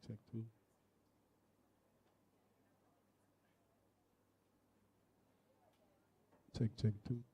check two. Check two.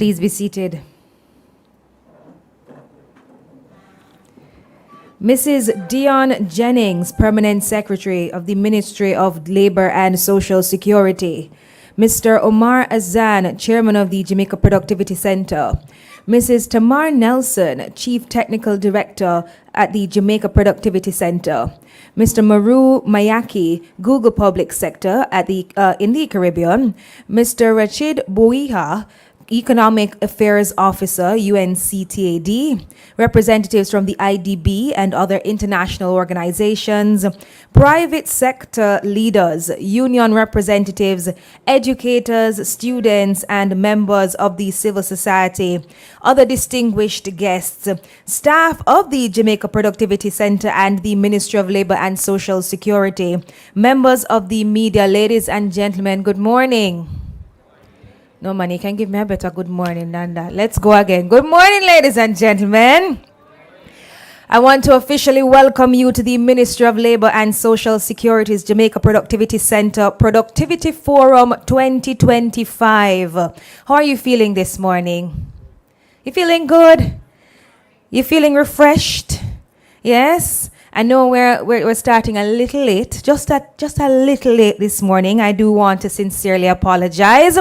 Please be seated. Mrs. Dion Jennings, Permanent Secretary of the Ministry of Labor and Social Security. Mr. Omar Azan, Chairman of the Jamaica Productivity Centre. Mrs. Tamar Nelson, Chief Technical Director at the Jamaica Productivity Centre. Mr. Maru Mayaki, Google Public Sector at in the Caribbean. Mr. Rachid Bouiha, Economic Affairs Officer, UNCTAD, representatives from the IDB and other international organizations, private sector leaders, union representatives, educators, students, and members of the civil society, other distinguished guests, staff of the Jamaica Productivity Centre and the Ministry of Labour and Social Security, members of the media, ladies and gentlemen, good morning. No man, you can give me a better good morning than that. Let's go again. Good morning, ladies and gentlemen. I want to officially welcome you to the Ministry of Labour and Social Security's Jamaica Productivity Centre Productivity Forum 2025. How are you feeling this morning? You feeling good? You feeling refreshed? Yes? I know we're starting a little late, just a little late this morning. I do want to sincerely apologize,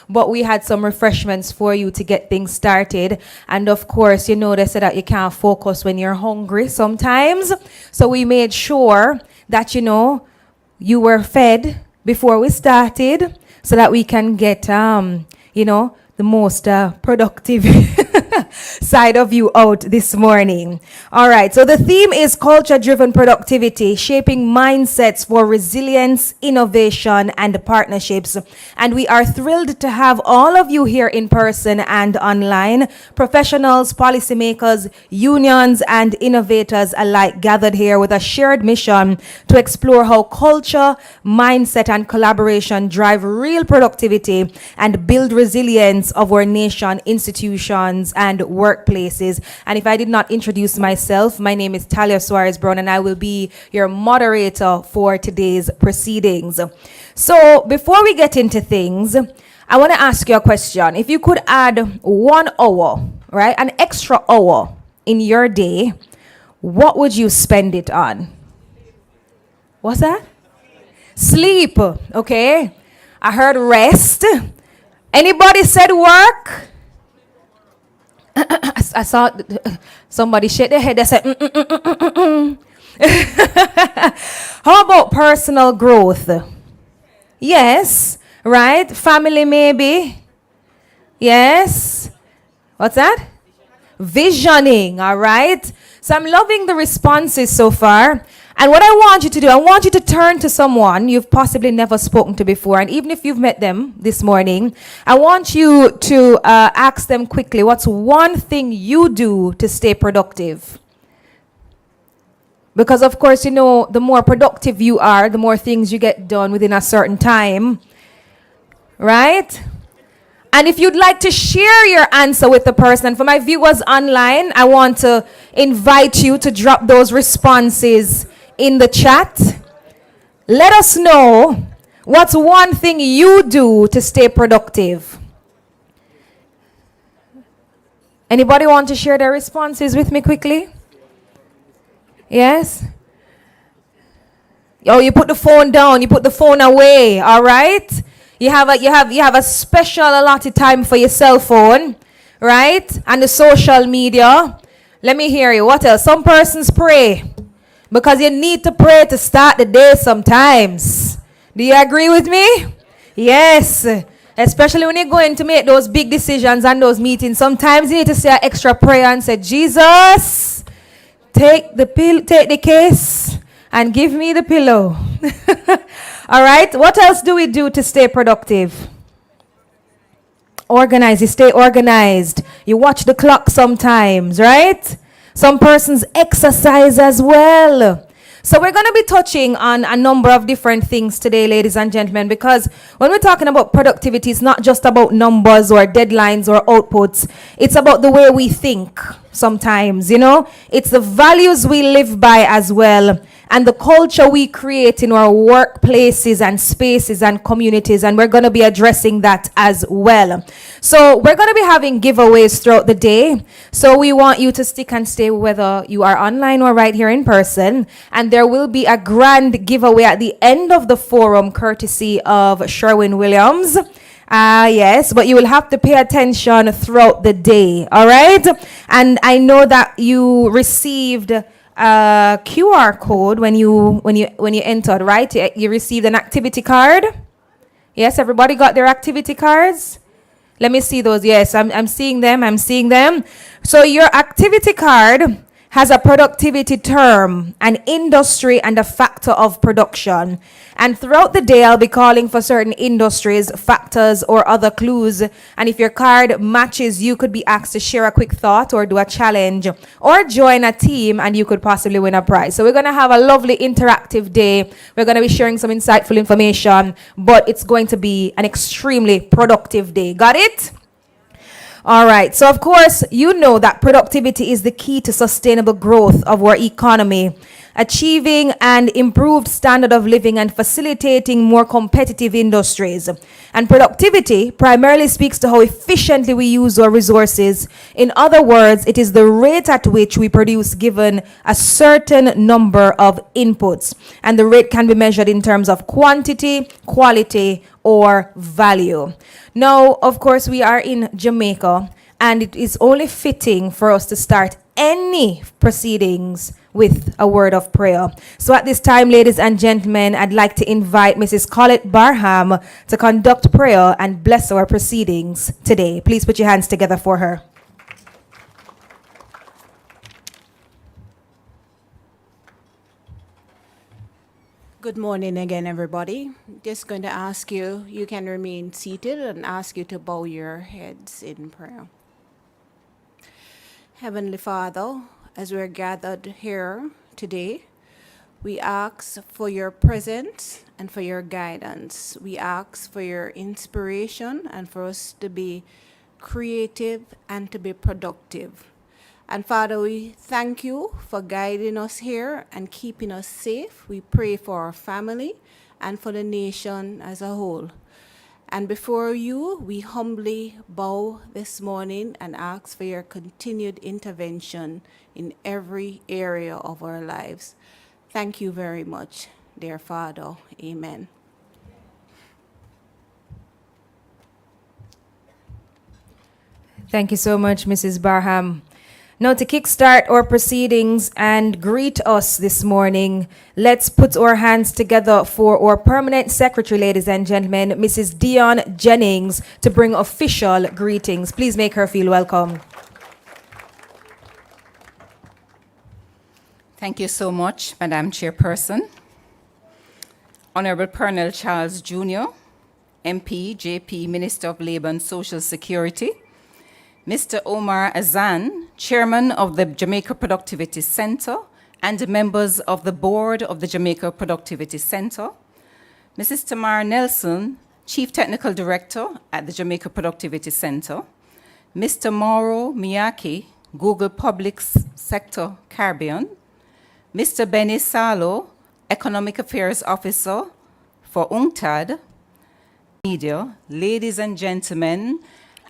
but we had some refreshments for you to get things started. And of course, you know, they said that you can't focus when you're hungry sometimes. So we made sure that, you know, you were fed before we started so that we can get, you know, the most productive side of you out this morning. All right, so the theme is culture-driven productivity, shaping mindsets for resilience, innovation, and partnerships. And we are thrilled to have all of you here in person and online, professionals, policymakers, unions, and innovators alike gathered here with a shared mission to explore how culture, mindset, and collaboration drive real productivity and build resilience of our nation, institutions, and workplaces. And if I did not introduce myself, my name is Talia Suarez Brown, and I will be your moderator for today's proceedings. So before we get into things, I want to ask you a question. If you could add 1 hour, right, an extra hour in your day, what would you spend it on? What's that? Sleep, okay. I heard rest. Anybody said work? I saw somebody shake their head. They said, How about personal growth? Yes, right? Family maybe? Yes. What's that? Visioning, all right? So I'm loving the responses so far. And what I want you to do, I want you to turn to someone you've possibly never spoken to before. And even if you've met them this morning, I want you to ask them quickly, what's one thing you do to stay productive? Because, of course, you know, the more productive you are, the more things you get done within a certain time. Right? And if you'd like to share your answer with the person, for my viewers online, I want to invite you to drop those responses in the chat. Let us know what's one thing you do to stay productive. Anybody want to share their responses with me quickly? Yes? Oh, you put the phone down, you put the phone away, all right? You have a special allotted time for your cell phone, right? And the social media. Let me hear you. What else? Some persons pray because you need to pray to start the day sometimes. Do you agree with me? Yes. Especially when you're going to make those big decisions and those meetings. Sometimes you need to say an extra prayer and say, Jesus, take the case and give me the pillow. All right. What else do we do to stay productive? Organize. You stay organized. You watch the clock sometimes, right? Some persons exercise as well. So we're going to be touching on a number of different things today, ladies and gentlemen, because when we're talking about productivity, it's not just about numbers or deadlines or outputs. It's about the way we think sometimes, you know. It's the values we live by as well. and the culture we create in our workplaces and spaces and communities, and we're going to be addressing that as well. So we're going to be having giveaways throughout the day, so we want you to stick and stay whether you are online or right here in person, and there will be a grand giveaway at the end of the forum courtesy of Sherwin Williams. Yes, but you will have to pay attention throughout the day, all right? And I know that you received a QR code when you entered, right? You received an activity card. Yes, everybody got their activity cards? Let me see those. Yes, I'm seeing them. I'm seeing them. So your activity card has a productivity term, an industry, and a factor of production. And throughout the day, I'll be calling for certain industries, factors, or other clues. And if your card matches, you could be asked to share a quick thought or do a challenge or join a team, and you could possibly win a prize. So we're going to have a lovely interactive day. We're going to be sharing some insightful information, but it's going to be an extremely productive day. Got it? All right. So, of course, you know that productivity is the key to sustainable growth of our economy, achieving an improved standard of living and facilitating more competitive industries. And productivity primarily speaks to how efficiently we use our resources. In other words, it is the rate at which we produce given a certain number of inputs. And the rate can be measured in terms of quantity, quality, or value. Now, of course, we are in Jamaica, and it is only fitting for us to start any proceedings with a word of prayer. So at this time, ladies and gentlemen, I'd like to invite Mrs. Colette Barham to conduct prayer and bless our proceedings today. Please put your hands together for her. Good morning again, everybody. Just going to ask you, you can remain seated and ask you to bow your heads in prayer. Heavenly Father, as we're gathered here today, we ask for your presence and for your guidance. We ask for your inspiration and for us to be creative and to be productive. And Father, we thank you for guiding us here and keeping us safe. We pray for our family and for the nation as a whole. And before you, we humbly bow this morning and ask for your continued intervention in every area of our lives. Thank you very much, dear Father. Amen. Thank you so much, Mrs. Barham. Now, to kickstart our proceedings and greet us this morning, let's put our hands together for our permanent secretary, ladies and gentlemen, Mrs. Dion Jennings, to bring official greetings. Please make her feel welcome. Thank you so much, Madam Chairperson. Honorable Colonel Charles Jr., MP, JP, Minister of Labour and Social Security, Mr. Omar Azan, Chairman of the Jamaica Productivity Centre and members of the Board of the Jamaica Productivity Centre, Mrs. Tamar Nelson, Chief Technical Director at the Jamaica Productivity Centre, Mr. Mauro Miyake, Google Public Sector Caribbean, Mr. Benny Salo, Economic Affairs Officer for UNCTAD, media, ladies and gentlemen,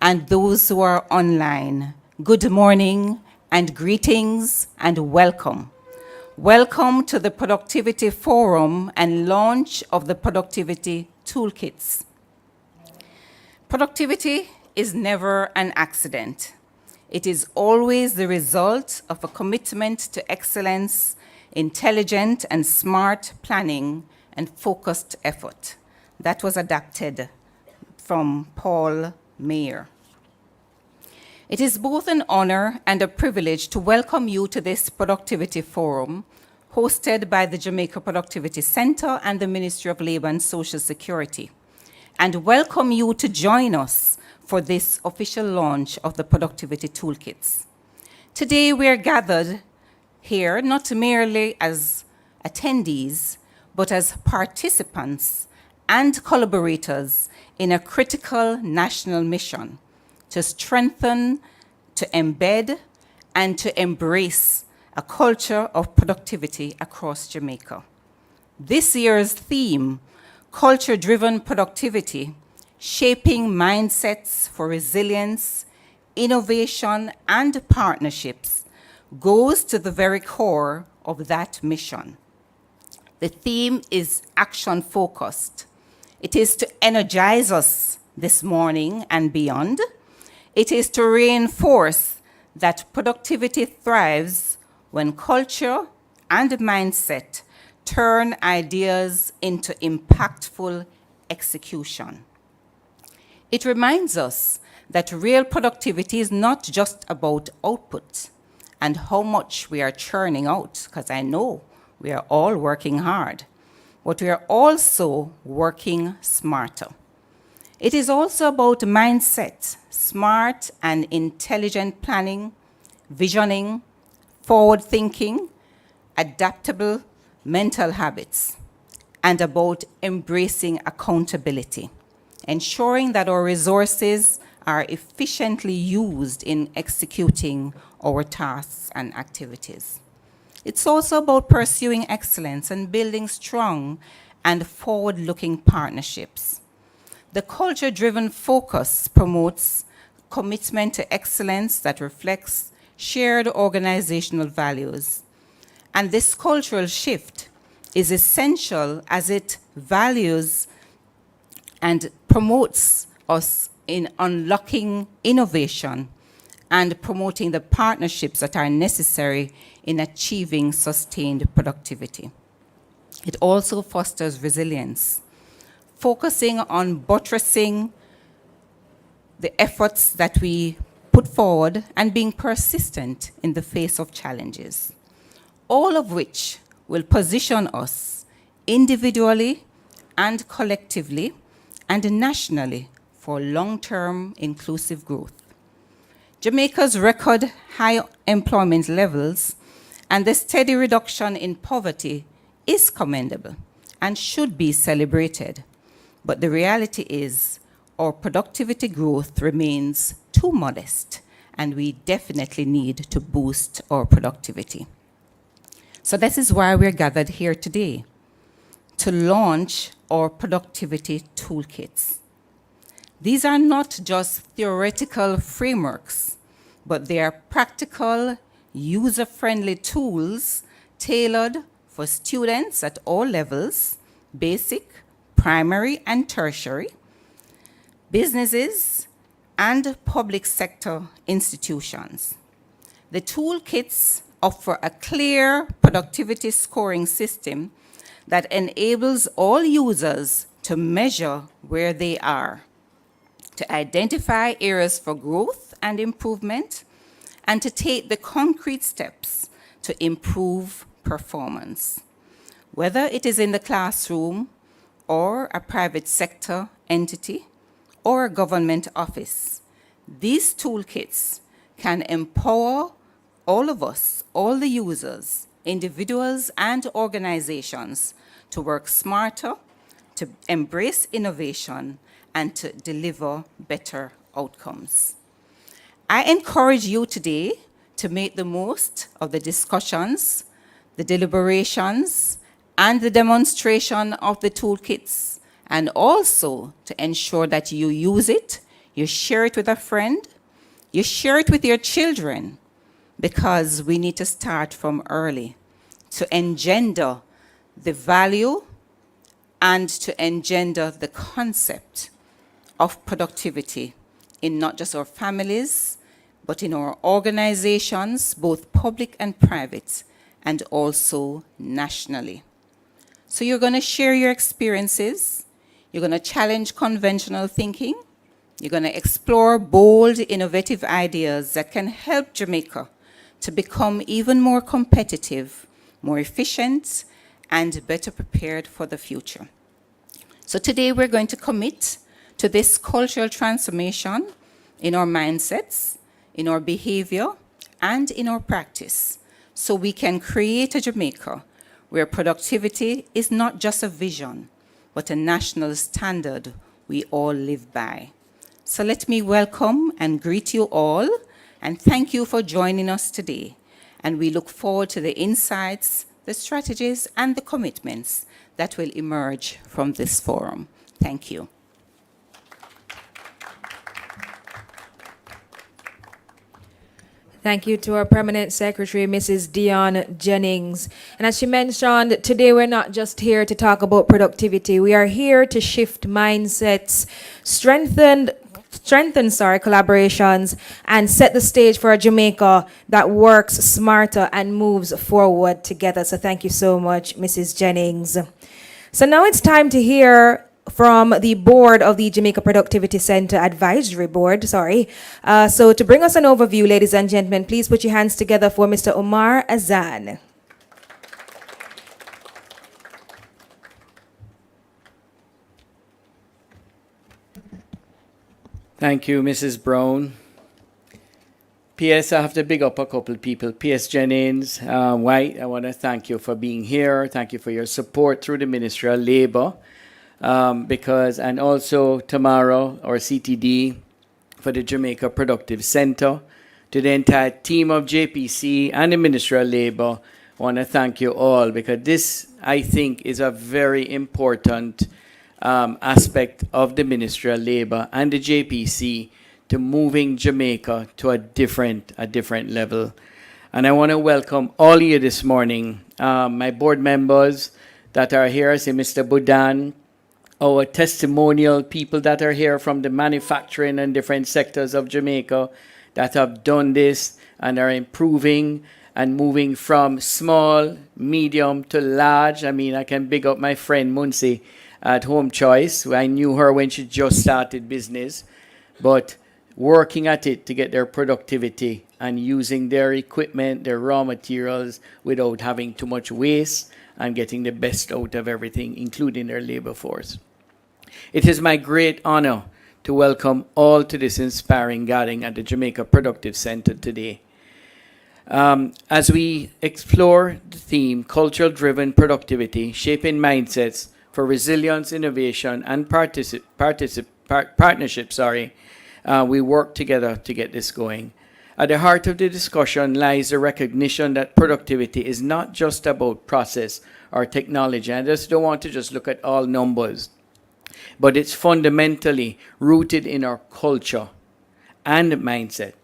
and those who are online, good morning and greetings and welcome. Welcome to the Productivity Forum and launch of the Productivity Toolkits. Productivity is never an accident. It is always the result of a commitment to excellence, intelligent and smart planning, and focused effort. That was adapted from Paul Mayer. It is both an honor and a privilege to welcome you to this Productivity Forum hosted by the Jamaica Productivity Centre and the Ministry of Labour and Social Security, and welcome you to join us for this official launch of the Productivity Toolkits. Today we are gathered here not merely as attendees, but as participants and collaborators in a critical national mission to strengthen, to embed, and to embrace a culture of productivity across Jamaica. This year's theme, Culture-Driven Productivity, Shaping Mindsets for Resilience, Innovation, and Partnerships, goes to the very core of that mission. The theme is action-focused. It is to energize us this morning and beyond. It is to reinforce that productivity thrives when culture and mindset turn ideas into impactful execution. It reminds us that real productivity is not just about output and how much we are churning out, because I know we are all working hard, but we are also working smarter. It is also about mindset, smart and intelligent planning, visioning, forward thinking, adaptable mental habits, and about embracing accountability, ensuring that our resources are efficiently used in executing our tasks and activities. It's also about pursuing excellence and building strong and forward-looking partnerships. The culture-driven focus promotes commitment to excellence that reflects shared organizational values. And this cultural shift is essential as it values and promotes us in unlocking innovation and promoting the partnerships that are necessary in achieving sustained productivity. It also fosters resilience, focusing on buttressing the efforts that we put forward and being persistent in the face of challenges, all of which will position us individually and collectively and nationally for long-term inclusive growth. Jamaica's record high employment levels and the steady reduction in poverty is commendable and should be celebrated. But the reality is our productivity growth remains too modest, and we definitely need to boost our productivity. So this is why we're gathered here today, to launch our productivity toolkits. These are not just theoretical frameworks, but they are practical, user-friendly tools tailored for students at all levels, basic, primary, and tertiary, businesses, and public sector institutions. The toolkits offer a clear productivity scoring system that enables all users to measure where they are, to identify areas for growth and improvement, and to take the concrete steps to improve performance. Whether it is in the classroom or a private sector entity or a government office, these toolkits can empower all of us, all the users, individuals and organizations to work smarter, to embrace innovation, and to deliver better outcomes. I encourage you today to make the most of the discussions, the deliberations, and the demonstration of the toolkits, and also to ensure that you use it, you share it with a friend, you share it with your children, because we need to start from early to engender the value and to engender the concept of productivity in not just our families, but in our organizations, both public and private, and also nationally. So you're going to share your experiences, you're going to challenge conventional thinking, you're going to explore bold, innovative ideas that can help Jamaica to become even more competitive, more efficient, and better prepared for the future. So today we're going to commit to this cultural transformation in our mindsets, in our behavior, and in our practice, so we can create a Jamaica where productivity is not just a vision, but a national standard we all live by. So let me welcome and greet you all, and thank you for joining us today. and we look forward to the insights, the strategies, and the commitments that will emerge from this forum. Thank you. Thank you to our Permanent Secretary, Mrs. Dion Jennings. And as she mentioned, today we're not just here to talk about productivity. We are here to shift mindsets, strengthen collaborations, and set the stage for a Jamaica that works smarter and moves forward together. So thank you so much, Mrs. Jennings. So now it's time to hear from the board of the Jamaica Productivity Centre Advisory Board, So to bring us an overview, ladies and gentlemen, please put your hands together for Mr. Omar Azan. Thank you, Mrs. Brown. P.S. I have to big up a couple of people. P.S. Jennings, White, I want to thank you for being here. Thank you for your support through the Ministry of Labour. And also tomorrow, our CTD for the Jamaica Productivity Centre, to the entire team of JPC and the Ministry of Labour, I want to thank you all, because this, I think, is a very important aspect of the Ministry of Labour and the JPC to moving Jamaica to a different level. And I want to welcome all of you this morning, my board members that are here, say Mr. Budan, our testimonial people that are here from the manufacturing and different sectors of Jamaica that have done this and are improving and moving from small, medium to large. I mean, I can big up my friend Munsi at Home Choice. I knew her when she just started business, but working at it to get their productivity and using their equipment, their raw materials without having too much waste and getting the best out of everything, including their labor force. It is my great honor to welcome all to this inspiring gathering at the Jamaica Productive Centre today. As we explore the theme, cultural-driven productivity, shaping mindsets for resilience, innovation, and partnership, we work together to get this going. At the heart of the discussion lies the recognition that productivity is not just about process or technology. I just don't want to just look at all numbers, but it's fundamentally rooted in our culture and mindset.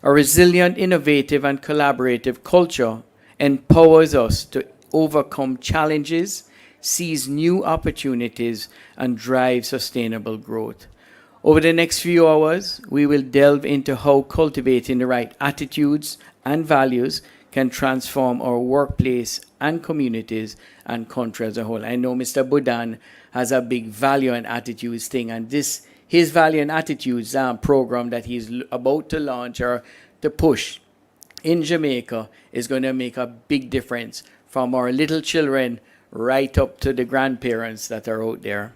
A resilient, innovative, and collaborative culture empowers us to overcome challenges, seize new opportunities, and drive sustainable growth. Over the next few hours, we will delve into how cultivating the right attitudes and values can transform our workplace and communities and country as a whole. I know Mr. Budan has a big value and attitudes thing, and his value and attitudes program that he's about to launch or to push in Jamaica is going to make a big difference from our little children right up to the grandparents that are out there.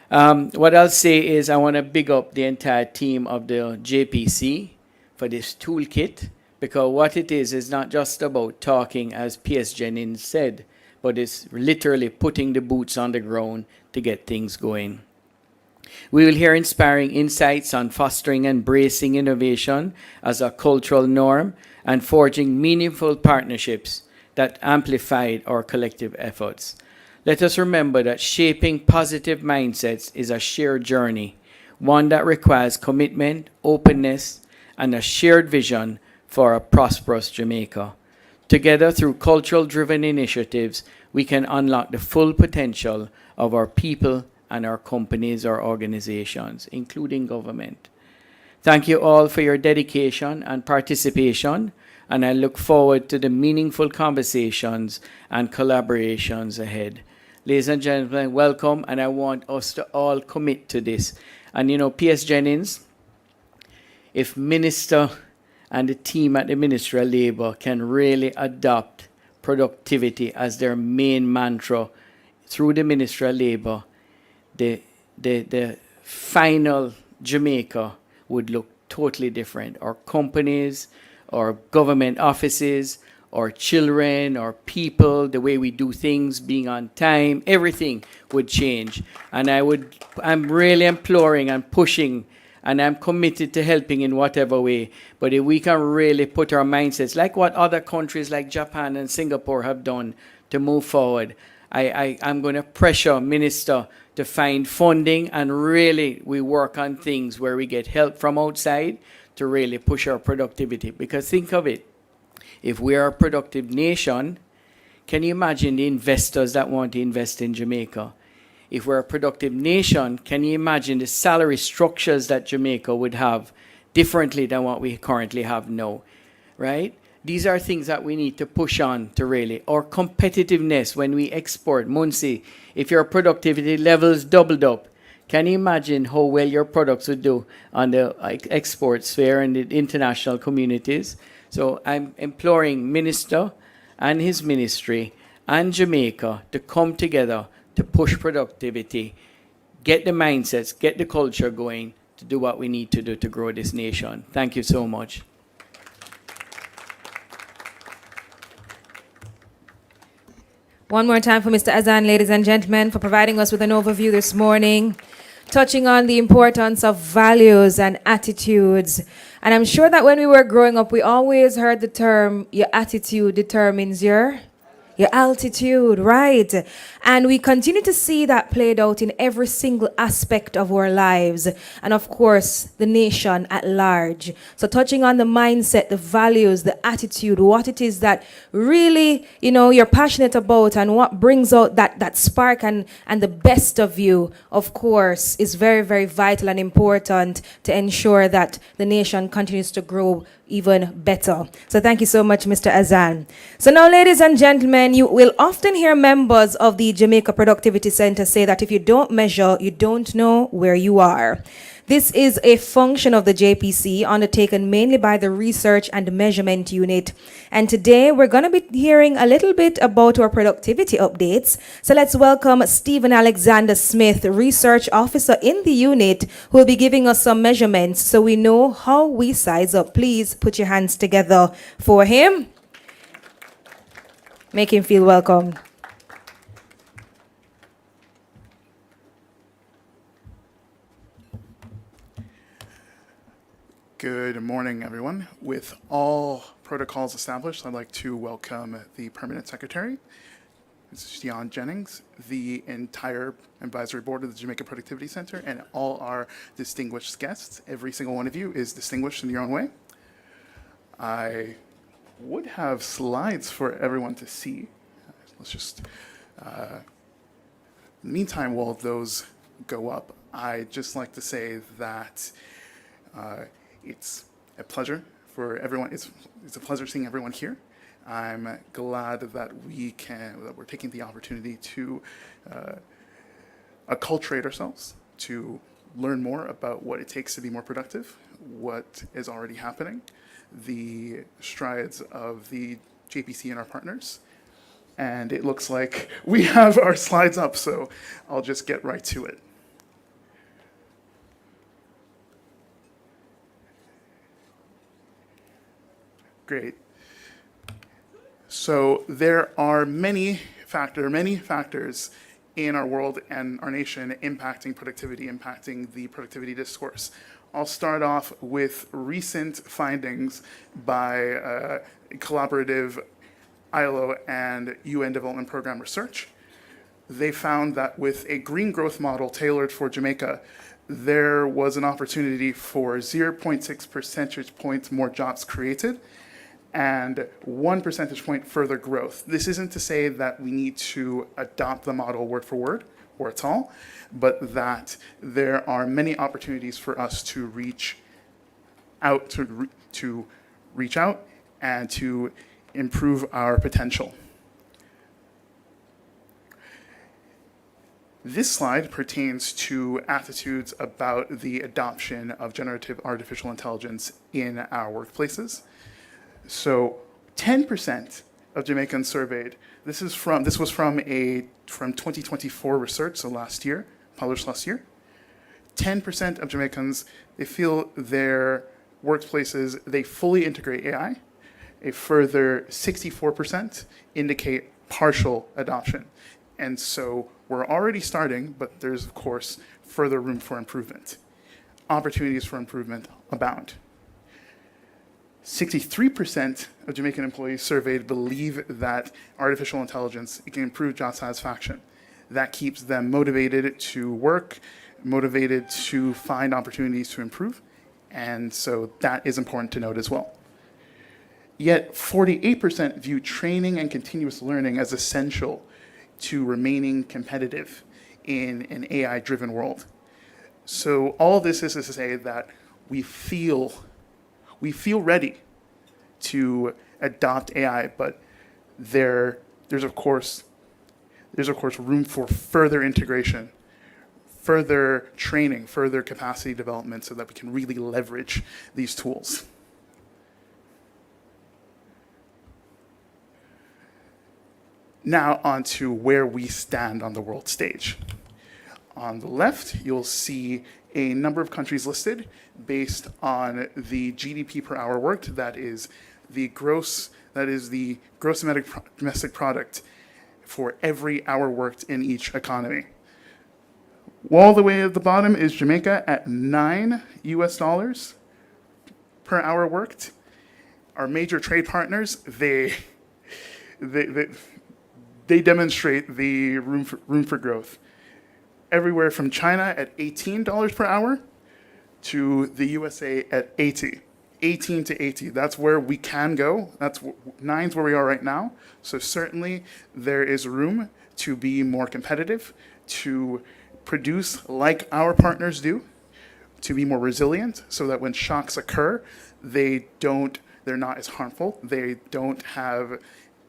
What I'll say is I want to big up the entire team of the JPC for this toolkit, because what it is not just about talking, as P.S. Jennings said, but it's literally putting the boots on the ground to get things going. We will hear inspiring insights on fostering and embracing innovation as a cultural norm and forging meaningful partnerships that amplify our collective efforts. Let us remember that shaping positive mindsets is a shared journey, one that requires commitment, openness, and a shared vision for a prosperous Jamaica. Together, through cultural-driven initiatives, we can unlock the full potential of our people and our companies or organizations, including government. Thank you all for your dedication and participation, and I look forward to the meaningful conversations and collaborations ahead. Ladies and gentlemen, welcome, and I want us to all commit to this. And P.S. Jennings, if Minister and the team at the Ministry of Labour can really adopt productivity as their main mantra through the Ministry of Labour, the final Jamaica would look totally different. Our companies, our government offices, our children, our people, the way we do things, being on time, everything would change. And I'm really imploring and pushing and I'm committed to helping in whatever way. But if we can really put our mindsets, like what other countries like Japan and Singapore have done, to move forward, I'm going to pressure Minister to find funding, and really we work on things where we get help from outside to really push our productivity. Because think of it, if we are a productive nation, can you imagine the investors that want to invest in Jamaica? If we're a productive nation, can you imagine the salary structures that Jamaica would have differently than what we currently have now, right? These are things that we need to push on to really, or competitiveness when we export. Munsi, if your productivity levels doubled up, can you imagine how well your products would do on the export sphere and the international communities? So I'm imploring Minister and his ministry and Jamaica to come together to push productivity, get the mindsets, get the culture going to do what we need to do to grow this nation. Thank you so much. One more time for Mr. Azan, ladies and gentlemen, for providing us with an overview this morning, touching on the importance of values and attitudes. And I'm sure that when we were growing up, we always heard the term, your attitude determines your altitude, right? And we continue to see that played out in every single aspect of our lives. And of course, the nation at large. So touching on the mindset, the values, the attitude, what it is that really, you're passionate about, and what brings out that spark and the best of you, of course, is very, very vital and important to ensure that the nation continues to grow even better. So thank you so much, Mr. Azan. So now, ladies and gentlemen, you will often hear members of the Jamaica Productivity Centre say that if you don't measure, you don't know where you are. This is a function of the JPC undertaken mainly by the Research and Measurement Unit. And today we're going to be hearing a little bit about our productivity updates. So let's welcome Stephen Alexander Smith, Research Officer in the unit, who will be giving us some measurements so we know how we size up. Please put your hands together for him. Make him feel welcome. Good morning, everyone. With all protocols established, I'd like to welcome the Permanent Secretary, Mrs. Dion Jennings, the entire advisory board of the Jamaica Productivity Centre, and all our distinguished guests. Every single one of you is distinguished in your own way. I would have slides for everyone to see. Let's just, in the meantime, while those go up, I'd just like to say that it's a pleasure for everyone. It's a pleasure seeing everyone here. I'm glad that we're taking the opportunity to acculturate ourselves, to learn more about what it takes to be more productive, what is already happening, the strides of the JPC and our partners. And it looks like we have our slides up, so I'll just get right to it. Great. So there are many factors in our world and our nation impacting productivity, impacting the productivity discourse. I'll start off with recent findings by collaborative ILO and UN Development Program research. They found that with a green growth model tailored for Jamaica, there was an opportunity for 0.6 percentage points more jobs created and 1 percentage point further growth. This isn't to say that we need to adopt the model word for word or at all, but that there are many opportunities for us to reach out, to reach out and to improve our potential. This slide pertains to attitudes about the adoption of generative artificial intelligence in our workplaces. So 10% of Jamaicans surveyed, this was from 2024 research, so published last year. 10% of Jamaicans, they feel their workplaces, they fully integrate AI. A further 64% indicate partial adoption. And so we're already starting, but there's of course further room for improvement. opportunities for improvement abound. 63% of Jamaican employees surveyed believe that artificial intelligence can improve job satisfaction. That keeps them motivated to work, motivated to find opportunities to improve, and so that is important to note as well. Yet 48% view training and continuous learning as essential to remaining competitive in an AI-driven world. So all this is to say that we feel ready to adopt AI, but there's of course room for further integration, further training, further capacity development so that we can really leverage these tools. Now on to where we stand on the world stage. On the left, you'll see a number of countries listed based on the GDP per hour worked. That is the gross domestic product for every hour worked in each economy. All the way at the bottom is Jamaica at $9 per hour worked. Our major trade partners, they demonstrate the room for growth. Everywhere from China at $18 per hour to the USA at 80. 18 to 80, that's where we can go. That's 9's where we are right now. So certainly there is room to be more competitive, to produce like our partners do, to be more resilient so that when shocks occur, they're not as harmful. They don't have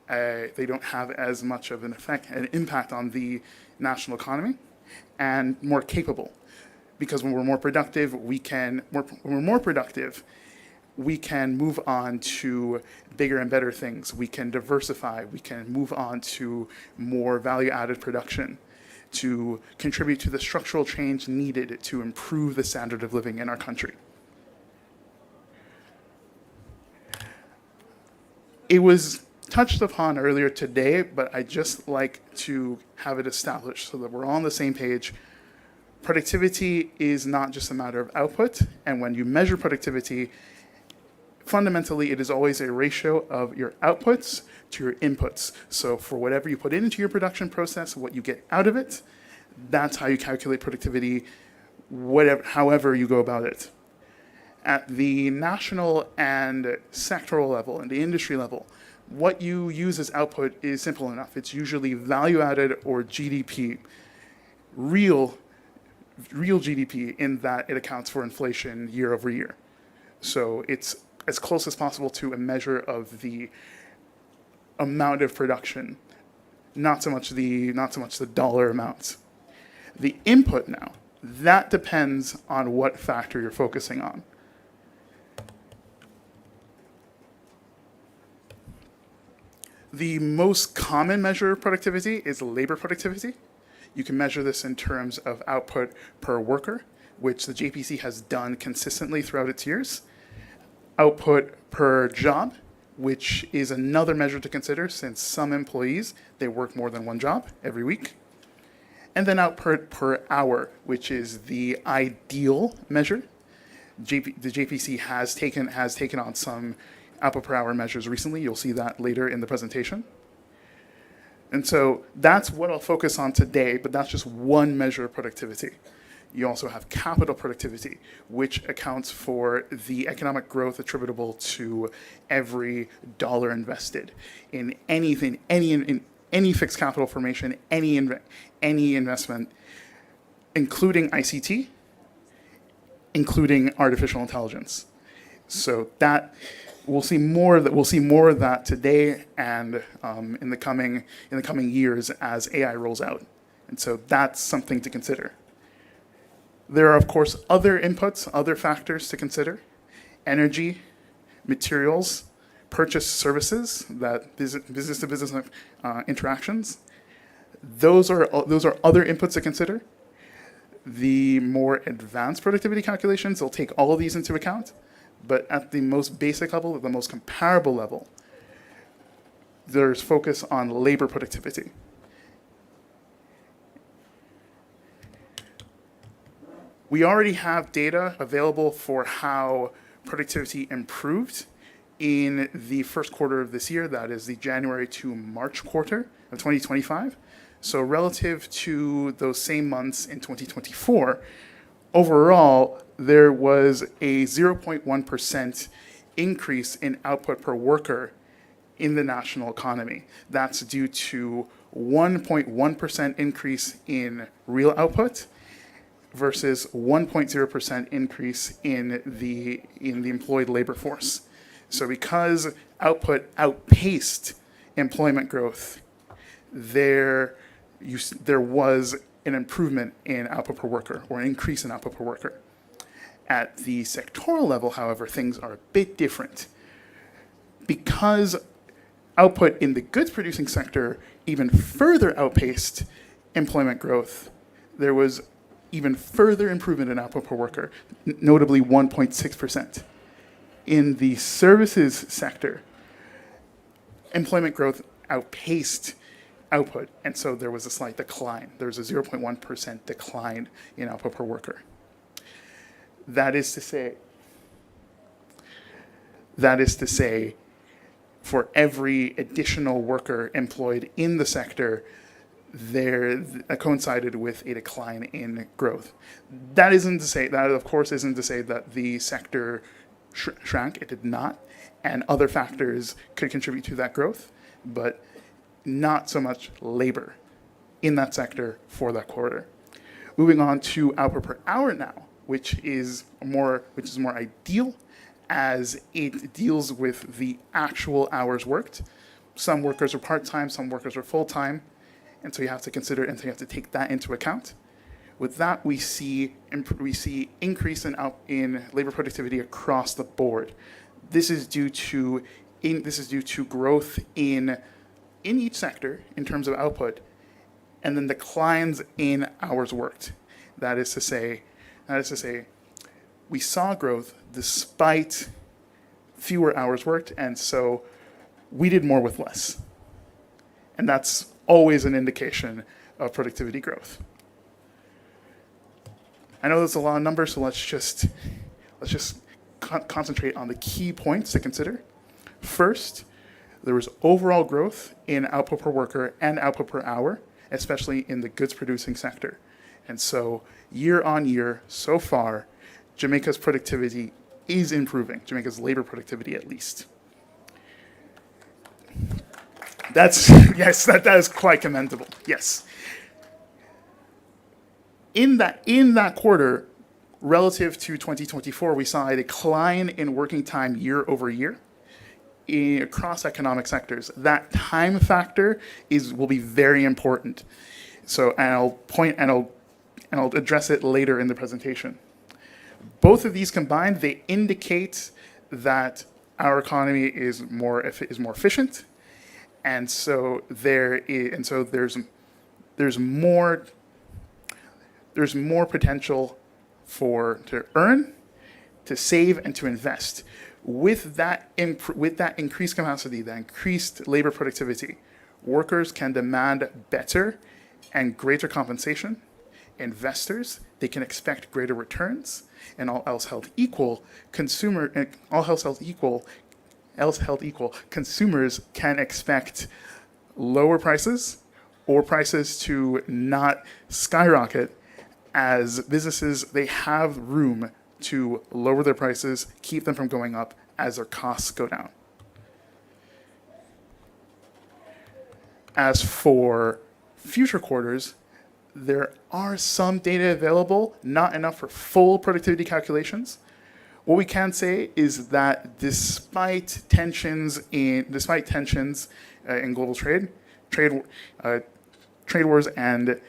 as much of an impact on the national economy, and more capable. Because when we're more productive, we can move on to bigger and better things. We can diversify. We can move on to more value-added production to contribute to the structural change needed to improve the standard of living in our country. It was touched upon earlier today, but I'd just like to have it established so that we're all on the same page. Productivity is not just a matter of output, and when you measure productivity, fundamentally it is always a ratio of your outputs to your inputs. So for whatever you put into your production process, what you get out of it, that's how you calculate productivity, however you go about it. At the national and sectoral level and the industry level, what you use as output is simple enough. It's usually value added or GDP, real GDP, in that it accounts for inflation year over year. So it's as close as possible to a measure of the amount of production, not so much the dollar amounts. The input now, that depends on what factor you're focusing on. The most common measure of productivity is labor productivity. You can measure this in terms of output per worker, which the JPC has done consistently throughout its years. Output per job, which is another measure to consider since some employees, they work more than one job every week. And then output per hour, which is the ideal measure. The JPC has taken on some output per hour measures recently. You'll see that later in the presentation. And so that's what I'll focus on today, but that's just one measure of productivity. You also have capital productivity, which accounts for the economic growth attributable to every dollar invested in anything, any fixed capital formation, any investment, including ICT, including artificial intelligence. So that we'll see more of that today and in the coming years as AI rolls out. And so that's something to consider. There are, of course, other inputs, other factors to consider: energy, materials, purchase services, that business-to-business interactions. Those are other inputs to consider. The more advanced productivity calculations will take all of these into account. But at the most basic level, at the most comparable level, there's focus on labor productivity. We already have data available for how productivity improved in the first quarter of this year, that is the January to March quarter of 2025. So relative to those same months in 2024, overall, there was a 0.1% increase in output per worker in the national economy. That's due to 1.1% increase in real output versus 1.0% increase in the employed labor force. So because output outpaced employment growth, there was an improvement in output per worker, or an increase in output per worker. At the sectoral level, however, things are a bit different. Because output in the goods producing sector even further outpaced employment growth, there was even further improvement in output per worker, notably 1.6%. In the services sector, employment growth outpaced output, and so there was a slight decline. There was a 0.1% decline in output per worker. That is to say, for every additional worker employed in the sector, there coincided with a decline in growth. That of course isn't to say that the sector shrank. It did not, and other factors could contribute to that growth, but not so much labor in that sector for that quarter. Moving on to output per hour now, which is more ideal, as it deals with the actual hours worked. Some workers are part-time, some workers are full-time, and so you have to consider, and so you have to take that into account. With that, we see increase in labor productivity across the board. This is due to growth in each sector in terms of output, and then declines in hours worked. That is to say, we saw growth despite fewer hours worked, and so we did more with less. And that's always an indication of productivity growth. I know there's a lot of numbers, so let's just concentrate on the key points to consider. First, there was overall growth in output per worker and output per hour, especially in the goods producing sector. And so year on year, so far, Jamaica's productivity is improving, Jamaica's labor productivity at least. That is quite commendable, yes. In that quarter, relative to 2024, we saw a decline in working time year over year across economic sectors. That time factor will be very important. So, and I'll address it later in the presentation. Both of these combined, they indicate that our economy is more efficient, and so there's more potential to earn, to save, and to invest. With that increased capacity, that increased labor productivity, workers can demand better and greater compensation. Investors, they can expect greater returns, and all else held equal, consumers can expect lower prices, or prices to not skyrocket, as businesses, they have room to lower their prices, keep them from going up as their costs go down. As for future quarters, there are some data available, not enough for full productivity calculations. What we can say is that despite tensions in global trade wars and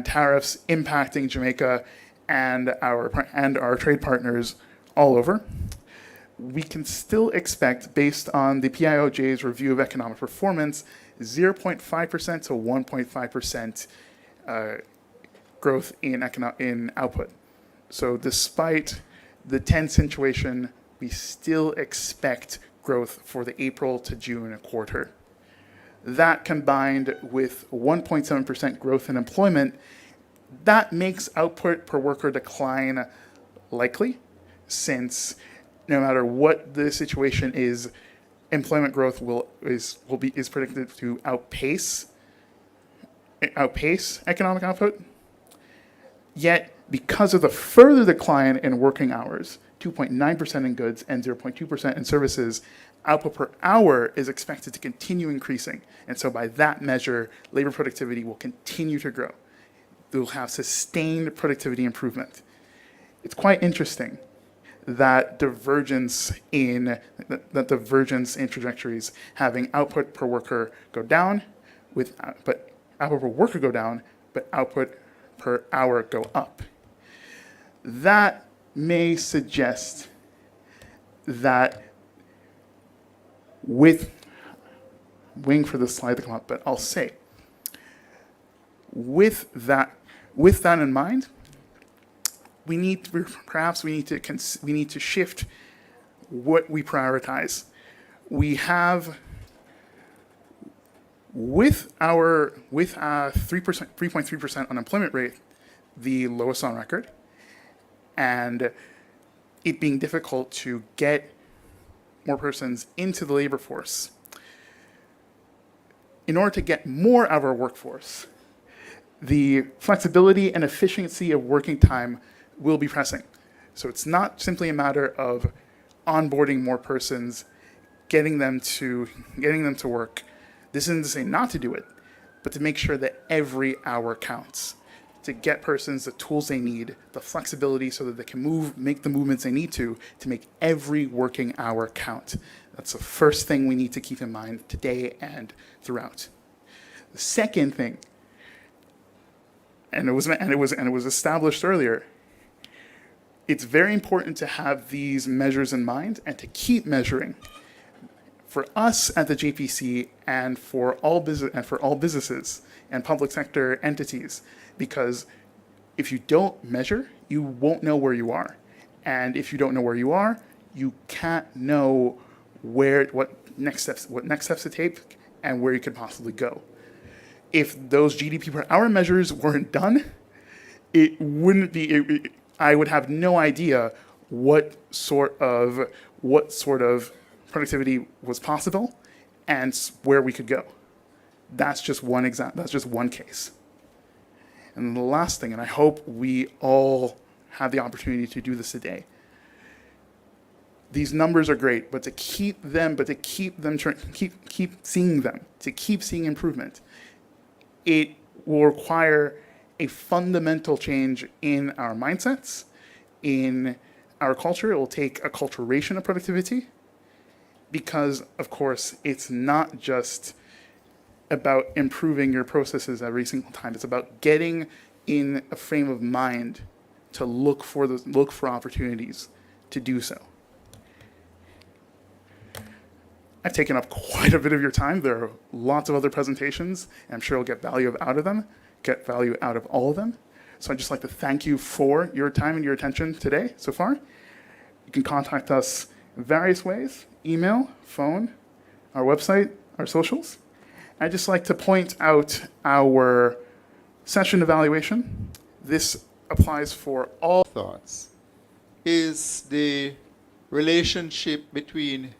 tariffs impacting Jamaica and our trade partners all over, we can still expect, based on the PIOJ's review of economic performance, 0.5% to 1.5% growth in output. So despite the tense situation, we still expect growth for the April to June quarter. That, combined with 1.7% growth in employment, That makes output per worker decline likely, since no matter what the situation is, employment growth is predicted to outpace economic output. Yet, because of the further decline in working hours, 2.9% in goods and 0.2% in services, output per hour is expected to continue increasing. And so by that measure, labor productivity will continue to grow. We'll have sustained productivity improvement. It's quite interesting that divergence in trajectories, having output per worker go down, but output per worker go down, but output per hour go up. That may suggest that waiting for the slide to come up, but I'll say, with that in mind, we need to shift what we prioritize. We have, with our 3.3% unemployment rate, the lowest on record, and it being difficult to get more persons into the labor force. In order to get more out of our workforce, the flexibility and efficiency of working time will be pressing. So it's not simply a matter of onboarding more persons, getting them to work. This isn't to say not to do it, but to make sure that every hour counts, to get persons the tools they need, the flexibility so that they can make the movements they need to make every working hour count. That's the first thing we need to keep in mind today and throughout. The second thing, and it was established earlier, it's very important to have these measures in mind and to keep measuring. For us at the JPC and for all businesses and public sector entities, because if you don't measure, you won't know where you are. And if you don't know where you are, you can't know what next steps to take and where you could possibly go. If those GDP per hour measures weren't done, I would have no idea what sort of productivity was possible and where we could go. That's just one example. That's just one case. And the last thing, and I hope we all have the opportunity to do this today. These numbers are great, but to keep seeing them, to keep seeing improvement, it will require a fundamental change in our mindsets, in our culture. It will take acculturation of productivity, because, of course, it's not just about improving your processes every single time. It's about getting in a frame of mind to look for opportunities to do so. I've taken up quite a bit of your time. There are lots of other presentations, and I'm sure you'll get value out of all of them. So I'd just like to thank you for your time and your attention today so far. You can contact us in various ways: email, phone, our website, our socials. I'd just like to point out our session evaluation. This applies for all thoughts is the relationship between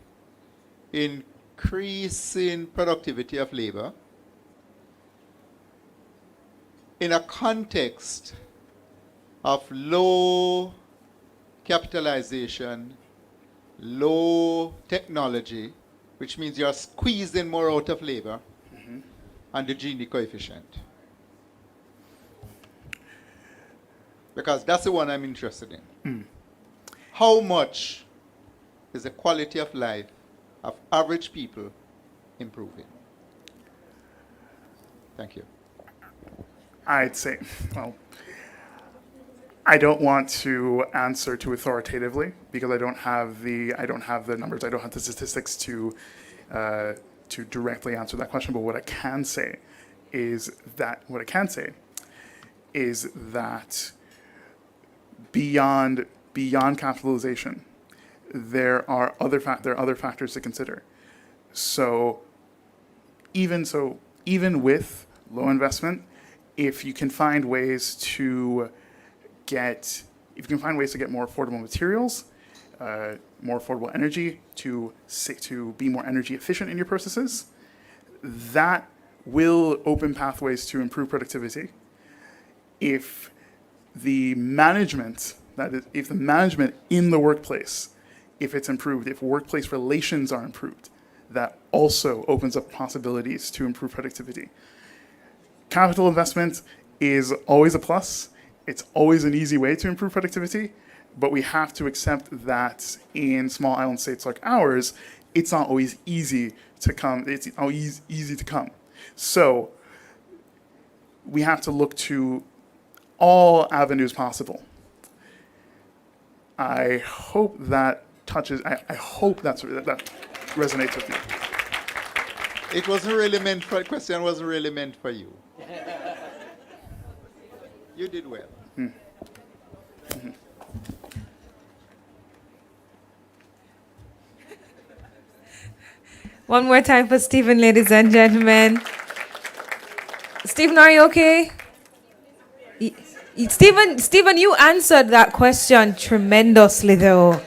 increasing productivity of labor in a context of low capitalization, low technology, which means you're squeezing more out of labor, and the Gini coefficient. Because that's the one I'm interested in. How much is the quality of life of average people improving? Thank you. I'd say, well, I don't want to answer too authoritatively because I don't have the numbers, I don't have the statistics to directly answer that question. But what I can say is that beyond capitalization, there are other factors to consider. So even with low investment, if you can find ways to get more affordable materials, more affordable energy, to be more energy efficient in your processes, that will open pathways to improve productivity. If the management, if the management in the workplace, if it's improved, if workplace relations are improved, that also opens up possibilities to improve productivity. Capital investment is always a plus. It's always an easy way to improve productivity, but we have to accept that in small island states like ours, it's not always easy to come. It's always easy to come. So we have to look to all avenues possible. I hope that that resonates with you. It wasn't really meant for, question wasn't really meant for you. You did well. One more time for Stephen, ladies and gentlemen. Stephen, are you okay? Stephen, you answered that question tremendously, though.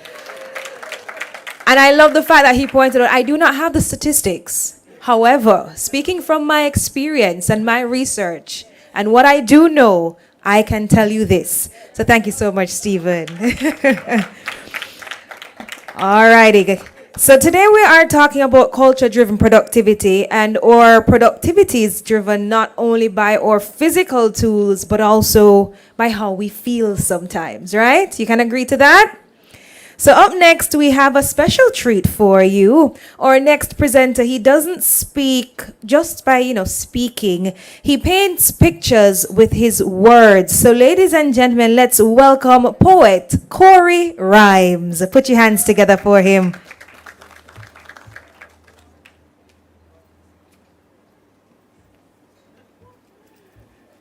And I love the fact that he pointed out, I do not have the statistics. However, speaking from my experience and my research and what I do know, I can tell you this. So thank you so much, Stephen. All righty. So today we are talking about culture-driven productivity, and our productivity is driven not only by our physical tools, but also by how we feel sometimes, right? You can agree to that? So up next, we have a special treat for you. Our next presenter, he doesn't speak just by, speaking. He paints pictures with his words. So ladies and gentlemen, let's welcome poet Corey Rhymes. Put your hands together for him.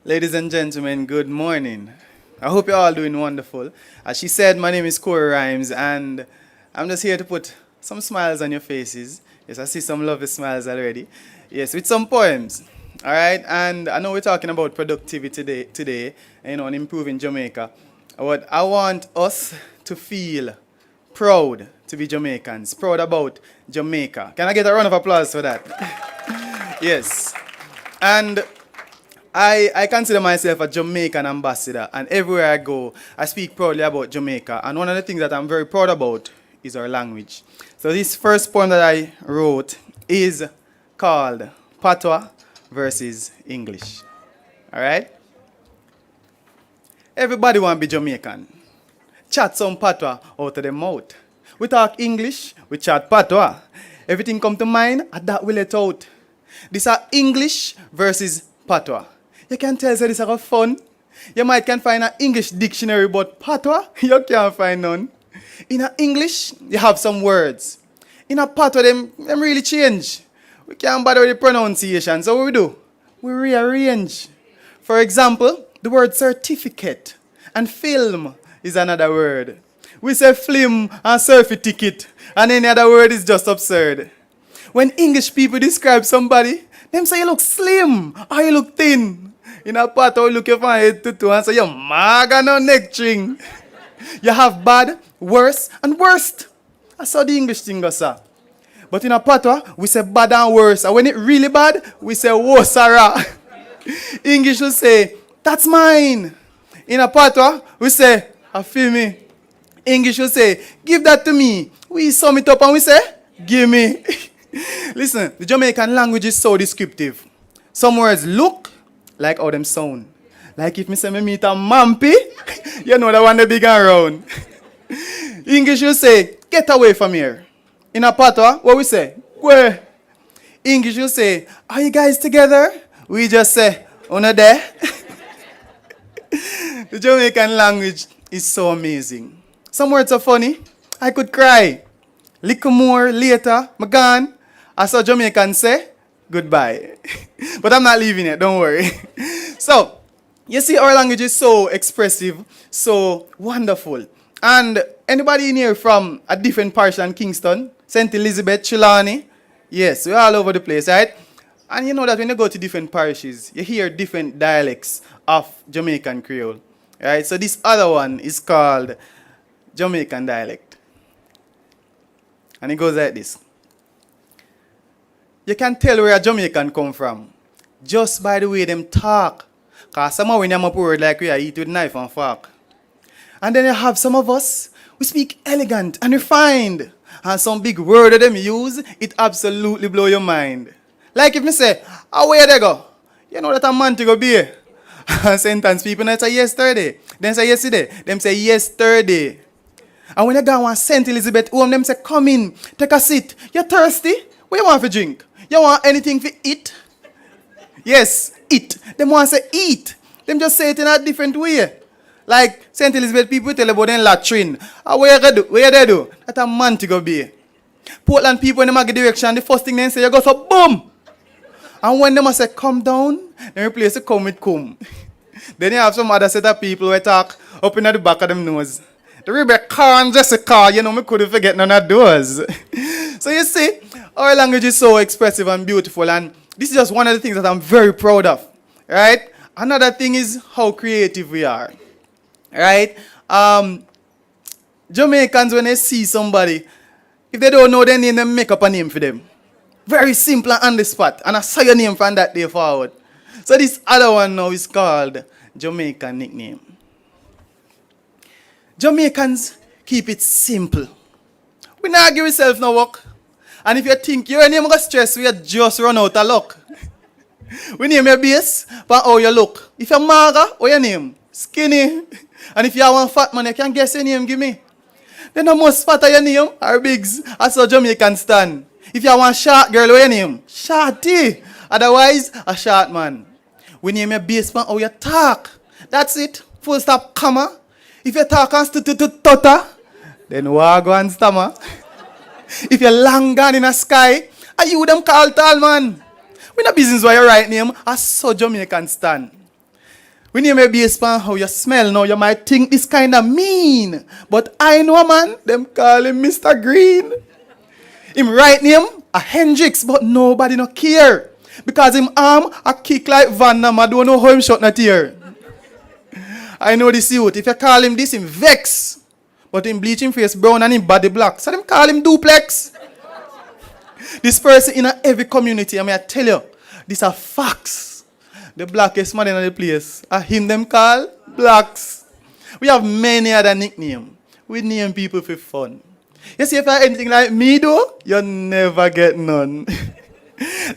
Ladies and gentlemen, good morning. I hope you're all doing wonderful. As she said, my name is Corey Rhymes, and I'm just here to put some smiles on your faces. Yes, I see some lovely smiles already. Yes, with some poems. All right, and I know we're talking about productivity today, and improving Jamaica. But I want us to feel proud to be Jamaicans, proud about Jamaica. Can I get a round of applause for that? Yes. And I consider myself a Jamaican ambassador, and everywhere I go, I speak proudly about Jamaica. And one of the things that I'm very proud about is our language. So this first poem that I wrote is called Patois versus English. All right? Everybody want to be Jamaican. Chat some Patois out of their mouth. We talk English, we chat Patois. Everything come to mind, and that will let out. These are English versus Patois. You can tell so this is fun. You might can find an English dictionary, but Patois, you can't find none. In English, you have some words. In a Patois, them really change. We can't bother with the pronunciation, so what we do? We rearrange. For example, the word certificate and film is another word. We say film and selfie ticket, and any other word is just absurd. When English people describe somebody, them say you look slim or you look thin. In a part, you look from head to toe and say you're maga no neck string. You have bad, worse, and worst. That's how the English thing goes, sir. But in a patois, we say bad and worse. And when it's really bad, we say wosara. English will say, that's mine. In a patois, we say, I feel me. English will say, give that to me. We sum it up and we say, give me. Listen, the Jamaican language is so descriptive. Some words look like how them sound. Like if me say me meet a mampy, you know that one the big and round. English will say, get away from here. In a patois, what we say? Where? English will say, are you guys together? We just say, una there. The Jamaican language is so amazing. Some words are funny. I could cry. Little more later, I'm gone. As a Jamaican say, goodbye. But I'm not leaving it, don't worry. So, you see, our language is so expressive, so wonderful. And anybody in here from a different parish than Kingston? St. Elizabeth, Chilani? Yes, we're all over the place, right? And you know that when you go to different parishes, you hear different dialects of Jamaican Creole. Right? So this other one is called Jamaican dialect. And it goes like this. You can tell where a Jamaican come from just by the way them talk. Because somehow when I'm up word like we eat with knife and fork. And then you have some of us, we speak elegant and refined. And some big word that them use, it absolutely blow your mind. Like if me say, "Oh, where they go?" You know that a man to go be. And sentence people not say yesterday. Then say yesterday. Them say yesterday. And when you go and St. Elizabeth home, them say, "Come in, take a seat. You thirsty? What you want for drink? You want anything for eat?" Yes, eat. Them want to say eat. Them just say it in a different way. Like St. Elizabeth people tell about them latrine. Where you do? Where they do? That a man to go be. Portland people when they make direction, the first thing they say, you go so boom. And when they say come down, they replace the come with come. Then you have some other set of people who talk up in the back of them nose. The Rebecca and Jessica, you know, me couldn't forget none of those. So you see, our language is so expressive and beautiful, and this is just one of the things that I'm very proud of, right? Another thing is how creative we are, right? Jamaicans, when they see somebody, if they don't know their name, they make up a name for them. Very simple and on the spot, and I saw your name from that day forward. So this other one now is called Jamaican nickname. Jamaicans keep it simple. We not give yourself no work. And if you think your name got stress, we just run out of luck. We name your base by how you look. If you're mager, what your name? Skinny. And if you are one fat man, you can guess your name, give me. Then the most fat of your name are bigs. That's how Jamaican stand. If you are one short girl, what your name? Shorty. Otherwise, a short man. We name your base by how you talk. That's it. Full stop, comma. If you talk and stutter, then wago and stammer. If you're long gone in the sky, are you them call tall man? We no business why you right name, as so Jamaican stand. We name a based on how you smell now, you might think this kind of mean. But I know a man, them call him Mr. Green. Him right name, a Hendrix, but nobody no care. Because him arm a kick like Van Damme, I don't know how him shot not here. I know this youth, if you call him this, him vex. But him bleach him face brown and him body black. So them call him duplex. This person in every community, I mean I tell you, these are facts. The blackest man in the place. Him them call blacks. We have many other nicknames. We name people for fun. You see, if you're anything like me though, you'll never get none.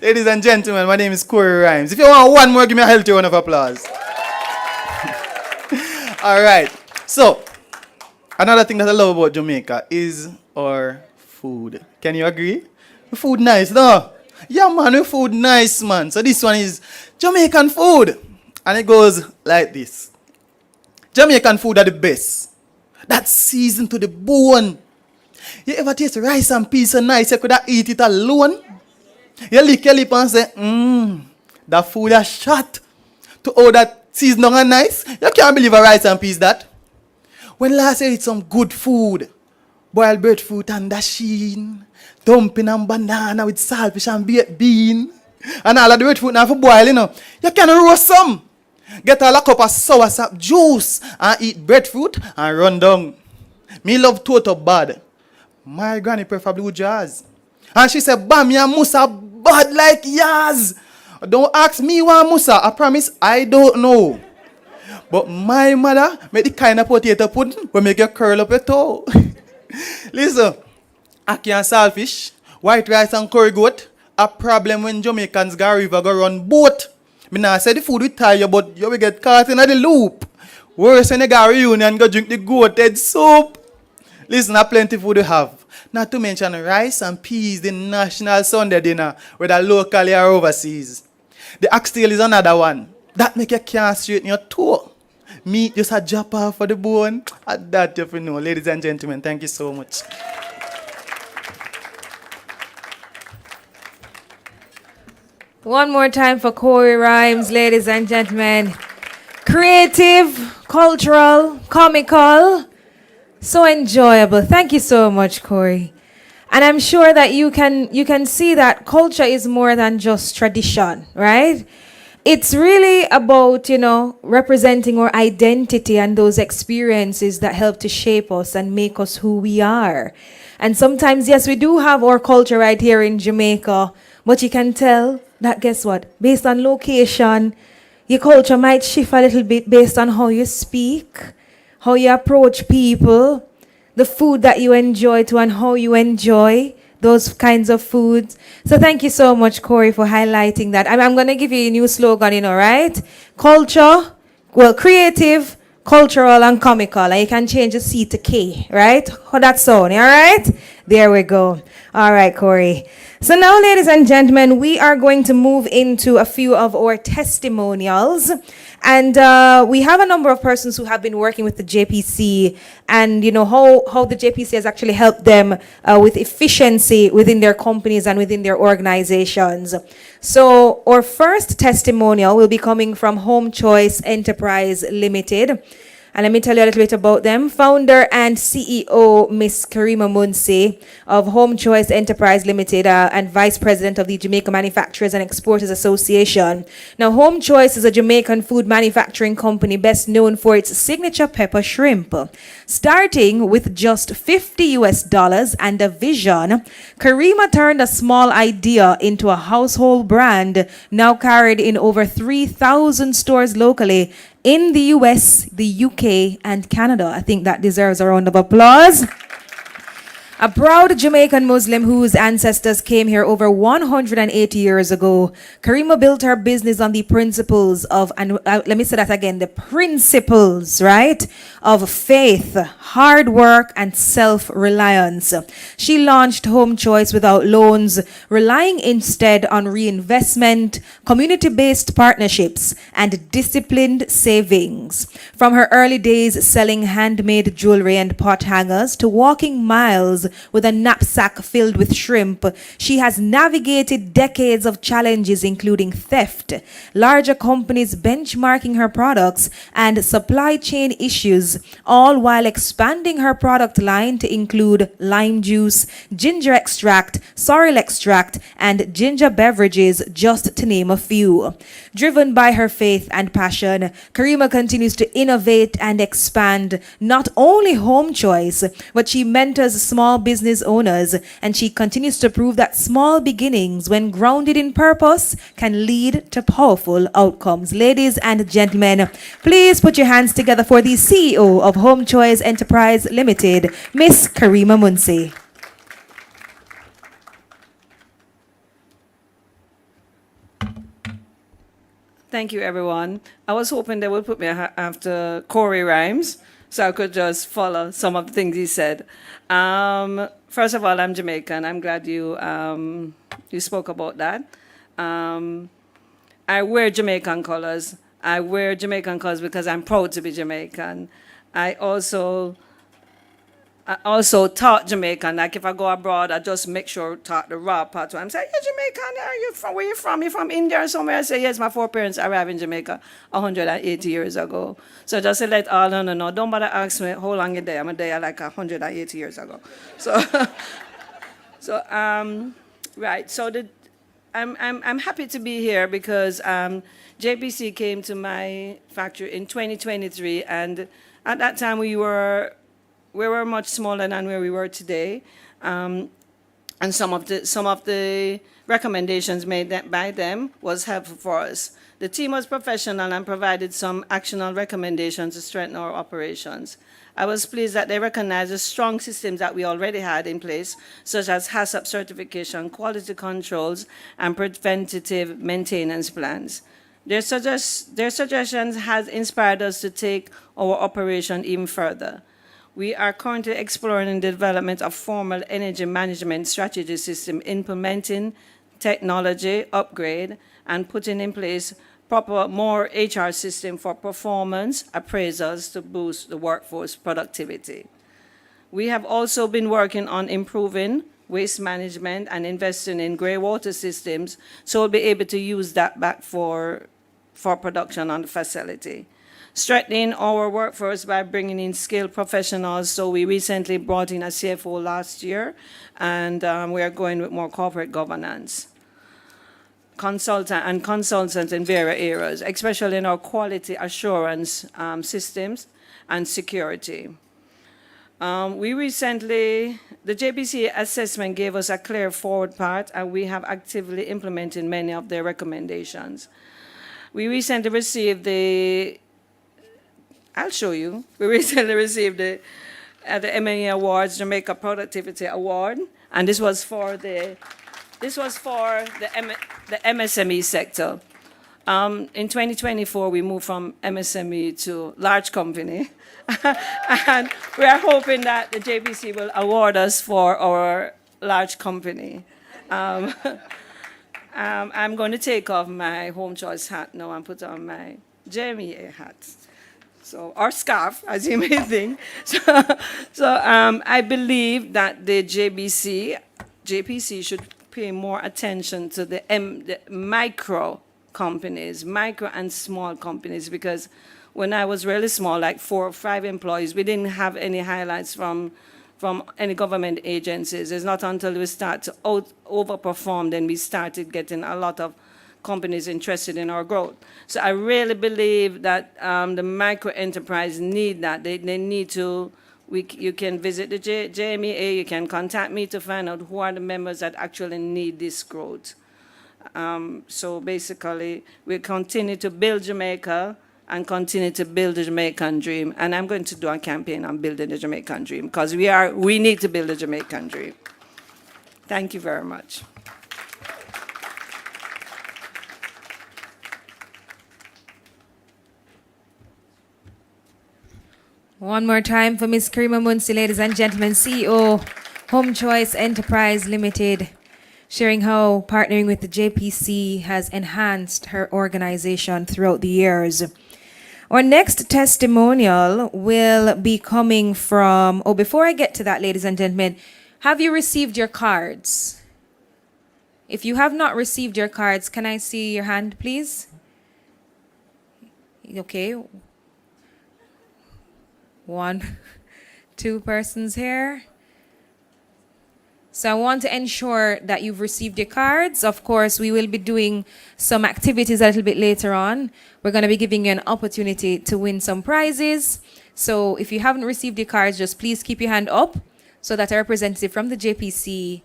Ladies and gentlemen, my name is Corey Rhymes. If you want one more, give me a healthy round of applause. All right. So, another thing that I love about Jamaica is our food. Can you agree? The food nice, no? Yeah, man, the food nice, man. So this one is Jamaican food. And it goes like this. Jamaican food are the best. That's seasoned to the bone. You ever taste rice and peas so nice you could have eat it alone? You lick your lip and say, that food is shot. To all that seasoned and nice, you can't believe a rice and peas that. When last you eat some good food, boiled breadfruit and dasheen, dumpling and banana with saltfish and baked bean, and all of the breadfruit now for boil, you can roast some. Get a cup of sour sap juice and eat breadfruit and run down. Me love total bad. My granny preferably with jazz. And she said, "Bam, ya musa bad like yaz." Don't ask me why musa. I promise I don't know. But my mother made the kind of potato pudding will make you curl up your toe. Listen, ackee and saltfish, white rice and curry goat, a problem when Jamaicans go river go run boat. Me nah say the food will tie you, but you will get caught in the loop. Worse when you go reunion go drink the goat head soup. Listen, a plenty food you have. Not to mention rice and peas, the national Sunday dinner, whether locally or overseas. The oxtail is another one. That make you can't straighten your toe. Meat just a drop off for the bone. That you know. Ladies and gentlemen, thank you so much. One more time for Corey Rhymes, ladies and gentlemen. Creative, cultural, comical, so enjoyable. Thank you so much, Corey. And I'm sure that you can see that culture is more than just tradition, right? It's really about, representing our identity and those experiences that help to shape us and make us who we are. And sometimes, yes, we do have our culture right here in Jamaica, but you can tell that, guess what? Based on location, your culture might shift a little bit based on how you speak, how you approach people, the food that you enjoy to, and how you enjoy those kinds of foods. So thank you so much, Corey, for highlighting that. I'm going to give you a new slogan, right? Culture, well, creative, cultural, and comical. And you can change the C to K, right? How that sound, all right? There we go. All right, Corey. So now, ladies and gentlemen, we are going to move into a few of our testimonials. And we have a number of persons who have been working with the JPC, and how the JPC has actually helped them with efficiency within their companies and within their organizations. So our first testimonial will be coming from Home Choice Enterprise Limited. And let me tell you a little bit about them. Founder and CEO, Miss Karima Munsi of Home Choice Enterprise Limited, and Vice President of the Jamaica Manufacturers and Exporters Association. Now, Home Choice is a Jamaican food manufacturing company best known for its signature pepper shrimp. Starting with just $50 and a vision, Karima turned a small idea into a household brand, now carried in over 3,000 stores locally in the US, the UK, and Canada. I think that deserves a round of applause. A proud Jamaican Muslim whose ancestors came here over 180 years ago, Karima built her business on the principles of, and let me say that again, the principles, right, of faith, hard work, and self-reliance. She launched Home Choice without loans, relying instead on reinvestment, community-based partnerships, and disciplined savings. From her early days selling handmade jewelry and pot hangers to walking miles with a knapsack filled with shrimp, she has navigated decades of challenges including theft, larger companies benchmarking her products, and supply chain issues, all while expanding her product line to include lime juice, ginger extract, sorrel extract, and ginger beverages, just to name a few. Driven by her faith and passion, Karima continues to innovate and expand not only Home Choice, but she mentors small business owners, and she continues to prove that small beginnings, when grounded in purpose, can lead to powerful outcomes. Ladies and gentlemen, please put your hands together for the CEO of Home Choice Enterprise Limited, Miss Karima Munsi. Thank you, everyone. I was hoping they would put me after Corey Rhymes, so I could just follow some of the things he said. First of all, I'm Jamaican. I'm glad you spoke about that. I wear Jamaican colors. I wear Jamaican colors because I'm proud to be Jamaican. I also taught Jamaican. Like if I go abroad, I just make sure to talk the raw part. I'm saying, you're Jamaican, are you from, where you from? You from India or somewhere? I say, yes, my four parents arrived in Jamaica 180 years ago. So just to let all know, don't bother ask me how long you're there. I'm there like 180 years ago. So, right. So I'm happy to be here because JPC came to my factory in 2023, and at that time we were much smaller than where we were today, and some of the recommendations made by them was helpful for us. The team was professional and provided some actionable recommendations to strengthen our operations. I was pleased that they recognized the strong systems that we already had in place, such as HACCP certification, quality controls, and preventative maintenance plans. Their suggestions has inspired us to take our operation even further. We are currently exploring the development of formal energy management strategy system, implementing technology upgrade, and putting in place more HR system for performance appraisals to boost the workforce productivity. We have also been working on improving waste management and investing in grey water systems, so we'll be able to use that back for production on the facility. strengthening our workforce by bringing in skilled professionals. So we recently brought in a CFO last year, and we are going with more corporate governance. Consultants in various areas, especially in our quality assurance systems and security. The JPC assessment gave us a clear forward path, and we have actively implemented many of their recommendations. We recently received I'll show you. We recently received the MA Awards, Jamaica Productivity Award, and this was for the MSME sector. In 2024, we moved from MSME to large company, and we are hoping that the JPC will award us for our large company. I'm going to take off my Home Choice hat now and put on my JMEA hat. So, or scarf, as you may think. I believe that the JPC should pay more attention to the micro companies, micro and small companies, because when I was really small, like 4 or 5 employees, we didn't have any highlights from any government agencies. It's not until we start to overperform then we started getting a lot of companies interested in our growth. So I really believe that the micro enterprise need that. They need to. You can visit the JMEA. You can contact me to find out who are the members that actually need this growth. So basically, we continue to build Jamaica and continue to build the Jamaican dream. And I'm going to do a campaign on building the Jamaican dream because we need to build the Jamaican dream. Thank you very much. One more time for Ms. Karima Munsi, ladies and gentlemen, CEO, Home Choice Enterprise Limited, sharing how partnering with the JPC has enhanced her organization throughout the years. Our next testimonial will be coming from, before I get to that, ladies and gentlemen, have you received your cards? If you have not received your cards, can I see your hand, please? Okay. 1, 2 persons here. So I want to ensure that you've received your cards. Of course, we will be doing some activities a little bit later on. We're going to be giving you an opportunity to win some prizes. So if you haven't received your cards, just please keep your hand up so that a representative from the JPC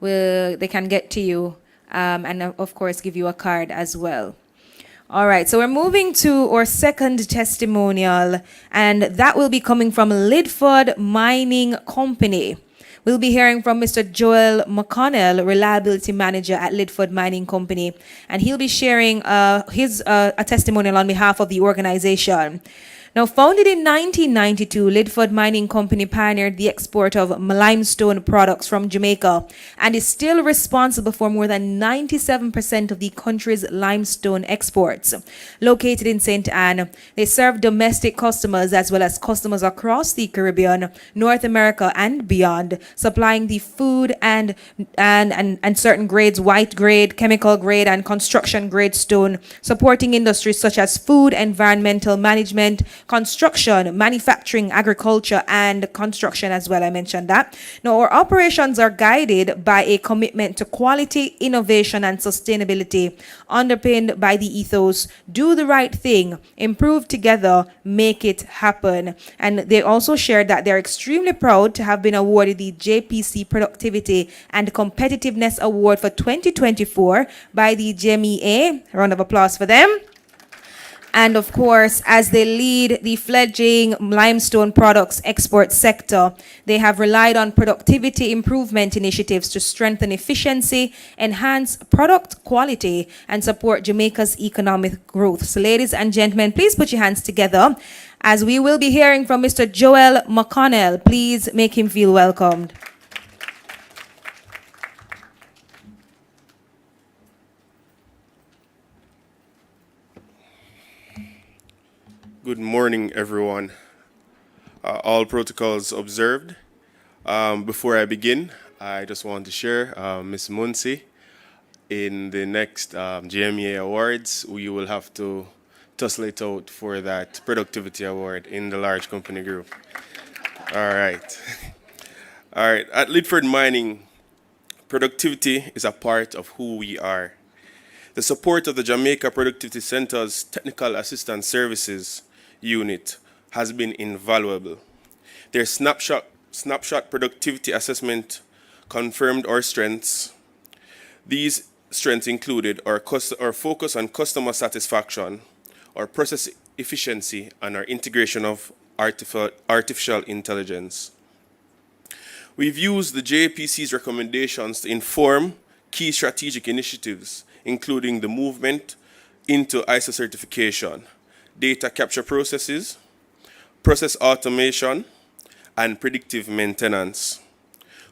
they can get to you and of course give you a card as well. All right, so we're moving to our second testimonial, and that will be coming from Lidford Mining Company. We'll be hearing from Mr. Joel McConnell, Reliability Manager at Lidford Mining Company, and he'll be sharing a testimonial on behalf of the organization. Now, founded in 1992, Lidford Mining Company pioneered the export of limestone products from Jamaica and is still responsible for more than 97% of the country's limestone exports. Located in St. Anne, they serve domestic customers as well as customers across the Caribbean, North America, and beyond, supplying the food and certain grades, white grade, chemical grade, and construction grade stone, supporting industries such as food, environmental management, construction, manufacturing, agriculture, and construction as well. I mentioned that. Now, our operations are guided by a commitment to quality, innovation, and sustainability, underpinned by the ethos, do the right thing, improve together, make it happen. And they also shared that they're extremely proud to have been awarded the JPC Productivity and Competitiveness Award for 2024 by the JMEA. A round of applause for them. And of course, as they lead the fledgling limestone products export sector, they have relied on productivity improvement initiatives to strengthen efficiency, enhance product quality, and support Jamaica's economic growth. So ladies and gentlemen, please put your hands together as we will be hearing from Mr. Joel McConnell. Please make him feel welcomed. Good morning, everyone. All protocols observed. Before I begin, I just want to share Ms. Munsi. In the next JMEA Awards, you will have to tussle it out for that productivity award in the large company group. All right. All right. At Lidford Mining, productivity is a part of who we are. The support of the Jamaica Productivity Centre's Technical Assistance Services unit has been invaluable. Their snapshot productivity assessment confirmed our strengths. These strengths included our focus on customer satisfaction, our process efficiency, and our integration of artificial intelligence. We've used the JPC's recommendations to inform key strategic initiatives, including the movement into ISO certification, data capture processes, process automation, and predictive maintenance.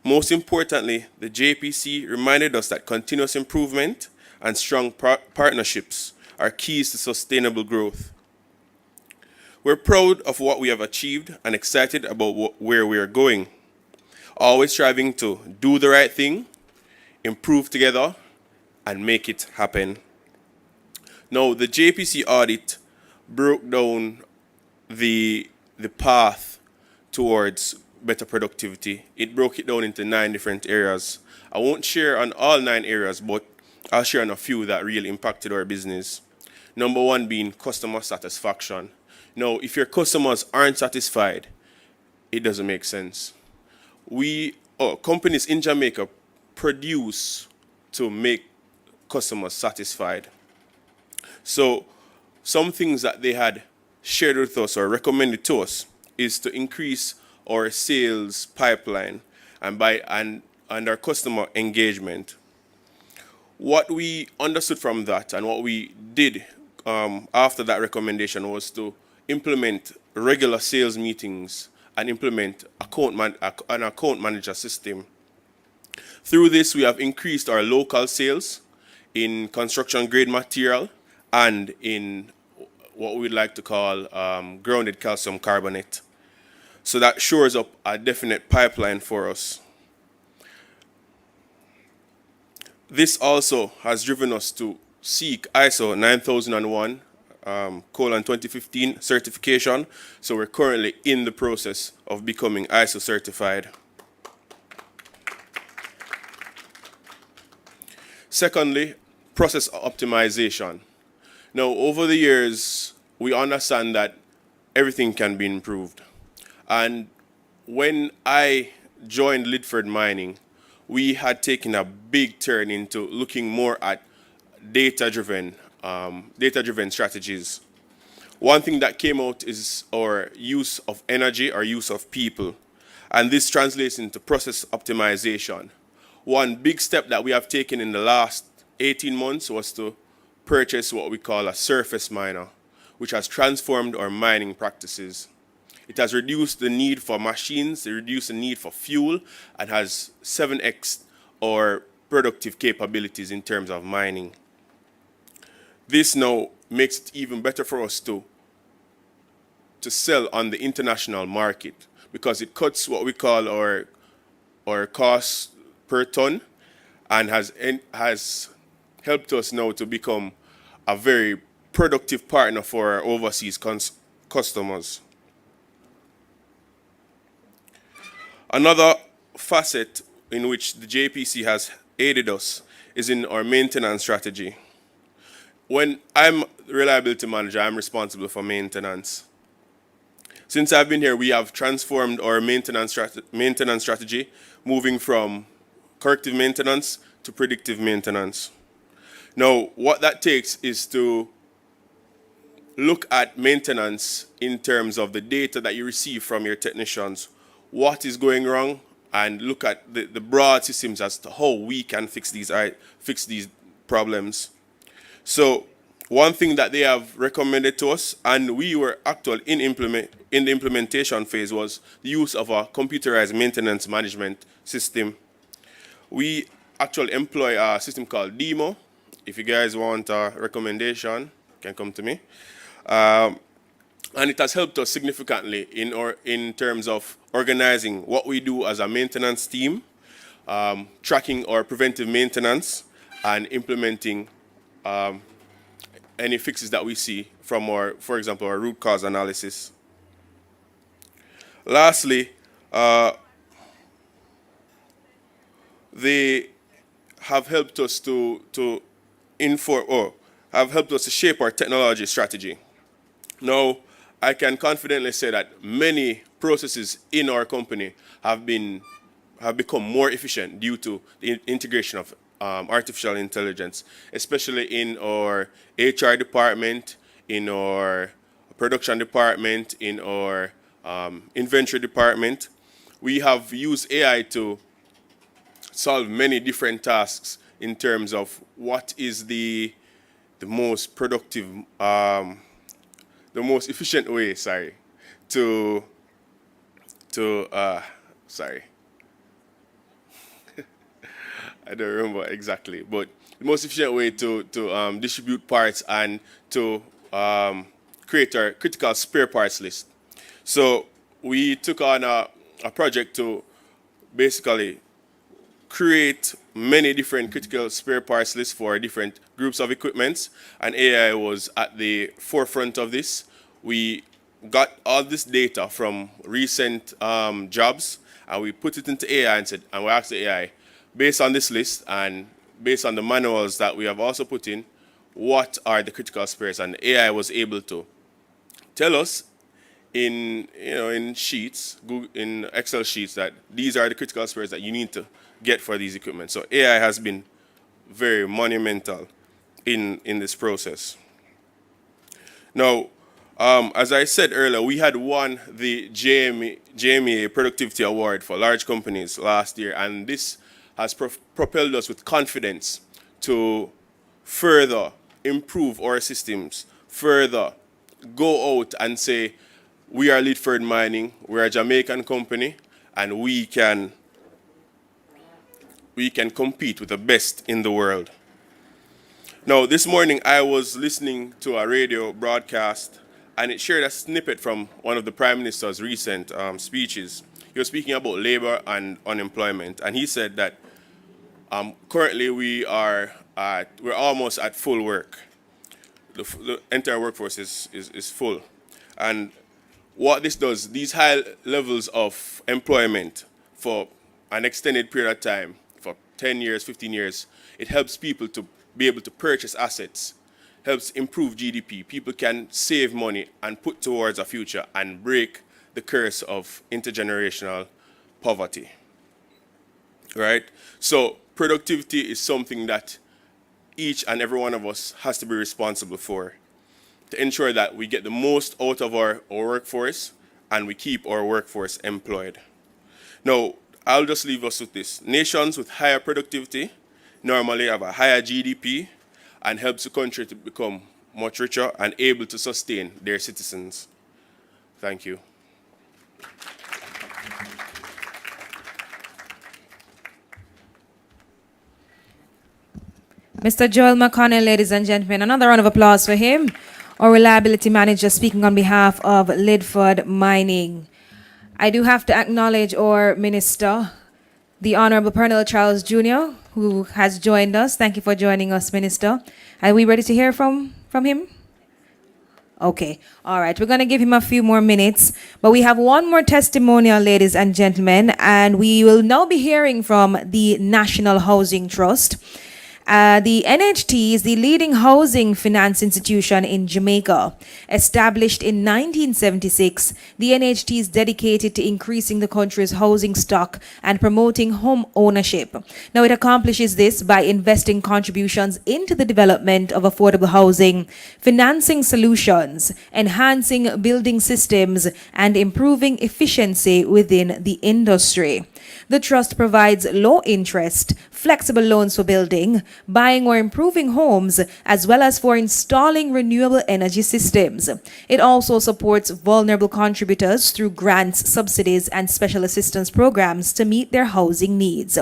Most importantly, the JPC reminded us that continuous improvement and strong partnerships are keys to sustainable growth. We're proud of what we have achieved and excited about where we are going, always striving to do the right thing, improve together, and make it happen. Now, the JPC audit broke down the path towards better productivity. It broke it down into 9 different areas. I won't share on all 9 areas, but I'll share on a few that really impacted our business. Number 1 being customer satisfaction. Now, if your customers aren't satisfied, it doesn't make sense. Companies in Jamaica produce to make customers satisfied. So some things that they had shared with us or recommended to us is to increase our sales pipeline and our customer engagement. What we understood from that and what we did after that recommendation was to implement regular sales meetings and implement an account manager system. Through this, we have increased our local sales in construction grade material and in what we'd like to call grounded calcium carbonate. So that shores up a definite pipeline for us. This also has driven us to seek ISO 9001:2015 certification. So we're currently in the process of becoming ISO certified. Secondly, process optimization. Now, over the years, we understand that everything can be improved. And when I joined Lidford Mining, we had taken a big turn into looking more at data-driven strategies. One thing that came out is our use of energy, our use of people, and this translates into process optimization. One big step that we have taken in the last 18 months was to purchase what we call a surface miner, which has transformed our mining practices. It has reduced the need for machines, it reduced the need for fuel, and has 7x our productive capabilities in terms of mining. This now makes it even better for us to sell on the international market because it cuts what we call our costs per ton and has helped us now to become a very productive partner for our overseas customers. Another facet in which the JPC has aided us is in our maintenance strategy. When I'm reliability manager, I'm responsible for maintenance. Since I've been here, we have transformed our maintenance strategy, moving from corrective maintenance to predictive maintenance. Now, what that takes is to look at maintenance in terms of the data that you receive from your technicians, what is going wrong, and look at the broad systems as to how we can fix these problems. So one thing that they have recommended to us, and we were actually in the implementation phase, was the use of a computerized maintenance management system. We actually employ a system called Demo. If you guys want a recommendation, you can come to me. And it has helped us significantly in terms of organizing what we do as a maintenance team, tracking our preventive maintenance, and implementing any fixes that we see from our, for example, our root cause analysis. Lastly, they have helped us to inform, or have helped us to shape our technology strategy. Now, I can confidently say that many processes in our company have become more efficient due to the integration of artificial intelligence, especially in our HR department, in our production department, in our inventory department. We have used AI to solve many different tasks in terms of what is the most productive, the most efficient way, to sorry, I don't remember exactly, but the most efficient way to distribute parts and to create our critical spare parts list. So we took on a project to basically create many different critical spare parts lists for different groups of equipments, and AI was at the forefront of this. We got all this data from recent jobs, and we put it into AI and we asked the AI, based on this list and based on the manuals that we have also put in, what are the critical spares? And the AI was able to tell us in sheets, in Excel sheets, that these are the critical spares that you need to get for these equipment. So AI has been very monumental in this process. Now, as I said earlier, we had won the JMA Productivity Award for large companies last year, and this has propelled us with confidence to further improve our systems, further go out and say, we are Lidford Mining, we're a Jamaican company, and we can compete with the best in the world. Now, this morning I was listening to a radio broadcast, and it shared a snippet from one of the Prime Minister's recent speeches. He was speaking about labor and unemployment, and he said that currently we're almost at full work. The entire workforce is full. And what this does, these high levels of employment for an extended period of time, for 10 years, 15 years, it helps people to be able to purchase assets, helps improve GDP. People can save money and put towards a future and break the curse of intergenerational poverty. Right? So productivity is something that each and every one of us has to be responsible for, to ensure that we get the most out of our workforce and we keep our workforce employed. Now, I'll just leave us with this. Nations with higher productivity normally have a higher GDP and helps the country to become much richer and able to sustain their citizens. Thank you. Mr. Joel McConnell, ladies and gentlemen, another round of applause for him. Our reliability manager speaking on behalf of Lidford Mining. I do have to acknowledge our minister, the Honorable Pernell Charles Jr., who has joined us. Thank you for joining us, Minister. Are we ready to hear from him? Okay. All right. We're going to give him a few more minutes, but we have one more testimonial, ladies and gentlemen, and we will now be hearing from the National Housing Trust. The NHT is the leading housing finance institution in Jamaica. Established in 1976, the NHT is dedicated to increasing the country's housing stock and promoting home ownership. Now, it accomplishes this by investing contributions into the development of affordable housing, financing solutions, enhancing building systems, and improving efficiency within the industry. The trust provides low interest, flexible loans for building, buying or improving homes, as well as for installing renewable energy systems. It also supports vulnerable contributors through grants, subsidies, and special assistance programs to meet their housing needs.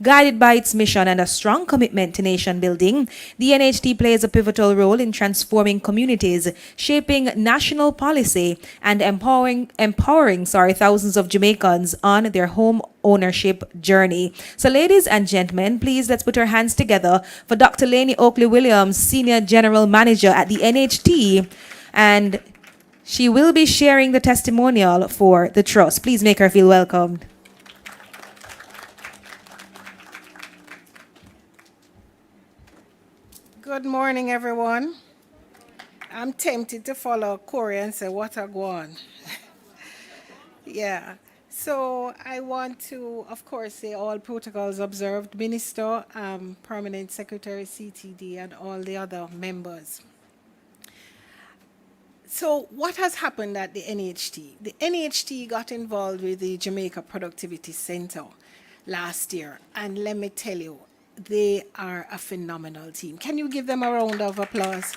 Guided by its mission and a strong commitment to nation building, the NHT plays a pivotal role in transforming communities, shaping national policy, and empowering thousands of Jamaicans on their home ownership journey. So, ladies and gentlemen, please let's put our hands together for Dr. Laney Oakley Williams, Senior General Manager at the NHT, and she will be sharing the testimonial for the trust. Please make her feel welcomed. Good morning, everyone. I'm tempted to follow Corey and say, what a go on. Yeah. So I want to, of course, say all protocols observed, Minister, Permanent Secretary, CTD, and all the other members. So what has happened at the NHT? The NHT got involved with the Jamaica Productivity Centre last year, and let me tell you, they are a phenomenal team. Can you give them a round of applause?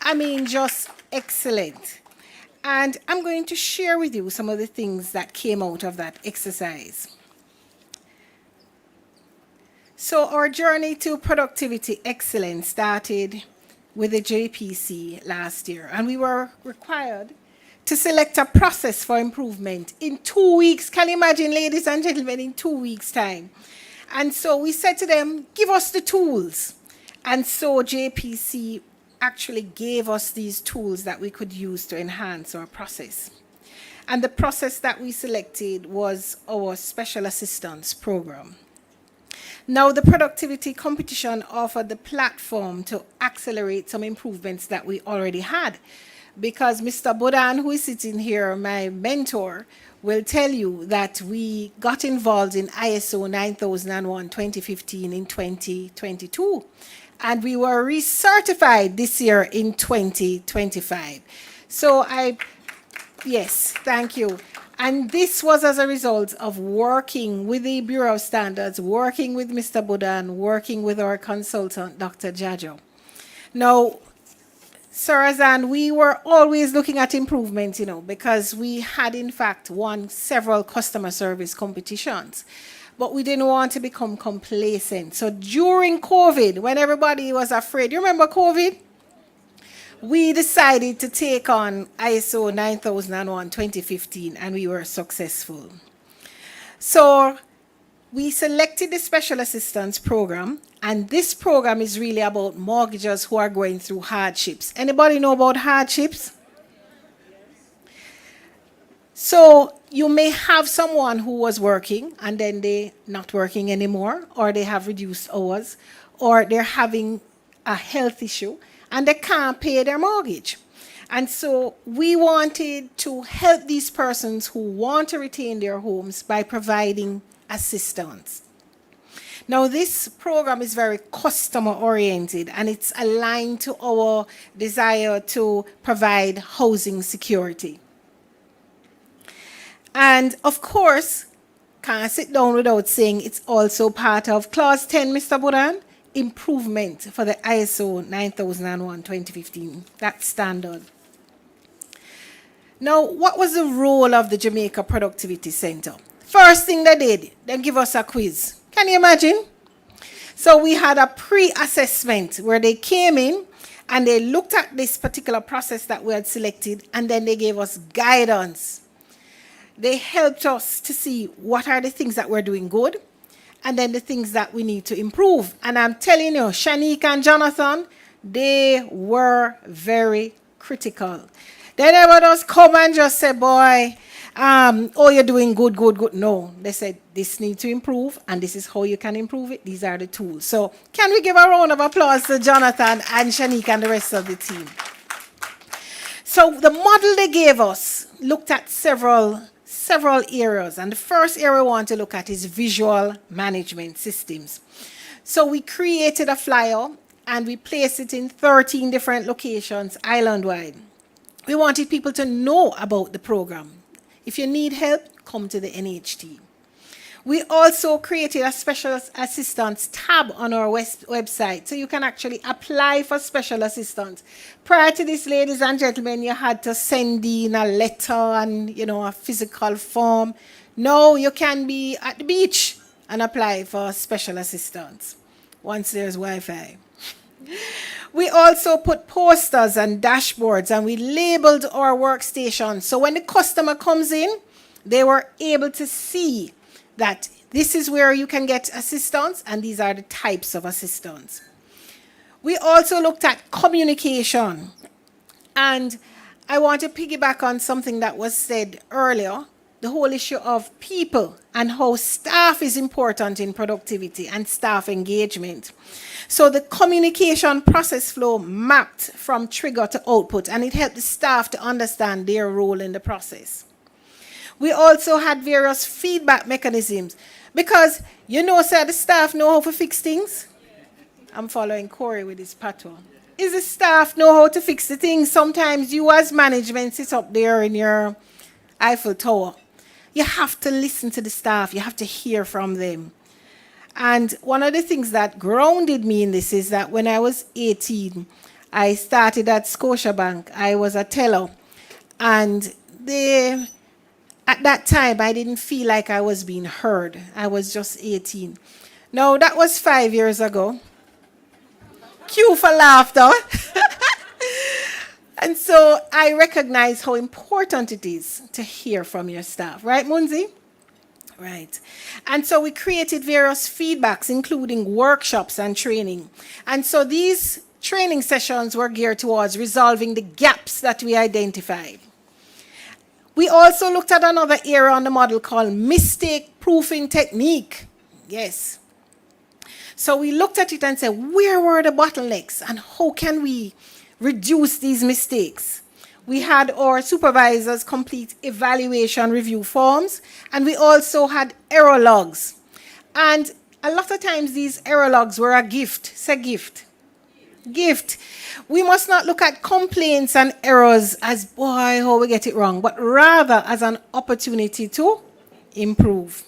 I mean, just excellent. And I'm going to share with you some of the things that came out of that exercise. So our journey to productivity excellence started with the JPC last year, and we were required to select a process for improvement in 2 weeks. Can you imagine, ladies and gentlemen, in 2 weeks' time? And so we said to them, give us the tools. And so JPC actually gave us these tools that we could use to enhance our process. And the process that we selected was our special assistance program. Now, the productivity competition offered the platform to accelerate some improvements that we already had, because Mr. Bodan, who is sitting here, my mentor, will tell you that we got involved in ISO 9001-2015 in 2022, and we were recertified this year in 2025. So yes, thank you. And this was as a result of working with the Bureau of Standards, working with Mr. Bodan, working with our consultant, Dr. Jajo. Now, Sir Azan, we were always looking at improvement, because we had in fact won several customer service competitions, but we didn't want to become complacent. So during COVID, when everybody was afraid, you remember COVID? We decided to take on ISO 9001-2015, and we were successful. So we selected the special assistance program, and this program is really about mortgagors who are going through hardships. Anybody know about hardships? So you may have someone who was working and then they're not working anymore, or they have reduced hours, or they're having a health issue and they can't pay their mortgage. And so we wanted to help these persons who want to retain their homes by providing assistance. Now, this program is very customer oriented, and it's aligned to our desire to provide housing security. And of course, can't sit down without saying it's also part of Clause 10, Mr. Buran, improvement for the ISO 9001-2015, that standard. Now, what was the role of the Jamaica Productivity Centre? First thing they did, they give us a quiz. Can you imagine? So we had a pre-assessment where they came in and they looked at this particular process that we had selected, and then they gave us guidance. They helped us to see what are the things that we're doing good, and then the things that we need to improve. And I'm telling you, Shanique and Jonathan, they were very critical. They never just come and just say, boy, oh, you're doing good, good, good. No, they said this needs to improve, and this is how you can improve it. These are the tools. So can we give a round of applause to Jonathan and Shanique and the rest of the team? So the model they gave us looked at several areas, and the first area we want to look at is visual management systems. So we created a flyer and we placed it in 13 different locations island-wide. We wanted people to know about the program. If you need help, come to the NHT. We also created a special assistance tab on our website, so you can actually apply for special assistance. Prior to this, ladies and gentlemen, you had to send in a letter and, a physical form. Now you can be at the beach and apply for special assistance once there's Wi-Fi. We also put posters and dashboards, and we labeled our workstations. So when the customer comes in, they were able to see that this is where you can get assistance, and these are the types of assistance. We also looked at communication, and I want to piggyback on something that was said earlier, the whole issue of people and how staff is important in productivity and staff engagement. So the communication process flow mapped from trigger to output, and it helped the staff to understand their role in the process. We also had various feedback mechanisms because, sir, the staff know how to fix things. I'm following Corey with his patois. Is the staff know how to fix the things? Sometimes you as management sit up there in your Eiffel Tower. You have to listen to the staff. You have to hear from them. And one of the things that grounded me in this is that when I was 18, I started at Scotiabank. I was a teller. And at that time, I didn't feel like I was being heard. I was just 18. Now, that was 5 years ago. Cue for laughter. And so I recognize how important it is to hear from your staff. Right, Munzi? Right. And so we created various feedbacks, including workshops and training. And so these training sessions were geared towards resolving the gaps that we identified. We also looked at another area on the model called mistake-proofing technique. Yes. So we looked at it and said, where were the bottlenecks and how can we reduce these mistakes? We had our supervisors complete evaluation review forms, and we also had error logs. And a lot of times these error logs were a gift. Say gift. Gift. We must not look at complaints and errors as, boy, how we get it wrong, but rather as an opportunity to improve.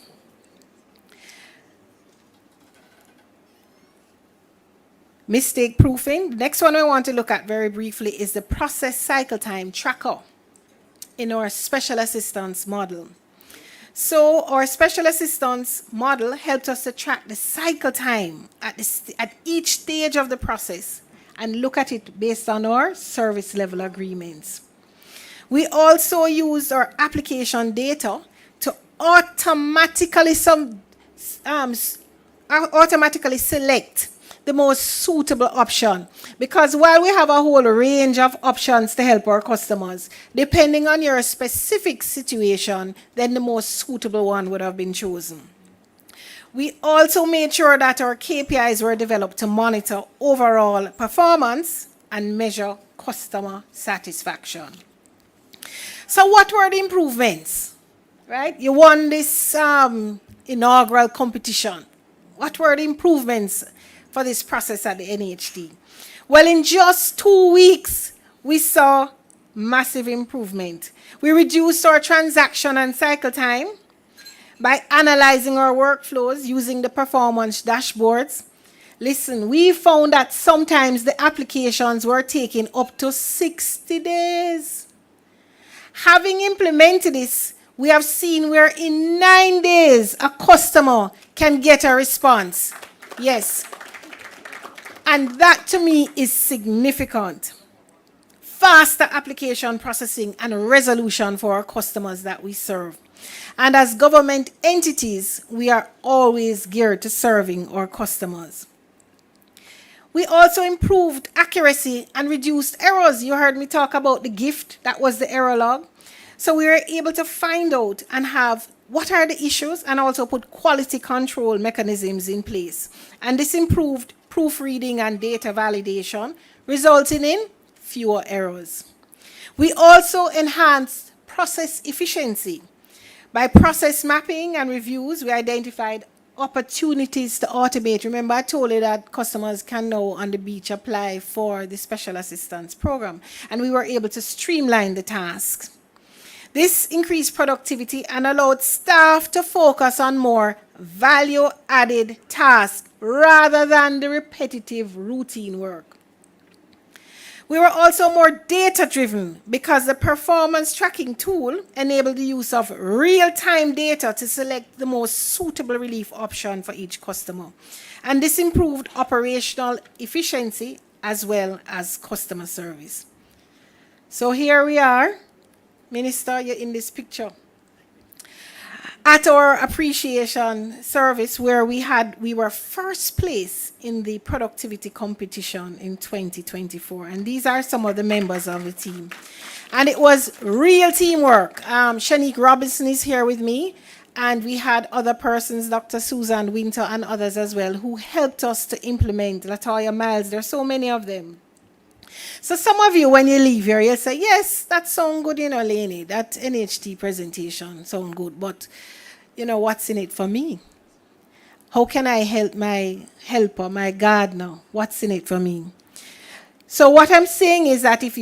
Mistake proofing. The next one I want to look at very briefly is the process cycle time tracker in our special assistance model. So our special assistance model helped us to track the cycle time at each stage of the process and look at it based on our service level agreements. We also used our application data to automatically select the most suitable option, because while we have a whole range of options to help our customers, depending on your specific situation, then the most suitable one would have been chosen. We also made sure that our KPIs were developed to monitor overall performance and measure customer satisfaction. So what were the improvements? Right? You won this inaugural competition. What were the improvements for this process at the NHD? Well, in just 2 weeks, we saw massive improvement. We reduced our transaction and cycle time by analyzing our workflows using the performance dashboards. Listen, we found that sometimes the applications were taking up to 60 days. Having implemented this, we have seen where in 9 days, a customer can get a response. Yes. And that to me is significant. Faster application processing and resolution for our customers that we serve. And as government entities, we are always geared to serving our customers. We also improved accuracy and reduced errors. You heard me talk about the gift, that was the error log. So we were able to find out and have what are the issues and also put quality control mechanisms in place. And this improved proofreading and data validation, resulting in fewer errors. We also enhanced process efficiency. By process mapping and reviews, we identified opportunities to automate. Remember, I told you that customers can now on the beach apply for the special assistance program, and we were able to streamline the tasks. This increased productivity and allowed staff to focus on more value-added tasks rather than the repetitive routine work. We were also more data-driven because the performance tracking tool enabled the use of real-time data to select the most suitable relief option for each customer. And this improved operational efficiency as well as customer service. So here we are. Minister, you're in this picture. at our appreciation service where we were first place in the productivity competition in 2024, and these are some of the members of the team, and it was real teamwork. Shanique Robinson is here with me, and we had other persons, Dr. Susan Winter and others as well, who helped us to implement. Latoya Miles, there's so many of them. So some of you, when you leave here, you'll say, yes, that sounds good, Lainey, that NHT presentation sounds good, but what's in it for me? How can I help my helper, my gardener? What's in it for me? So what I'm saying is that if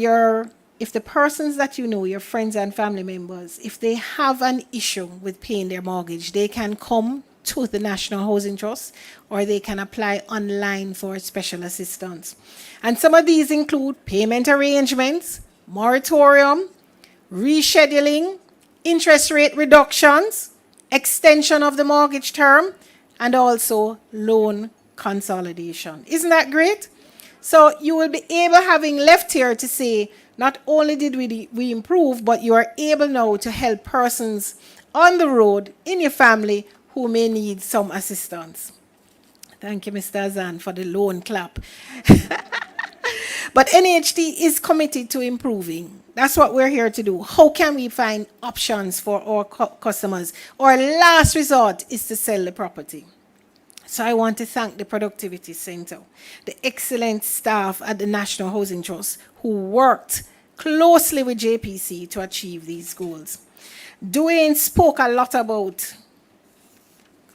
the persons that your friends and family members, if they have an issue with paying their mortgage, they can come to the National Housing Trust, or they can apply online for special assistance. And some of these include payment arrangements, moratorium, rescheduling, interest rate reductions, extension of the mortgage term, and also loan consolidation. Isn't that great? So you will be able, having left here, to say, not only did we improve, but you are able now to help persons on the road in your family who may need some assistance. Thank you, Mr. Azan, for the loan clap. But NHT is committed to improving. That's what we're here to do. How can we find options for our customers? Our last resort is to sell the property. So I want to thank the Productivity Centre, the excellent staff at the National Housing Trust who worked closely with JPC to achieve these goals. Dwayne spoke a lot about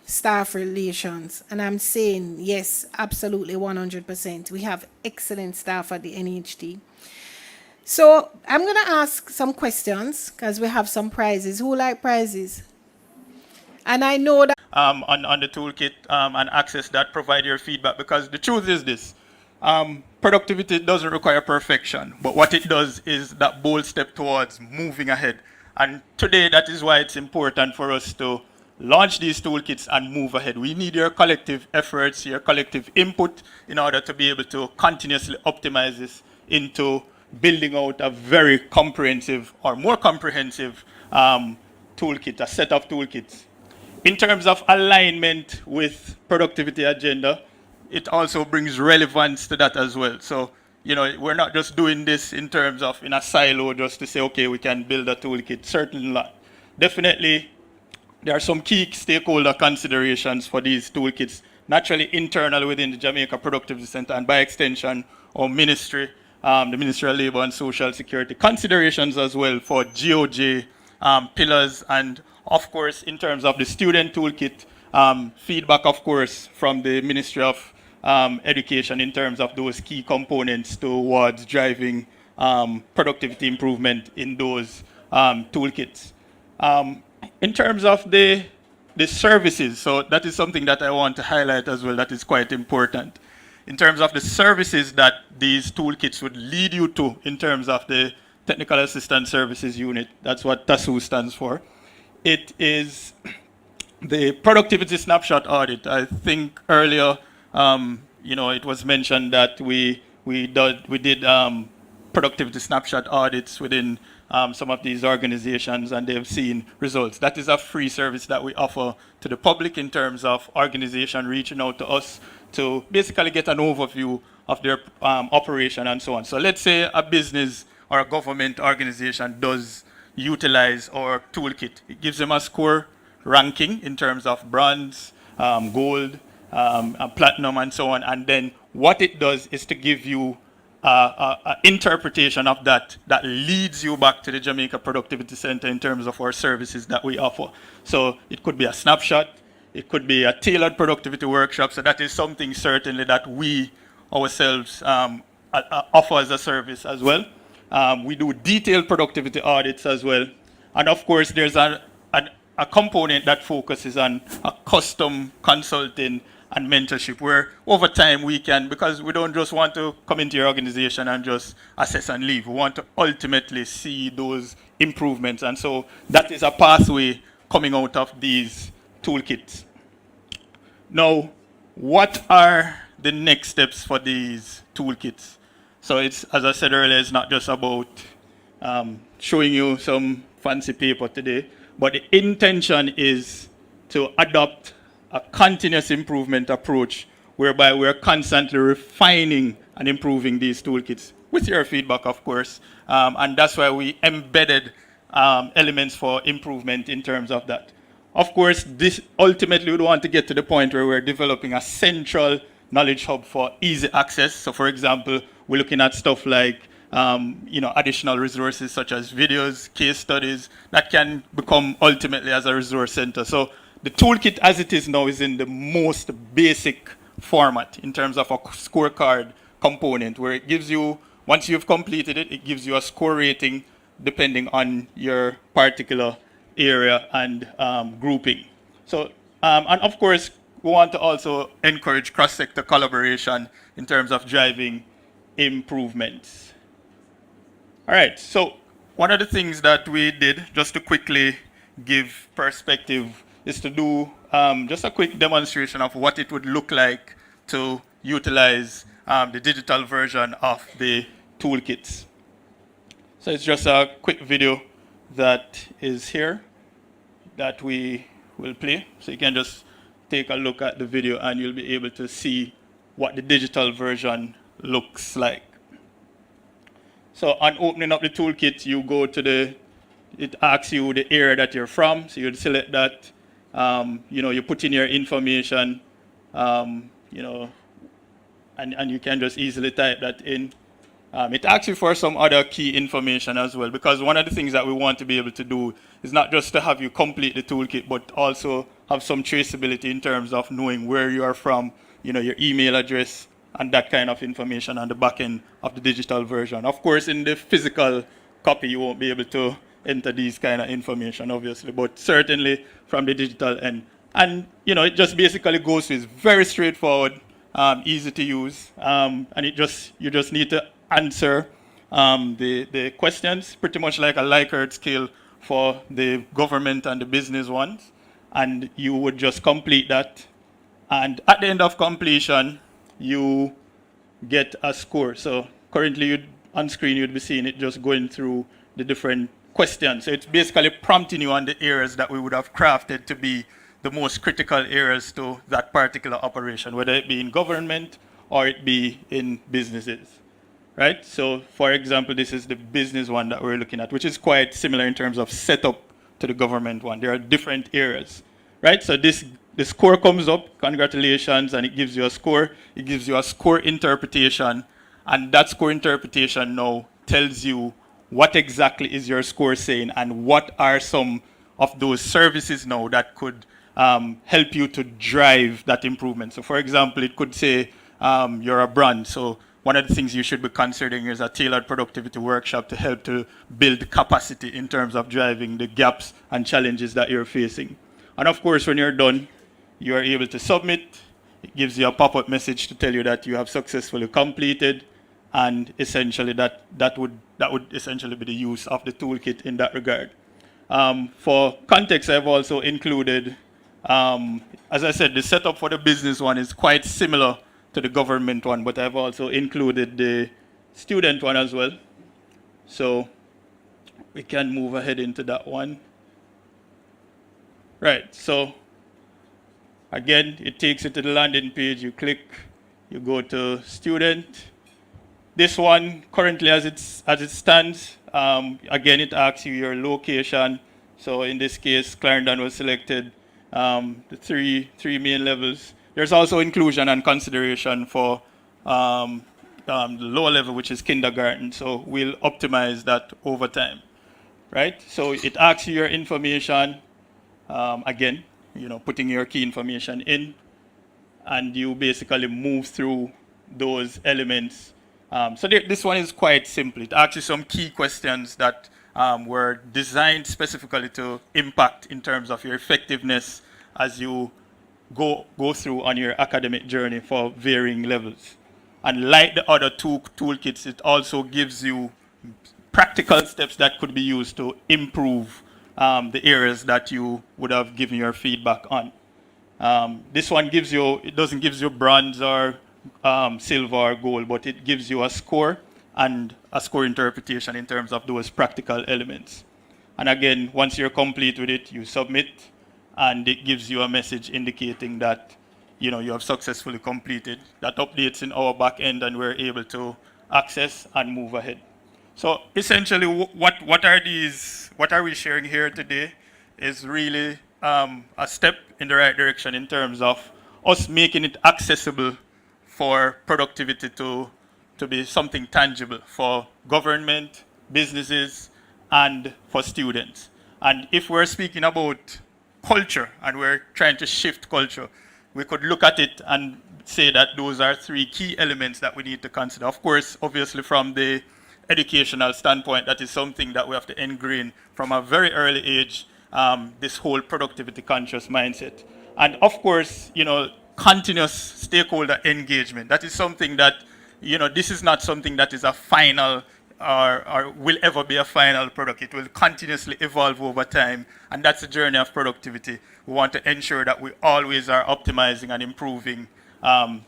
staff relations, and I'm saying yes, absolutely 100%. We have excellent staff at the NHT. So I'm going to ask some questions because we have some prizes. Who like prizes? And I know that on the toolkit and access that, provide your feedback, because the truth is this: productivity doesn't require perfection, but what it does is that bold step towards moving ahead. And today, that is why it's important for us to launch these toolkits and move ahead. We need your collective efforts, your collective input, in order to be able to continuously optimize this into building out a very comprehensive, or more comprehensive toolkit, a set of toolkits. In terms of alignment with productivity agenda, it also brings relevance to that as well. So, we're not just doing this in terms of in a silo just to say, okay, we can build a toolkit. Certainly not. Definitely, there are some key stakeholder considerations for these toolkits, naturally internal within the Jamaica Productivity Centre, and by extension, our ministry, the Ministry of Labour and Social Security. Considerations as well for GOJ pillars, and of course, in terms of the student toolkit, feedback, of course, from the Ministry of Education in terms of those key components towards driving productivity improvement in those toolkits. In terms of the services, so that is something that I want to highlight as well, that is quite important. In terms of the services that these toolkits would lead you to in terms of the Technical Assistance Services Unit, that's what TASU stands for. It is the productivity snapshot audit. I think earlier, it was mentioned that we did productivity snapshot audits within some of these organizations, and they've seen results. That is a free service that we offer to the public in terms of organization reaching out to us to basically get an overview of their operation and so on. So let's say a business or a government organization does utilize our toolkit. It gives them a score ranking in terms of bronze, gold, platinum, and so on. And then what it does is to give you an interpretation of that leads you back to the Jamaica Productivity Centre in terms of our services that we offer. So it could be a snapshot, it could be a tailored productivity workshop. So that is something certainly that we ourselves offer as a service as well. We do detailed productivity audits as well. And of course, there's a component that focuses on a custom consulting and mentorship, where over time we can, because we don't just want to come into your organization and just assess and leave. We want to ultimately see those improvements. And so that is a pathway coming out of these toolkits. Now, what are the next steps for these toolkits? So it's, as I said earlier, it's not just about showing you some fancy paper today, but the intention is to adopt a continuous improvement approach whereby we're constantly refining and improving these toolkits with your feedback, of course. And that's why we embedded elements for improvement in terms of that. Of course, this ultimately we want to get to the point where we're developing a central knowledge hub for easy access. So, for example, we're looking at stuff like additional resources such as videos, case studies that can become ultimately as a resource center. So the toolkit as it is now is in the most basic format in terms of a scorecard component where it gives you, once you've completed it, it gives you a score rating depending on your particular area and grouping. So, and of course, we want to also encourage cross-sector collaboration in terms of driving improvements. All right, so one of the things that we did, just to quickly give perspective, is to do just a quick demonstration of what it would look like to utilize the digital version of the toolkits. So it's just a quick video that is here that we will play. So you can just take a look at the video and you'll be able to see what the digital version looks like. So on opening up the toolkit, you go to it asks you the area that you're from. So you'd select that. You put in your information, and you can just easily type that in. It asks you for some other key information as well, because one of the things that we want to be able to do is not just to have you complete the toolkit, but also have some traceability in terms of knowing where you are from, your email address, and that kind of information on the back end of the digital version. Of course, in the physical copy, you won't be able to enter these kind of information, obviously, but certainly from the digital end. And, it just basically goes to, it's very straightforward, easy to use, and you just need to answer the questions, pretty much like a Likert scale for the government and the business ones. And you would just complete that. And at the end of completion, you get a score. So currently on screen, you'd be seeing it just going through the different questions. So it's basically prompting you on the areas that we would have crafted to be the most critical areas to that particular operation, whether it be in government or it be in businesses. Right? So, for example, this is the business one that we're looking at, which is quite similar in terms of setup to the government one. There are different areas, right? So the score comes up, congratulations, and it gives you a score. It gives you a score interpretation, and that score interpretation now tells you what exactly is your score saying and what are some of those services now that could help you to drive that improvement. So, for example, it could say you're a brand, so one of the things you should be considering is a tailored productivity workshop to help to build capacity in terms of driving the gaps and challenges that you're facing. And of course, when you're done, you are able to submit. It gives you a pop-up message to tell you that you have successfully completed, and essentially that would essentially be the use of the toolkit in that regard. For context, I've also included, as I said, the setup for the business one is quite similar to the government one, but I've also included the student one as well. So we can move ahead into that one. Right, so again, it takes you to the landing page. You click, you go to student. This one, currently as it stands, again, it asks you your location. So in this case, Clarendon was selected, the three main levels. There's also inclusion and consideration for the lower level, which is kindergarten. So we'll optimize that over time, right? So it asks you your information, again, putting your key information in, and you basically move through those elements. So this one is quite simple. It asks you some key questions that were designed specifically to impact in terms of your effectiveness as you go through on your academic journey for varying levels. And like the other two toolkits, it also gives you practical steps that could be used to improve the areas that you would have given your feedback on. This one it doesn't give you bronze or silver or gold, but it gives you a score and a score interpretation in terms of those practical elements. And again, once you're complete with it, you submit, and it gives you a message indicating that you have successfully completed. That updates in our back end, and we're able to access and move ahead. So essentially, what are we sharing here today is really a step in the right direction in terms of us making it accessible for productivity to be something tangible for government, businesses, and for students. And if we're speaking about culture and we're trying to shift culture, we could look at it and say that those are three key elements that we need to consider. Of course, obviously from the educational standpoint, that is something that we have to ingrain from a very early age, this whole productivity conscious mindset. And of course, continuous stakeholder engagement. That is something that, this is not something that is a final or will ever be a final product. It will continuously evolve over time, and that's the journey of productivity. We want to ensure that we always are optimizing and improving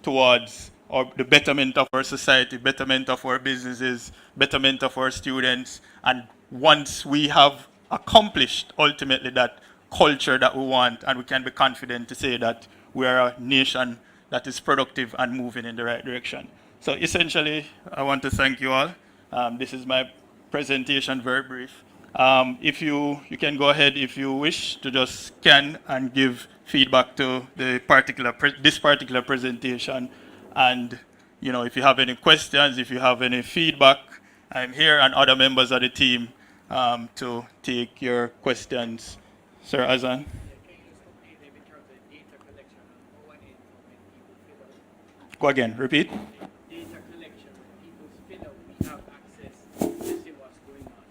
towards the betterment of our society, betterment of our businesses, betterment of our students. And once we have accomplished ultimately that culture that we want, and we can be confident to say that we are a nation that is productive and moving in the right direction. So essentially, I want to thank you all. This is my presentation, very brief. If you can go ahead, if you wish, to just scan and give feedback to this particular presentation. And if you have any questions, if you have any feedback, I'm here, and other members of the team to take your questions. Sir Azan. Go again, repeat. Data collection, when people fill out, we have access to see what's going on.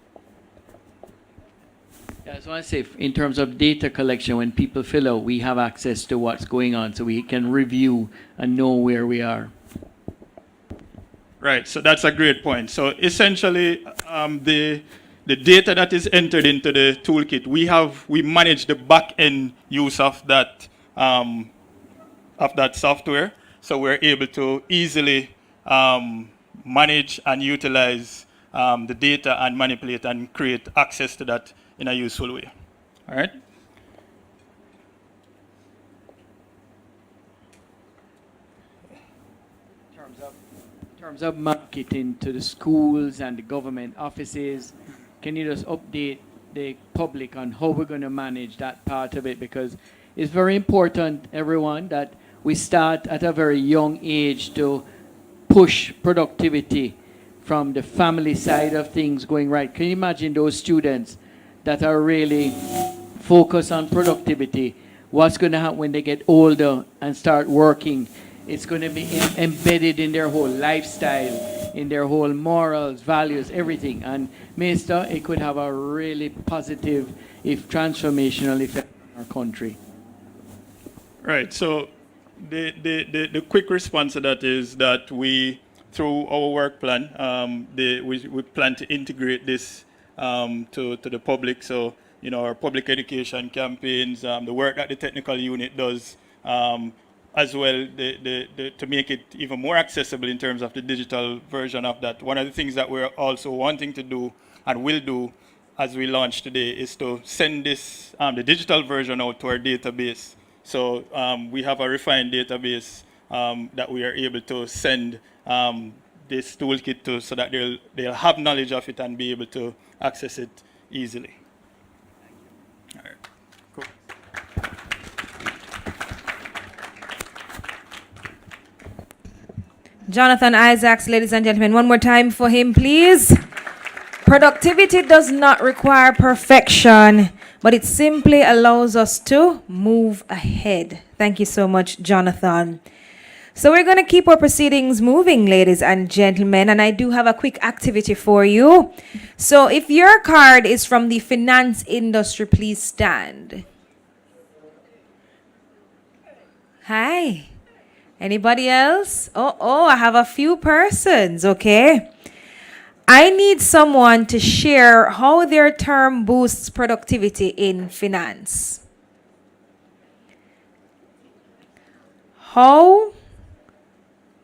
Yeah, so I say, in terms of data collection, when people fill out, we have access to what's going on, so we can review and know where we are. Right, so that's a great point. So essentially, the data that is entered into the toolkit, we manage the back-end use of that software. So we're able to easily manage and utilize the data and manipulate and create access to that in a useful way. All right? In terms of marketing to the schools and the government offices, can you just update the public on how we're going to manage that part of it? Because it's very important, everyone, that we start at a very young age to push productivity from the family side of things going right. Can you imagine those students that are really focused on productivity? What's going to happen when they get older and start working? It's going to be embedded in their whole lifestyle, in their whole morals, values, everything. And Mr., it could have a really positive, if transformational effect on our country. Right, so the quick response to that is that we, through our work plan, we plan to integrate this to the public. So, our public education campaigns, the work that the technical unit does, as well to make it even more accessible in terms of the digital version of that. One of the things that we're also wanting to do and will do as we launch today is to send this, the digital version out to our database. So we have a refined database that we are able to send this toolkit to, so that they'll have knowledge of it and be able to access it easily. All right, cool. Jonathan Isaacs, ladies and gentlemen, one more time for him, please. Productivity does not require perfection, but it simply allows us to move ahead. Thank you so much, Jonathan. So we're going to keep our proceedings moving, ladies and gentlemen, and I do have a quick activity for you. So if your card is from the finance industry, please stand. Hi. Anybody else? Oh, I have a few persons, okay? I need someone to share how their term boosts productivity in finance. How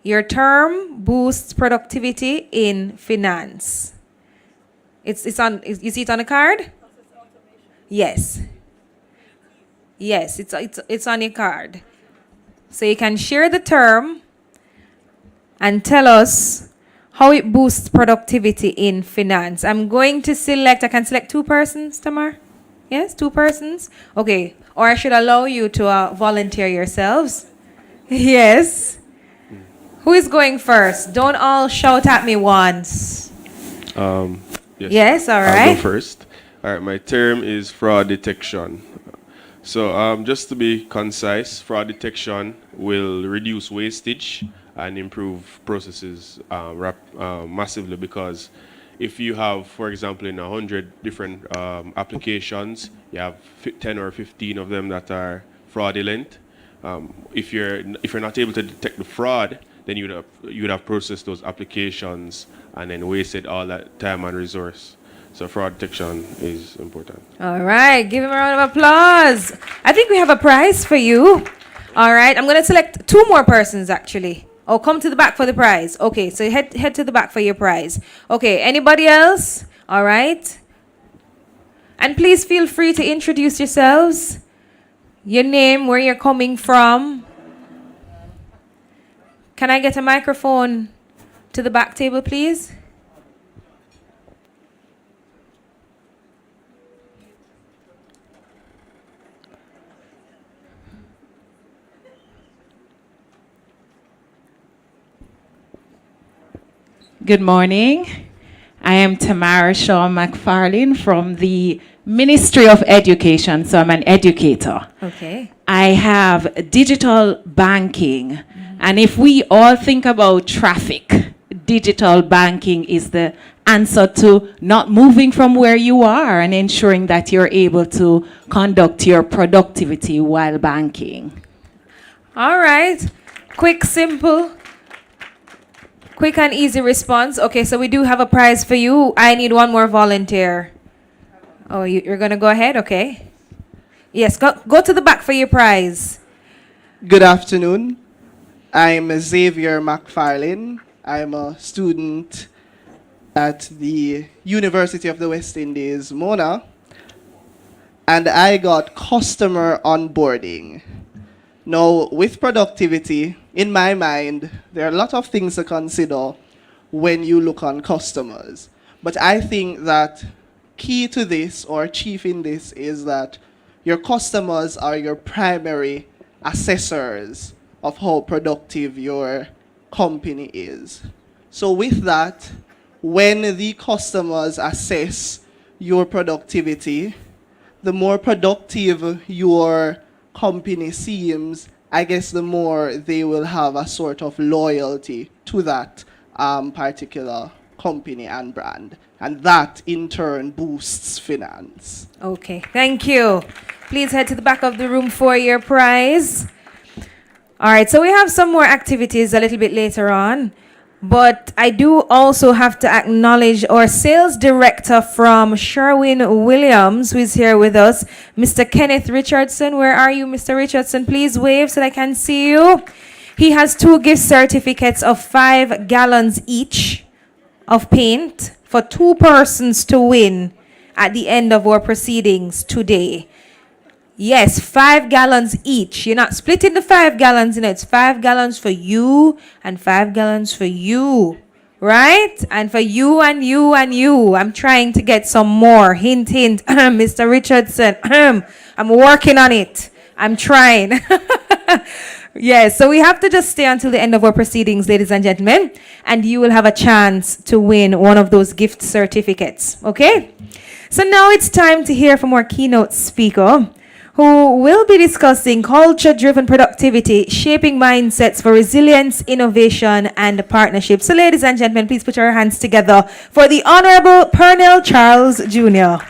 your term boosts productivity in finance. It's on. You see it on the card? Yes. Yes, it's on your card. So you can share the term and tell us how it boosts productivity in finance. I'm going to select, I can select 2 persons, Tamar? Yes, 2 persons? Okay. Or I should allow you to volunteer yourselves. Yes. Who is going first? Don't all shout at me once. Yes. Yes, all I'll right. go first. All right, my term is fraud detection. So just to be concise, fraud detection will reduce wastage and improve processes massively, because if you have, for example, in 100 different applications, you have 10 or 15 of them that are fraudulent. If you're not able to detect the fraud, then you would have processed those applications and then wasted all that time and resource. So fraud detection is important. All right, give him a round of applause. I think we have a prize for you. All right, I'm going to select 2 more persons actually. Oh, come to the back for the prize. Okay, so head to the back for your prize. Okay, anybody else? All right. And please feel free to introduce yourselves. Your name, where you're coming from. Can I get a microphone to the back table, please? Good morning. I am Tamara Shaw McFarlane from the Ministry of Education, so I'm an educator. Okay. I have digital banking, and if we all think about traffic, digital banking is the answer to not moving from where you are and ensuring that you're able to conduct your productivity while banking. All right. Quick, simple. Quick and easy response. Okay, so we do have a prize for you. I need 1 more volunteer. Oh, you're going to go ahead? Okay. Yes, go to the back for your prize. Good afternoon. I'm Xavier McFarlane. I'm a student at the University of the West Indies, Mona, and I got customer onboarding. Now, with productivity, in my mind, there are a lot of things to consider when you look on customers. But I think that key to this, or chief in this, is that your customers are your primary assessors of how productive your company is. So with that, when the customers assess your productivity, the more productive your company seems, I guess the more they will have a sort of loyalty to that particular company and brand. And that in turn boosts finance. Okay, thank you. Please head to the back of the room for your prize. All right, so we have some more activities a little bit later on. But I do also have to acknowledge our sales director from Sherwin Williams, who is here with us, Mr. Kenneth Richardson. Where are you, Mr. Richardson? Please wave so that I can see you. He has 2 gift certificates of 5 gallons each of paint for 2 persons to win at the end of our proceedings today. Yes, 5 gallons each. You're not splitting the 5 gallons, it's 5 gallons for you and 5 gallons for you, right? And for you and you and you. I'm trying to get some more. Hint, hint, Mr. Richardson. I'm working on it. I'm trying. Yes, so we have to just stay until the end of our proceedings, ladies and gentlemen, and you will have a chance to win one of those gift certificates, okay? So now it's time to hear from our keynote speaker, who will be discussing culture-driven productivity, shaping mindsets for resilience, innovation, and partnership. So ladies and gentlemen, please put your hands together for the Honorable Pernell Charles Jr.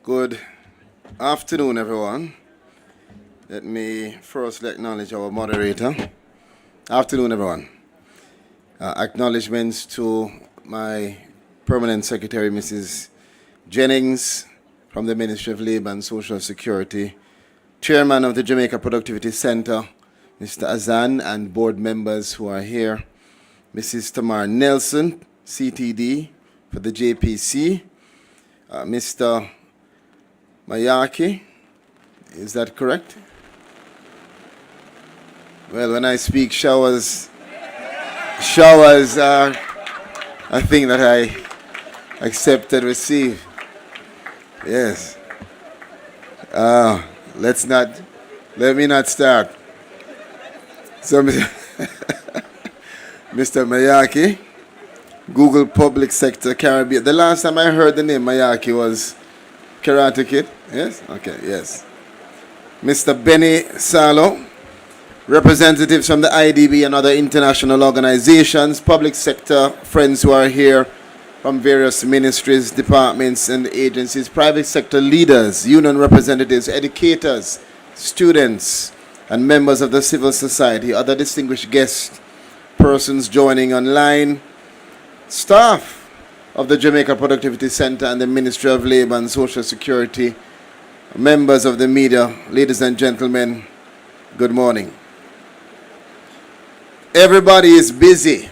Good afternoon, everyone. Let me first acknowledge our moderator. Afternoon, everyone. Acknowledgements to my permanent secretary, Mrs. Jennings, from the Ministry of Labor and Social Security, chairman of the Jamaica Productivity Centre, Mr. Azan, and board members who are here, Mrs. Tamar Nelson, CTD, for the JPC. Mr. Mayaki, is that correct? Well, when I speak showers are a thing that I accept and receive. Yes. Let me not start. So, Mr. Mayaki, Google Public Sector Caribbean. The last time I heard the name Mayaki was Karate Kid. Yes? Okay, yes. Mr. Benny Salo, representatives from the IDB and other international organizations, public sector friends who are here from various ministries, departments, and agencies, private sector leaders, union representatives, educators, students, and members of the civil society, other distinguished guests, persons joining online, staff of the Jamaica Productivity Centre and the Ministry of Labour and Social Security, members of the media, ladies and gentlemen, good morning. Everybody is busy,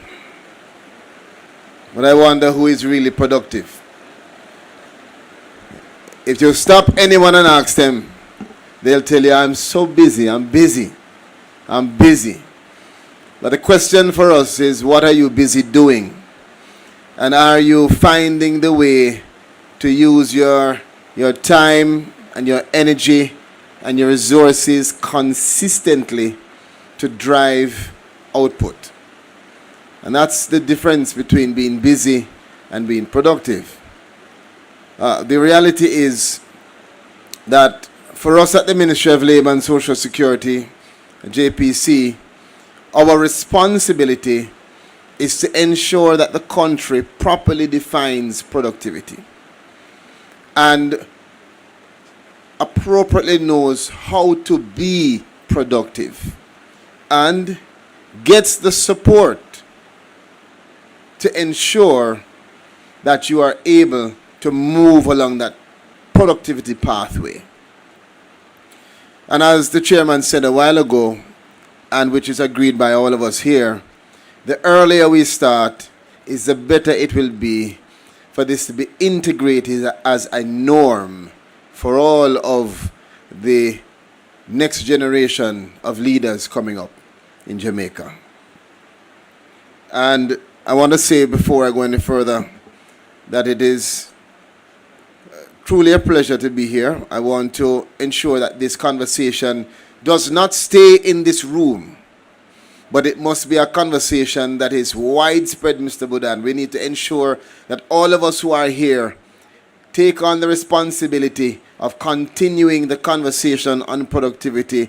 but I wonder who is really productive. If you stop anyone and ask them, they'll tell you, I'm so busy, I'm busy. But the question for us is, what are you busy doing? And are you finding the way to use your time and your energy and your resources consistently to drive output? And that's the difference between being busy and being productive. The reality is that for us at the Ministry of Labour and Social Security, JPC, our responsibility is to ensure that the country properly defines productivity and appropriately knows how to be productive and gets the support to ensure that you are able to move along that productivity pathway. And as the chairman said a while ago, and which is agreed by all of us here, the earlier we start is the better it will be for this to be integrated as a norm for all of the next generation of leaders coming up in Jamaica. And I want to say before I go any further that it is truly a pleasure to be here. I want to ensure that this conversation does not stay in this room, but it must be a conversation that is widespread, Mr. Budan. We need to ensure that all of us who are here take on the responsibility of continuing the conversation on productivity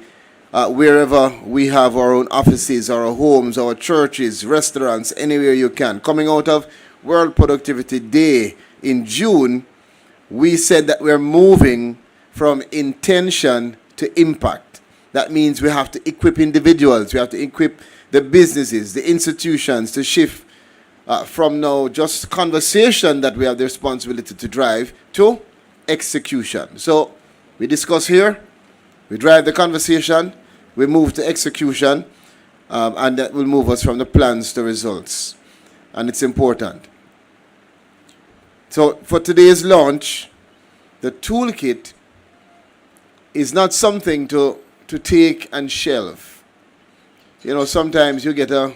wherever we have our own offices, our homes, our churches, restaurants, anywhere you can. Coming out of World Productivity Day in June, we said that we're moving from intention to impact. That means we have to equip individuals, we have to equip the businesses, the institutions to shift from now just conversation that we have the responsibility to drive to execution. So we discuss here, we drive the conversation, we move to execution, and that will move us from the plans to results. And it's important. So for today's launch, the toolkit is not something to take and shelve. You know, sometimes you get a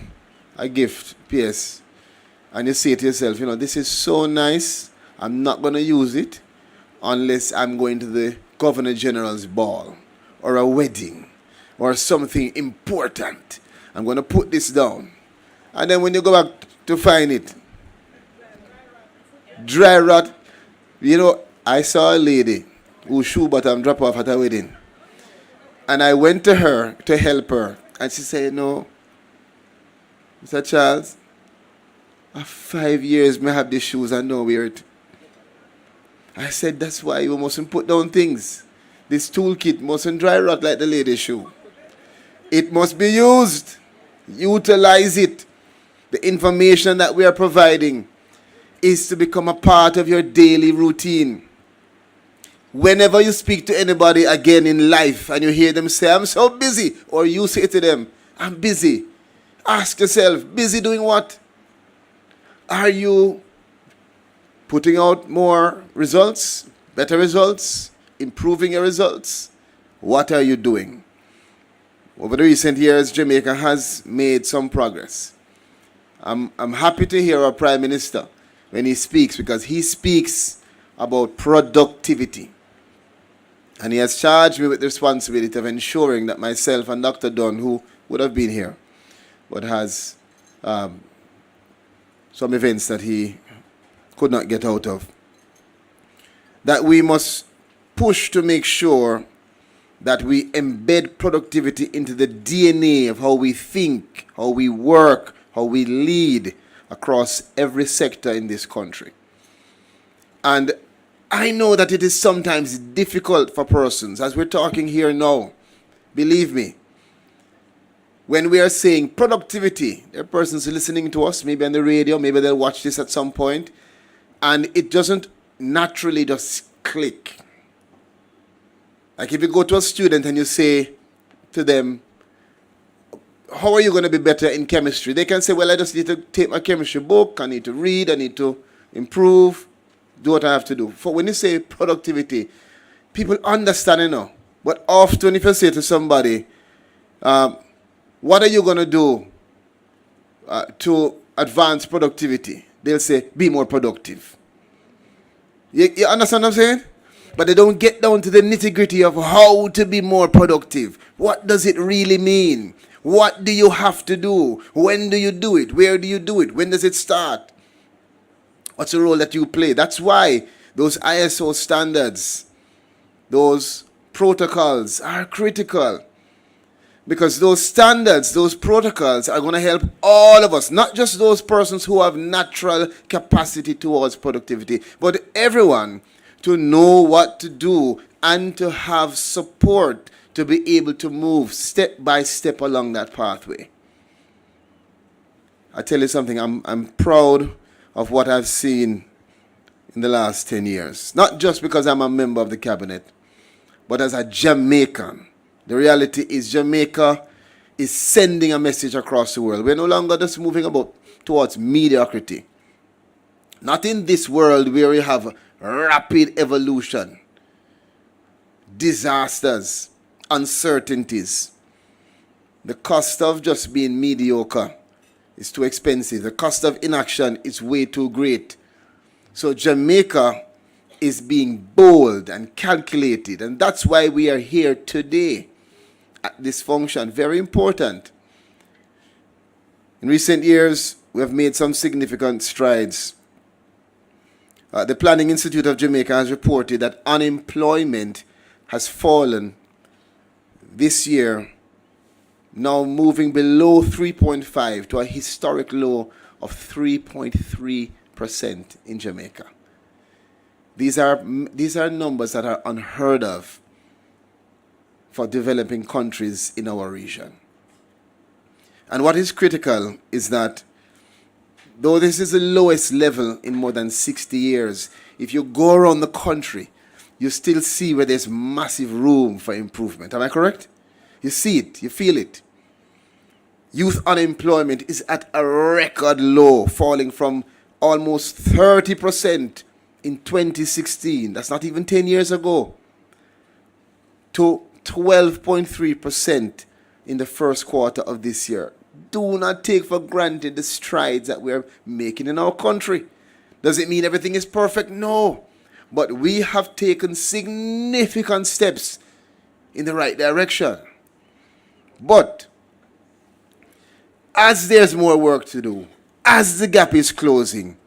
gift, PS, and you say to yourself, you know, this is so nice, I'm not going to use it unless I'm going to the Governor General's ball or a wedding or something important. I'm going to put this down. And then when you go back to find it, dry rot. You know, I saw a lady whose shoe bottom dropped off at a wedding. And I went to her to help her. And she said, no, Mr. Charles, after 5 years may have these shoes and no wear it. I said, that's why you mustn't put down things. This toolkit mustn't dry rot like the lady's shoe. It must be used. Utilize it. The information that we are providing is to become a part of your daily routine. Whenever you speak to anybody again in life and you hear them say, I'm so busy, or you say to them, I'm busy, ask yourself, busy doing what? Are you putting out more results, better results, improving your results? What are you doing? Over the recent years, Jamaica has made some progress. I'm happy to hear our Prime Minister when he speaks, because he speaks about productivity. And he has charged me with the responsibility of ensuring that myself and Dr. Dunn, who would have been here, but has some events that he could not get out of, that we must push to make sure that we embed productivity into the DNA of how we think, how we work, how we lead across every sector in this country. And I know that it is sometimes difficult for persons, as we're talking here now, believe me, when we are saying productivity, there are persons listening to us, maybe on the radio, maybe they'll watch this at some point, and it doesn't naturally just click. Like if you go to a student and you say to them, how are you going to be better in chemistry? They can say, well, I just need to take my chemistry book, I need to read, I need to improve, do what I have to do. For when you say productivity, people understand it now. But often if you say to somebody, what are you going to do to advance productivity? They'll say, be more productive. You understand what I'm saying? But they don't get down to the nitty-gritty of how to be more productive. What does it really mean? What do you have to do? When do you do it? Where do you do it? When does it start? What's the role that you play? That's why those ISO standards, those protocols are critical. Because those standards, those protocols are going to help all of us, not just those persons who have natural capacity towards productivity, but everyone to know what to do and to have support to be able to move step by step along that pathway. I tell you something, I'm proud of what I've seen in the last 10 years. Not just because I'm a member of the cabinet, but as a Jamaican. The reality is Jamaica is sending a message across the world. We're no longer just moving towards mediocrity. Not in this world where we have rapid evolution, disasters, uncertainties. The cost of just being mediocre is too expensive. The cost of inaction is way too great. So Jamaica is being bold and calculated, and that's why we are here today at this function. Very important. In recent years, we have made some significant strides. The Planning Institute of Jamaica has reported that unemployment has fallen this year, now moving below 3.5 to a historic low of 3.3% in Jamaica. These are numbers that are unheard of for developing countries in our region. And what is critical is that though this is the lowest level in more than 60 years, if you go around the country, you still see where there's massive room for improvement. Am I correct? You see it, you feel it. Youth unemployment is at a record low, falling from almost 30% in 2016, that's not even 10 years ago, to 12.3% in the first quarter of this year. Do not take for granted the strides that we're making in our country. Does it mean everything is perfect? No. But we have taken significant steps in the right direction. But as there's more work to do, as the gap is closing,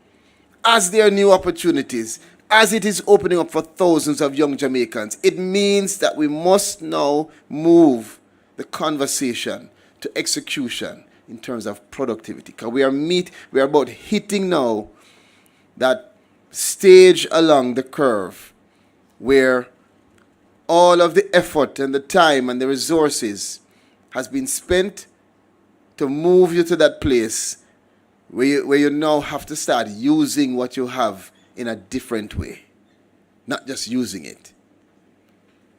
as there are new opportunities, as it is opening up for thousands of young Jamaicans, it means that we must now move the conversation to execution in terms of productivity. Because we are about hitting now that stage along the curve where all of the effort and the time and the resources has been spent to move you to that place where you now have to start using what you have in a different way, not just using it.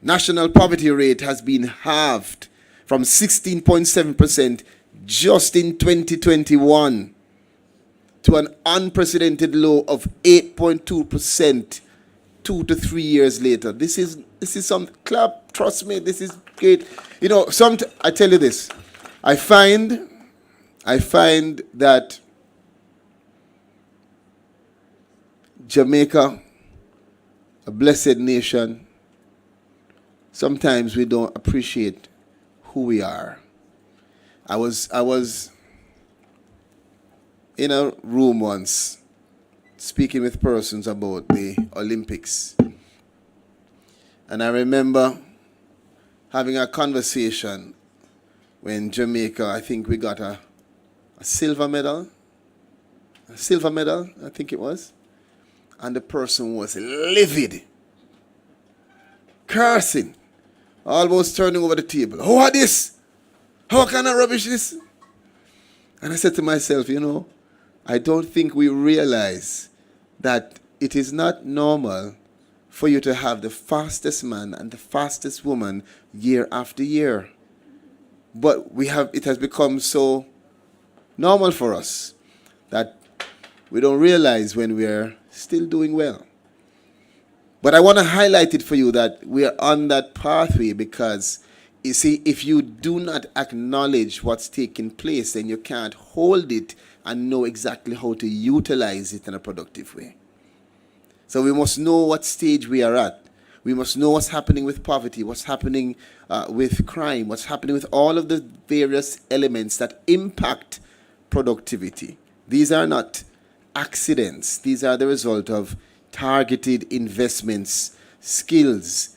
National poverty rate has been halved from 16.7% just in 2021 to an unprecedented low of 8.2% 2 to 3 years later. This is some clap. Trust me, this is great. You know, I tell you this. I find that Jamaica, a blessed nation, sometimes we don't appreciate who we are. I was in a room once speaking with persons about the Olympics. And I remember having a conversation when Jamaica, I think we got a silver medal. A silver medal, I think it was. And the person was livid, cursing, almost turning over the table. Who are this? How can I rubbish this? And I said to myself, you know, I don't think we realize that it is not normal for you to have the fastest man and the fastest woman year after year. But it has become so normal for us that we don't realize when we're still doing well. But I want to highlight it for you that we are on that pathway because, you see, if you do not acknowledge what's taking place, then you can't hold it and know exactly how to utilize it in a productive way. So we must know what stage we are at. We must know what's happening with poverty, what's happening with crime, what's happening with all of the various elements that impact productivity. These are not accidents. These are the result of targeted investments, skills,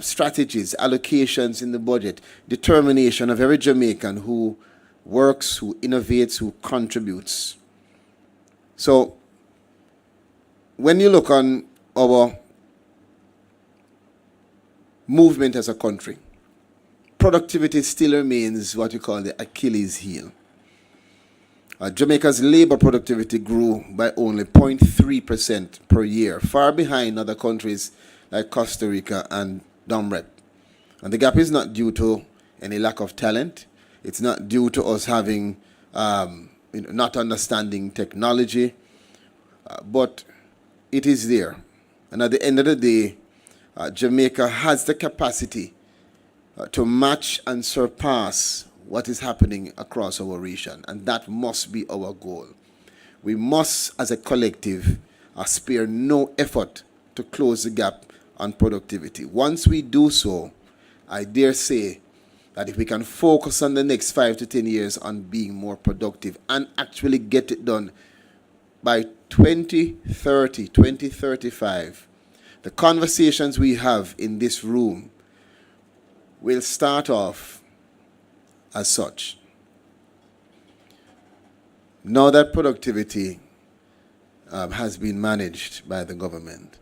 strategies, allocations in the budget, determination of every Jamaican who works, who innovates, who contributes. So when you look on our movement as a country, productivity still remains what we call the Achilles heel. Jamaica's labor productivity grew by only 0.3% per year, far behind other countries like Costa Rica and Domrep. And the gap is not due to any lack of talent. It's not due to us having, not understanding technology, but it is there. And at the end of the day, Jamaica has the capacity to match and surpass what is happening across our region, and that must be our goal. We must, as a collective, spare no effort to close the gap on productivity. Once we do so, I dare say that if we can focus on the next 5 to 10 years on being more productive and actually get it done by 2030, 2035, the conversations we have in this room will start off as such. Now that productivity has been managed by the government,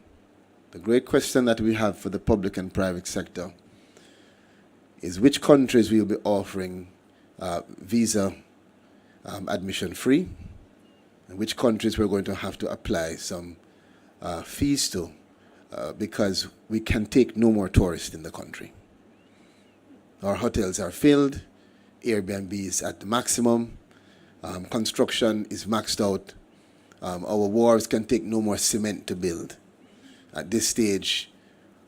the great question that we have for the public and private sector is which countries will be offering visa admission free, and which countries we're going to have to apply some fees to because we can take no more tourists in the country. Our hotels are filled, Airbnb is at the maximum, construction is maxed out, our wharves can take no more cement to build. At this stage,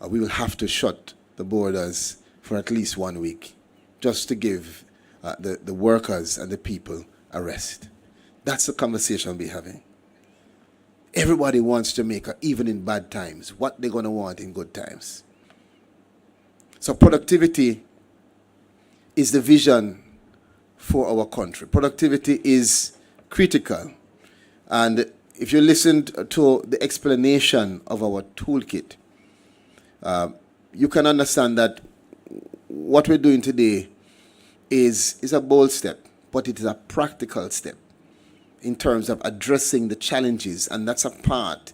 we will have to shut the borders for at least 1 week, just to give the workers and the people a rest. That's the conversation we'll be having. Everybody wants Jamaica, even in bad times. What they're going to want in good times. So productivity is the vision for our country. Productivity is critical. And if you listen to the explanation of our toolkit, you can understand that what we're doing today is a bold step, but it is a practical step in terms of addressing the challenges, and that's a part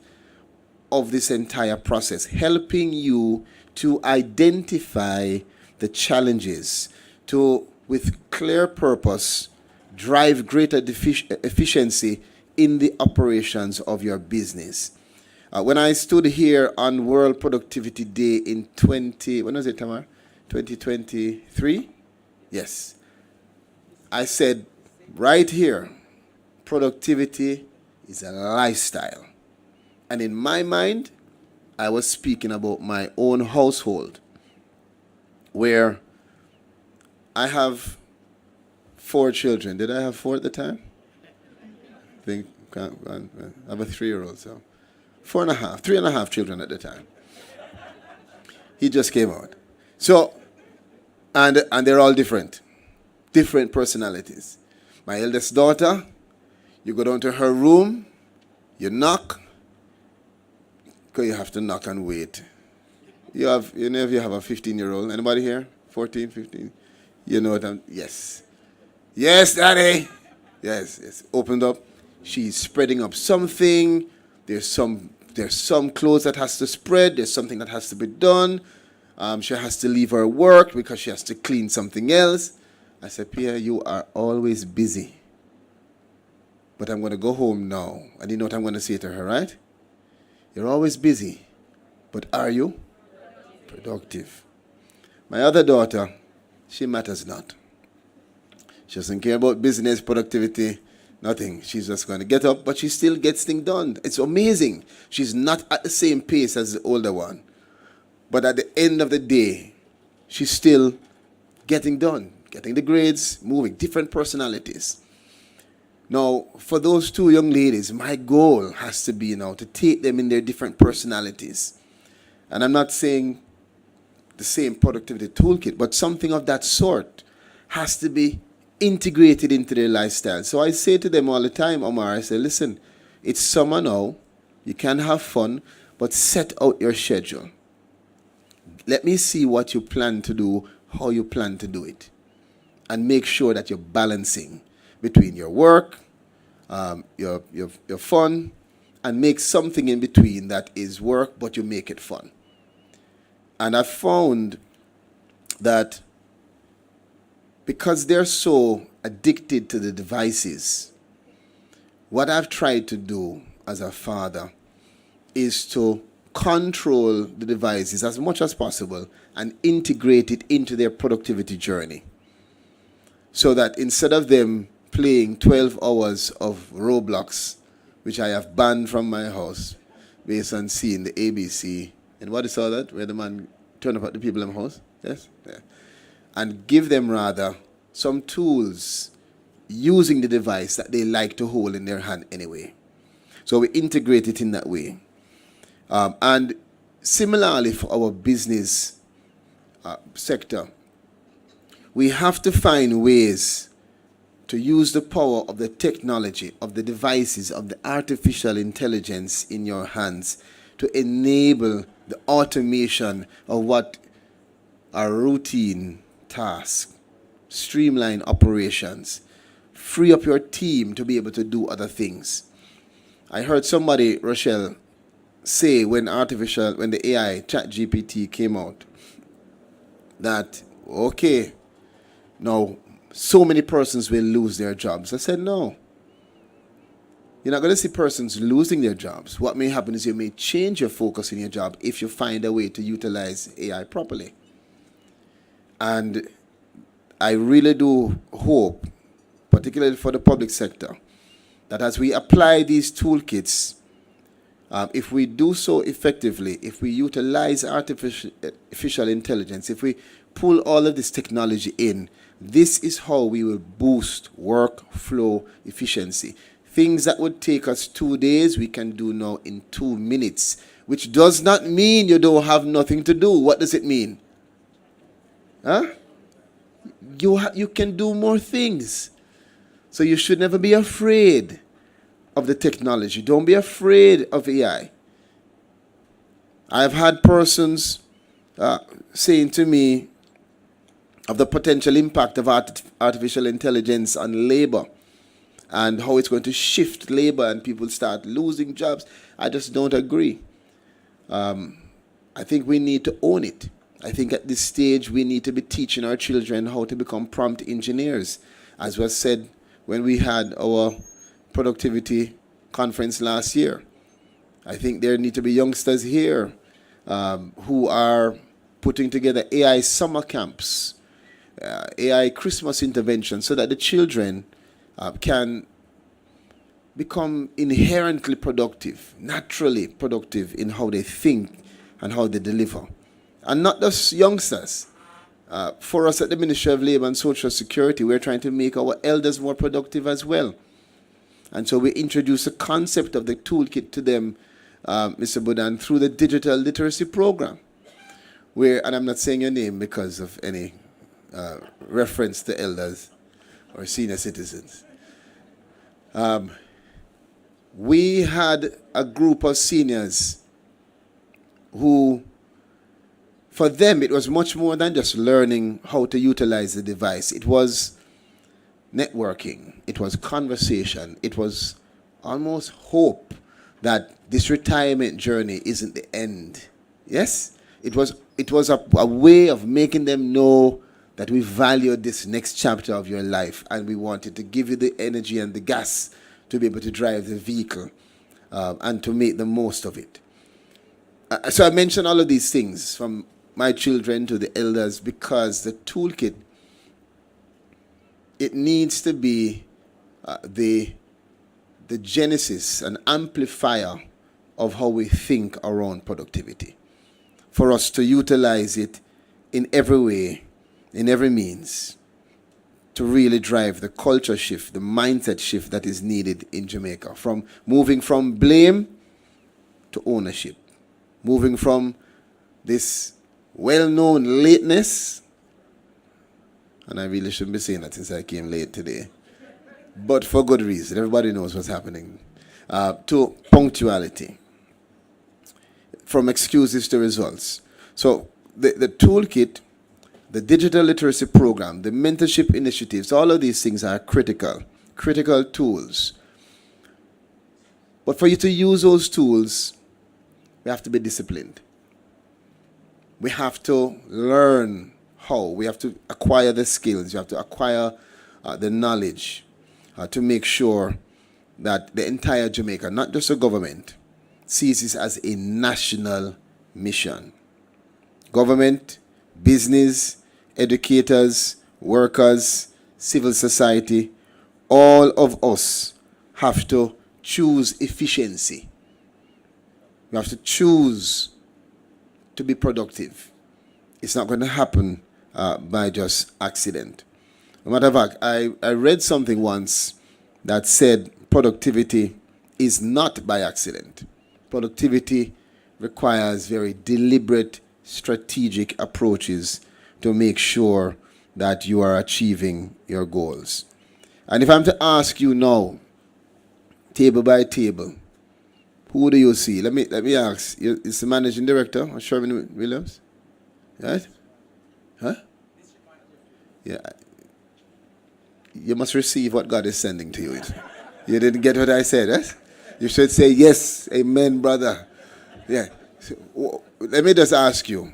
of this entire process, helping you to identify the challenges, to, with clear purpose, drive greater efficiency in the operations of your business. When I stood here on World Productivity Day in 2023? Yes. I said right here, productivity is a lifestyle. And in my mind, I was speaking about my own household, where I have 4 children. Did I have 4 at the time? I have a 3-year-old, so 4.5, 3.5 children at the time. He just came out. So, and they're all different personalities. My eldest daughter, you go down to her room, you knock, because you have to knock and wait. You know if you have a 15-year-old, anybody here? 14, 15? You know what yes. Yes, Daddy. Yes. Opened up. She's spreading up something. There's some clothes that has to spread. There's something that has to be done. She has to leave her work because she has to clean something else. I said, Pia, you are always busy. But I'm going to go home now. And you know what I'm going to say to her, right? You're always busy. But are you? Productive. My other daughter, she matters not. She doesn't care about business, productivity, nothing. She's just going to get up, but she still gets things done. It's amazing. She's not at the same pace as the older one. But at the end of the day, she's still getting done, getting the grades, moving, different personalities. Now, for those 2 young ladies, my goal has to be now to take them in their different personalities. And I'm not saying the same productivity toolkit, but something of that sort has to be integrated into their lifestyle. So I say to them all the time, Omar, I say, listen, it's summer now, you can have fun, but set out your schedule. Let me see what you plan to do, how you plan to do it. And make sure that you're balancing between your work, your fun, and make something in between that is work, but you make it fun. And I found that because they're so addicted to the devices, what I've tried to do as a father is to control the devices as much as possible and integrate it into their productivity journey. So that instead of them playing 12 hours of Roblox, which I have banned from my house based on seeing the ABC, and what is all that, where the man turn up at the people in the house? Yes? Yeah. And give them rather some tools using the device that they like to hold in their hand anyway. So we integrate it in that way. And similarly for our business sector, we have to find ways to use the power of the technology, of the devices, of the artificial intelligence in your hands to enable the automation of what are routine tasks, streamline operations, free up your team to be able to do other things. I heard somebody, Rochelle, say when the AI, ChatGPT came out, that, okay, now so many persons will lose their jobs. I said, no. You're not going to see persons losing their jobs. What may happen is you may change your focus in your job if you find a way to utilize AI properly. And I really do hope, particularly for the public sector, that as we apply these toolkits, if we do so effectively, if we utilize artificial intelligence, if we pull all of this technology in, this is how we will boost workflow efficiency. Things that would take us 2 days, we can do now in 2 minutes, which does not mean you don't have nothing to do. What does it mean? Huh? You can do more things. So you should never be afraid of the technology. Don't be afraid of AI. I've had persons saying to me of the potential impact of artificial intelligence on labor and how it's going to shift labor and people start losing jobs. I just don't agree. I think we need to own it. I think at this stage we need to be teaching our children how to become prompt engineers. As was said when we had our productivity conference last year. I think there need to be youngsters here who are putting together AI summer camps, AI Christmas interventions, so that the children can become inherently productive, naturally productive in how they think and how they deliver. And not just youngsters. For us at the Ministry of Labour and Social Security, we're trying to make our elders more productive as well. And so we introduce the concept of the toolkit to them, Mr. Budan, through the digital literacy program. Where, and I'm not saying your name because of any reference to elders or senior citizens. We had a group of seniors who, for them, it was much more than just learning how to utilize the device. It was networking. It was conversation. It was almost hope that this retirement journey isn't the end. Yes? It was a way of making them know that we value this next chapter of your life and we wanted to give you the energy and the gas to be able to drive the vehicle and to make the most of it. So I mentioned all of these things, from my children to the elders, because the toolkit, it needs to be the genesis, an amplifier of how we think around productivity, for us to utilize it in every way, in every means, to really drive the culture shift, the mindset shift that is needed in Jamaica, from moving from blame to ownership, moving from this well-known lateness, and I really shouldn't be saying that since I came late today, but for good reason, everybody knows what's happening, to punctuality, from excuses to results. So the toolkit, the digital literacy program, the mentorship initiatives, all of these things are critical tools. But for you to use those tools, we have to be disciplined. We have to learn how. We have to acquire the skills. You have to acquire the knowledge to make sure that the entire Jamaica, not just the government, sees this as a national mission. Government, business, educators, workers, civil society, all of us have to choose efficiency. We have to choose to be productive. It's not going to happen by just accident. As a matter of fact, I read something once that said productivity is not by accident. Productivity requires very deliberate, strategic approaches to make sure that you are achieving your goals. And if I'm to ask you now, table by table, who do you see? Let me ask. Is the managing director, Sherman Williams? Right? Huh? Yeah. You must receive what God is sending to you. You didn't get what I said, right? You should say, yes, amen, brother. Yeah. So, let me just ask you,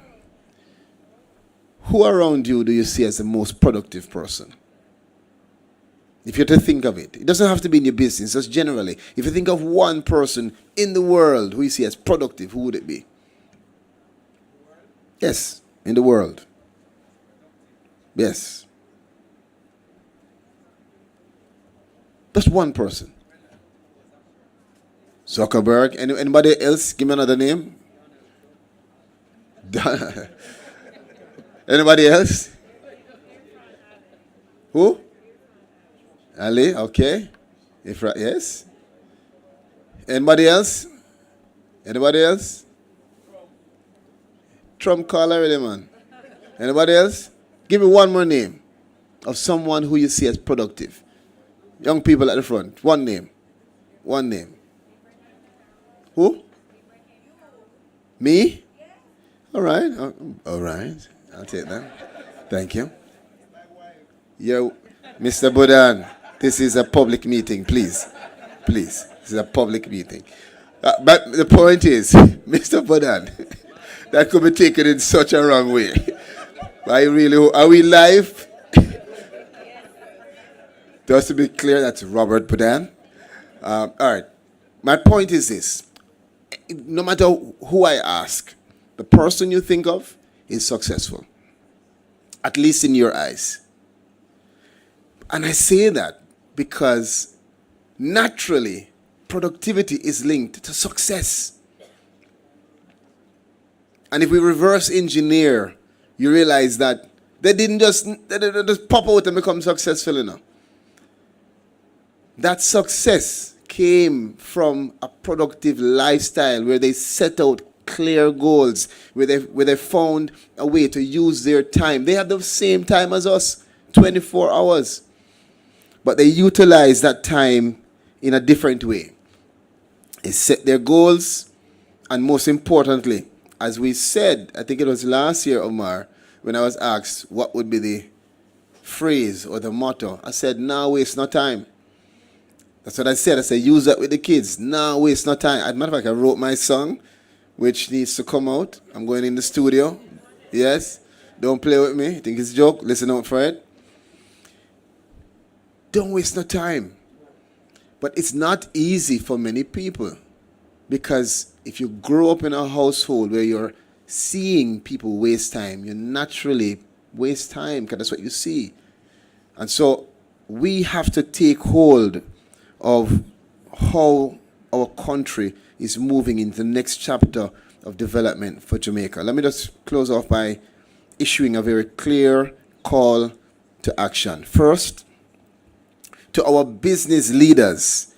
who around you do you see as the most productive person? If you're to think of it. It doesn't have to be in your business, just generally. If you think of one person in the world who you see as productive, who would it be? Yes, in the world. Yes. Just one person. Zuckerberg. Anybody else? Give me another name. Anybody else? Who? Ali, okay. Yes. Anybody else? Anybody else? Trump call already, man. Anybody else? Give me one more name of someone who you see as productive. Young people at the front. One name. One name. Who? Me? All right. All right. I'll take that. Thank you. Yo, Mr. Budan, this is a public meeting, please. Please. This is a public meeting. But the point is, Mr. Budan, that could be taken in such a wrong way. Are we live? Just to be clear, that's Robert Budan. All right. My point is this. No matter who I ask, the person you think of is successful. At least in your eyes. And I say that because naturally, productivity is linked to success. And if we reverse engineer, you realize that they didn't just pop out and become successful enough. That success came from a productive lifestyle where they set out clear goals, where they found a way to use their time. They have the same time as us, 24 hours. But they utilize that time in a different way. They set their goals, and most importantly, as we said, I think it was last year, Omar, when I was asked what would be the phrase or the motto, I said, now waste no time. That's what I said. I said, use that with the kids. Now waste no time. As a matter of fact, I wrote my song, which needs to come out. I'm going in the studio. Yes. Don't play with me. Think it's a joke? Listen out for it. Don't waste no time. But it's not easy for many people, because if you grow up in a household where you're seeing people waste time, you naturally waste time because that's what you see. And so we have to take hold of how our country is moving into the next chapter of development for Jamaica. Let me just close off by issuing a very clear call to action. First, to our business leaders,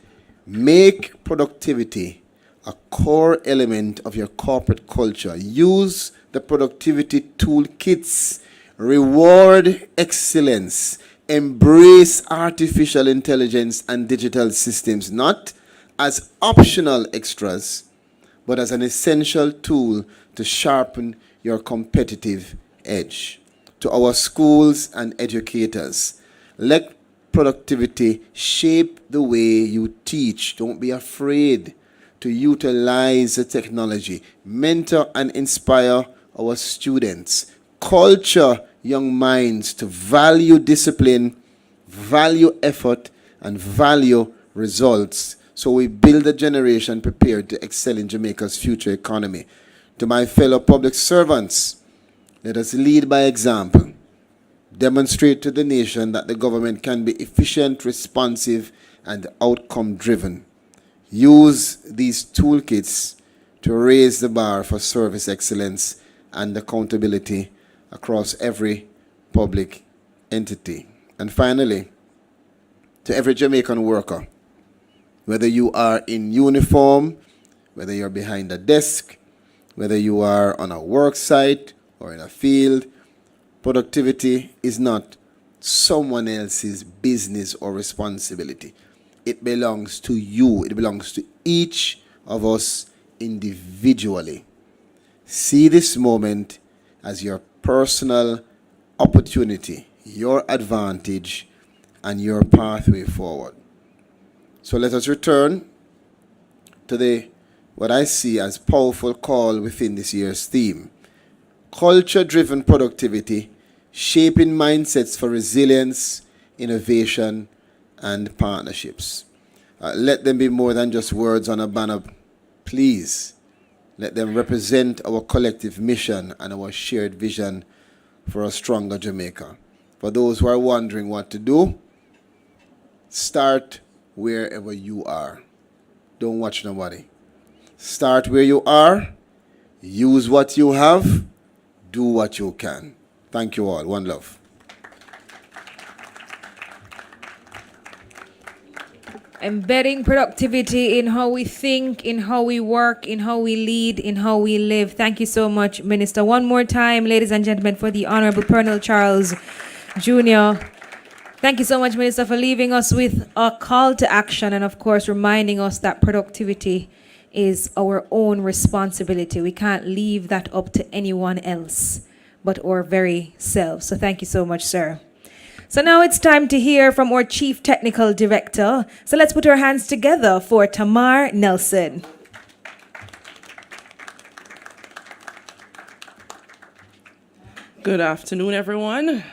make productivity a core element of your corporate culture. Use the productivity toolkits. Reward excellence. Embrace artificial intelligence and digital systems, not as optional extras, but as an essential tool to sharpen your competitive edge. To our schools and educators, let productivity shape the way you teach. Don't be afraid to utilize the technology. Mentor and inspire our students. Culture young minds to value discipline, value effort, and value results, so we build a generation prepared to excel in Jamaica's future economy. To my fellow public servants, let us lead by example. Demonstrate to the nation that the government can be efficient, responsive, and outcome-driven. Use these toolkits to raise the bar for service excellence and accountability across every public entity. And finally, to every Jamaican worker, whether you are in uniform, whether you're behind a desk, whether you are on a work site or in a field, productivity is not someone else's business or responsibility. It belongs to you. It belongs to each of us individually. See this moment as your personal opportunity, your advantage, and your pathway forward. So let us return to what I see as powerful call within this year's theme. Culture-driven productivity, shaping mindsets for resilience, innovation, and partnerships. Let them be more than just words on a banner, please. Let them represent our collective mission and our shared vision for a stronger Jamaica. For those who are wondering what to do, start wherever you are. Don't watch nobody. Start where you are. Use what you have. Do what you can. Thank you all. One love. Embedding productivity in how we think, in how we work, in how we lead, in how we live. Thank you so much, Minister. One more time, ladies and gentlemen, for the Honorable Colonel Charles Jr. Thank you so much, Minister, for leaving us with a call to action and, of course, reminding us that productivity is our own responsibility. We can't leave that up to anyone else but our very selves. So thank you so much, sir. So now it's time to hear from our Chief Technical Director. So let's put our hands together for Tamar Nelson. Good afternoon, everyone.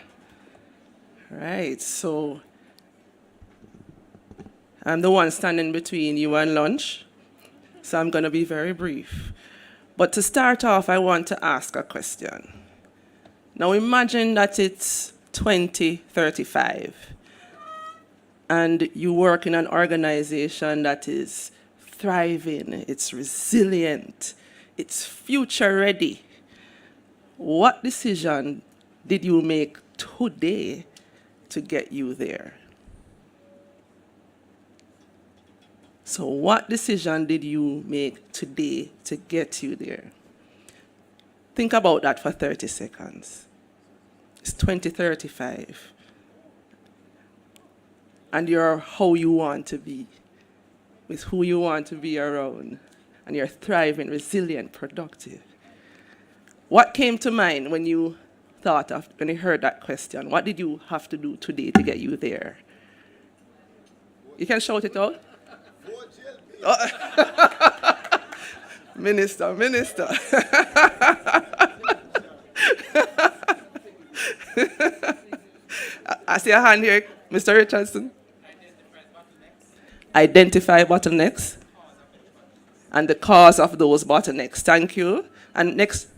All right, so I'm the one standing between you and lunch, so I'm going to be very brief. But to start off, I want to ask a question. Now imagine that it's 2035 and you work in an organization that is thriving, it's resilient, it's future ready, what decision did you make today to get you there? So what decision did you make today to get you there? Think about that for 30 seconds. It's 2035. And you're how you want to be, with who you want to be around. And you're thriving, resilient, productive. What came to mind when you when you heard that question? What did you have to do today to get you there? You can shout it out. Oh. Minister. I see a hand here, Mr. Richardson. Identify bottlenecks and the cause of those bottlenecks. Thank you. And next,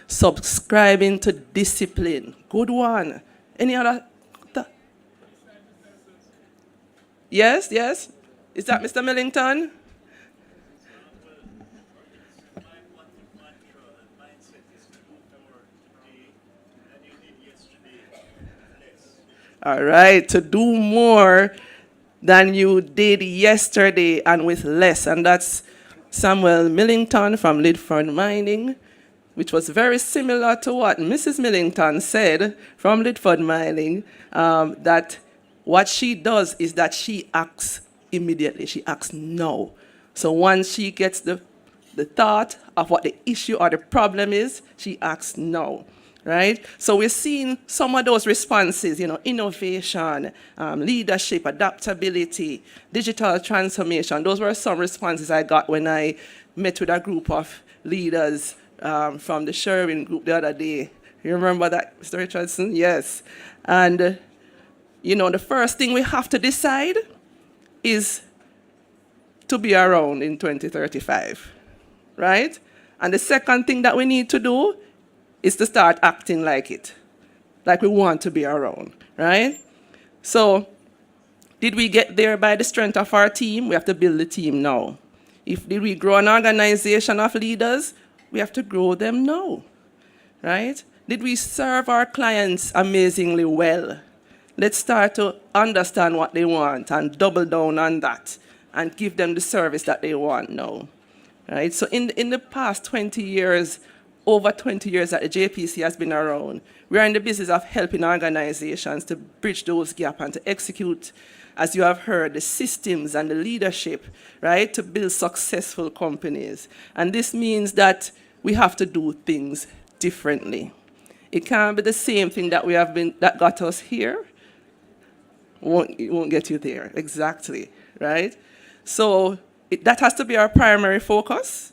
subscribing to discipline. Good one. Any other? Yes. Is that Mr. Millington? All right, to do more than you did yesterday and with less. And that's Samuel Millington from Lidford Mining, which was very similar to what Mrs. Millington said from Lidford Mining, that what she does is that she acts immediately. She acts now. So once she gets the thought of what the issue or the problem is, she acts now. Right? So we're seeing some of those responses, innovation, leadership, adaptability, digital transformation. Those were some responses I got when I met with a group of leaders from the Sherwin group the other day. You remember that, Mr. Richardson? Yes. And, the first thing we have to decide is to be around in 2035, right? And the second thing that we need to do is to start acting like it, like we want to be around, right? So, did we get there by the strength of our team? We have to build the team now. Did we grow an organization of leaders? We have to grow them now, right? Did we serve our clients amazingly well? Let's start to understand what they want and double down on that and give them the service that they want now, right? So in the past 20 years, over 20 years that the JPC has been around, we are in the business of helping organizations to bridge those gaps and to execute, as you have heard, the systems and the leadership, right, to build successful companies. And this means that we have to do things differently. It can't be the same thing that got us here. It won't get you there, exactly, right? So that has to be our primary focus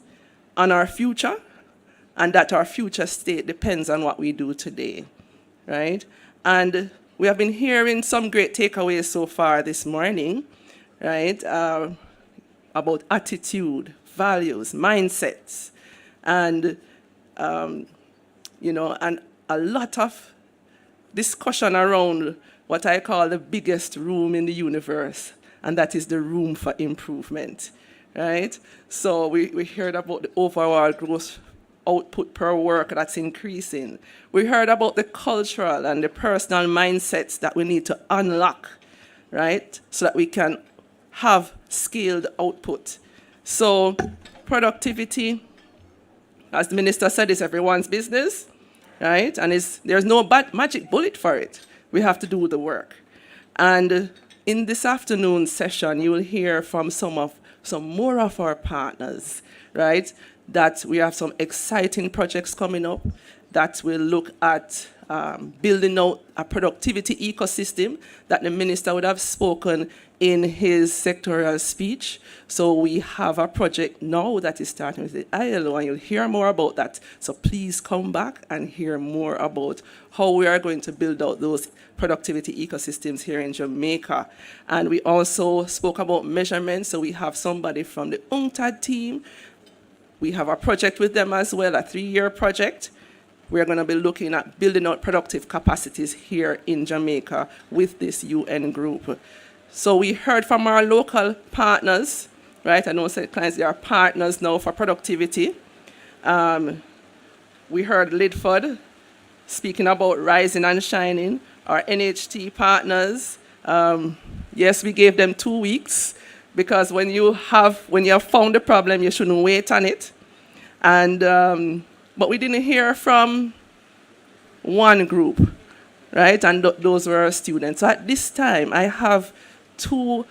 on our future, and that our future state depends on what we do today, right? And we have been hearing some great takeaways so far this morning, right, about attitude, values, mindsets, and, and a lot of discussion around what I call the biggest room in the universe, and that is the room for improvement, right? So we heard about the overall gross output per worker that's increasing. We heard about the cultural and the personal mindsets that we need to unlock, right? So that we can have scaled output. So productivity, as the minister said, is everyone's business, right? And there's no magic bullet for it. We have to do the work. And in this afternoon session, you will hear from some more of our partners, right? That we have some exciting projects coming up that will look at building out a productivity ecosystem that the minister would have spoken in his sectoral speech. So we have a project now that is starting with the ILO, and you'll hear more about that. So please come back and hear more about how we are going to build out those productivity ecosystems here in Jamaica. And we also spoke about measurement, so we have somebody from the UNCTAD team. We have a project with them as well, a 3-year project, we're going to be looking at building out productive capacities here in Jamaica with this UN group. So we heard from our local partners, right? I know some clients, they are partners now for productivity. We heard Lidford speaking about rising and shining, our NHT partners. Yes, we gave them 2 weeks because when you have found the problem, you shouldn't wait on it. And but we didn't hear from one group, right? And those were our students. So at this time, I have two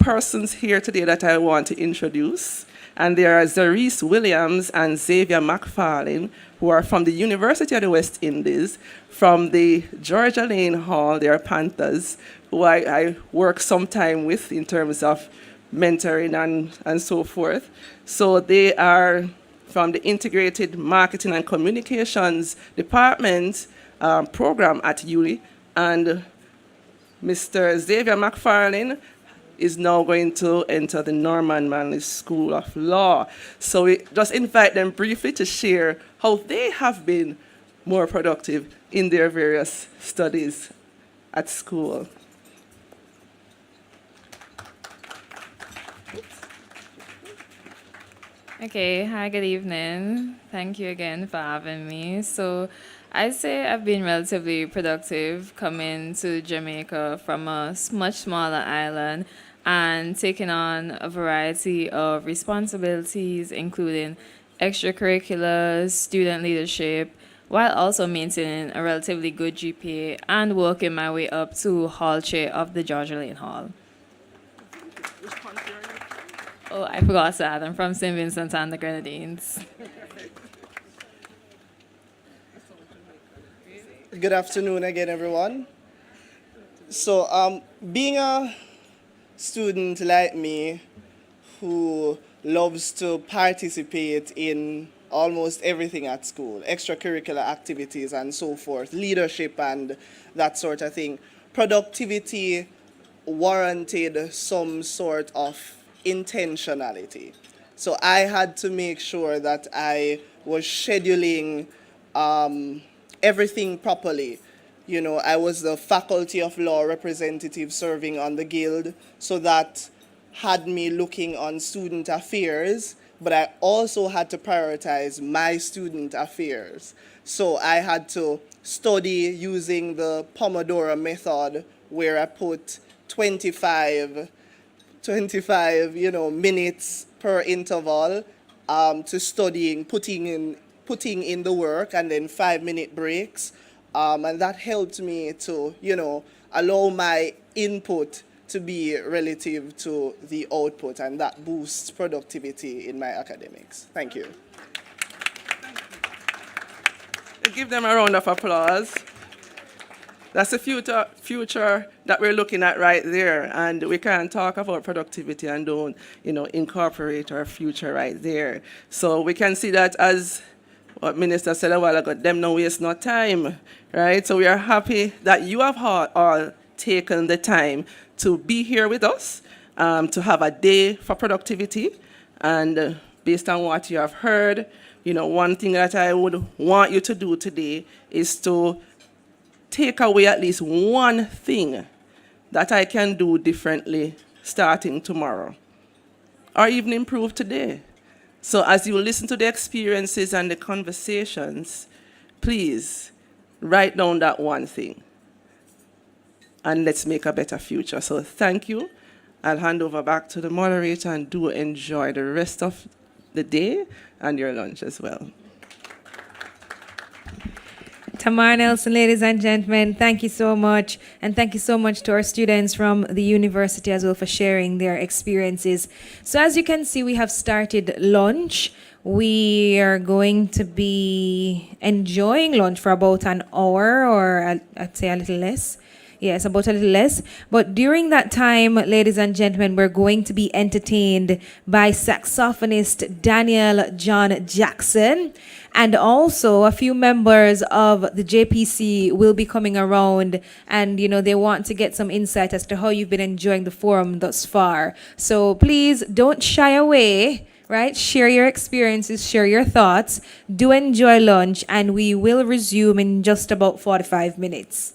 persons here today that I want to introduce. And they are Zarice Williams and Xavier McFarlane, who are from the University of the West Indies, from the Georgia Lane Hall. They are Panthers, who I work sometime with in terms of mentoring and so forth. So they are from the Integrated Marketing and Communications Department program at ULI. And Mr. Xavier McFarlane is now going to enter the Norman Manley School of Law. So we just invite them briefly to share how they have been more productive in their various studies at school. Okay, hi, good evening. Thank you again for having me. So I'd say I've been relatively productive coming to Jamaica from a much smaller island and taking on a variety of responsibilities, including extracurriculars, student leadership, while also maintaining a relatively good GPA and working my way up to hall chair of the Georgia Lane Hall. Oh, I forgot to add, I'm from St. Vincent and the Grenadines. Good afternoon again, everyone. So, being a student like me who loves to participate in almost everything at school, extracurricular activities and so forth, leadership and that sort of thing, productivity warranted some sort of intentionality. So I had to make sure that I was scheduling everything properly. You know, I was the Faculty of Law representative serving on the Guild, so that had me looking on student affairs, but I also had to prioritize my student affairs. So I had to study using the Pomodoro method, where I put 25 minutes per interval to studying, putting in the work, and then 5-minute breaks. And that helped me to, allow my input to be relative to the output, and that boosts productivity in my academics. Thank you. Give them a round of applause. That's the future that we're looking at right there, and we can't talk about productivity and don't, incorporate our future right there. So we can see that, as what Minister said a while ago, them no waste no time, right? So we are happy that you have all taken the time to be here with us, to have a day for productivity, and based on what you have heard, one thing that I would want you to do today is to take away at least one thing that I can do differently starting tomorrow, or even improve today. So as you listen to the experiences and the conversations, please write down that one thing, and let's make a better future. So thank you. I'll hand over back to the moderator, and do enjoy the rest of the day and your lunch as well. Tamar Nelson, ladies and gentlemen, thank you so much. And thank you so much to our students from the university as well for sharing their experiences. So as you can see, we have started lunch. We are going to be enjoying lunch for about an hour, or I'd say a little less. Yes, about a little less. But during that time, ladies and gentlemen, we're going to be entertained by saxophonist Daniel John Jackson. And also a few members of the JPC will be coming around, and, they want to get some insight as to how you've been enjoying the forum thus far. So please don't shy away right? Share your experiences, share your thoughts. Do enjoy lunch, and we will resume in just about 45 minutes.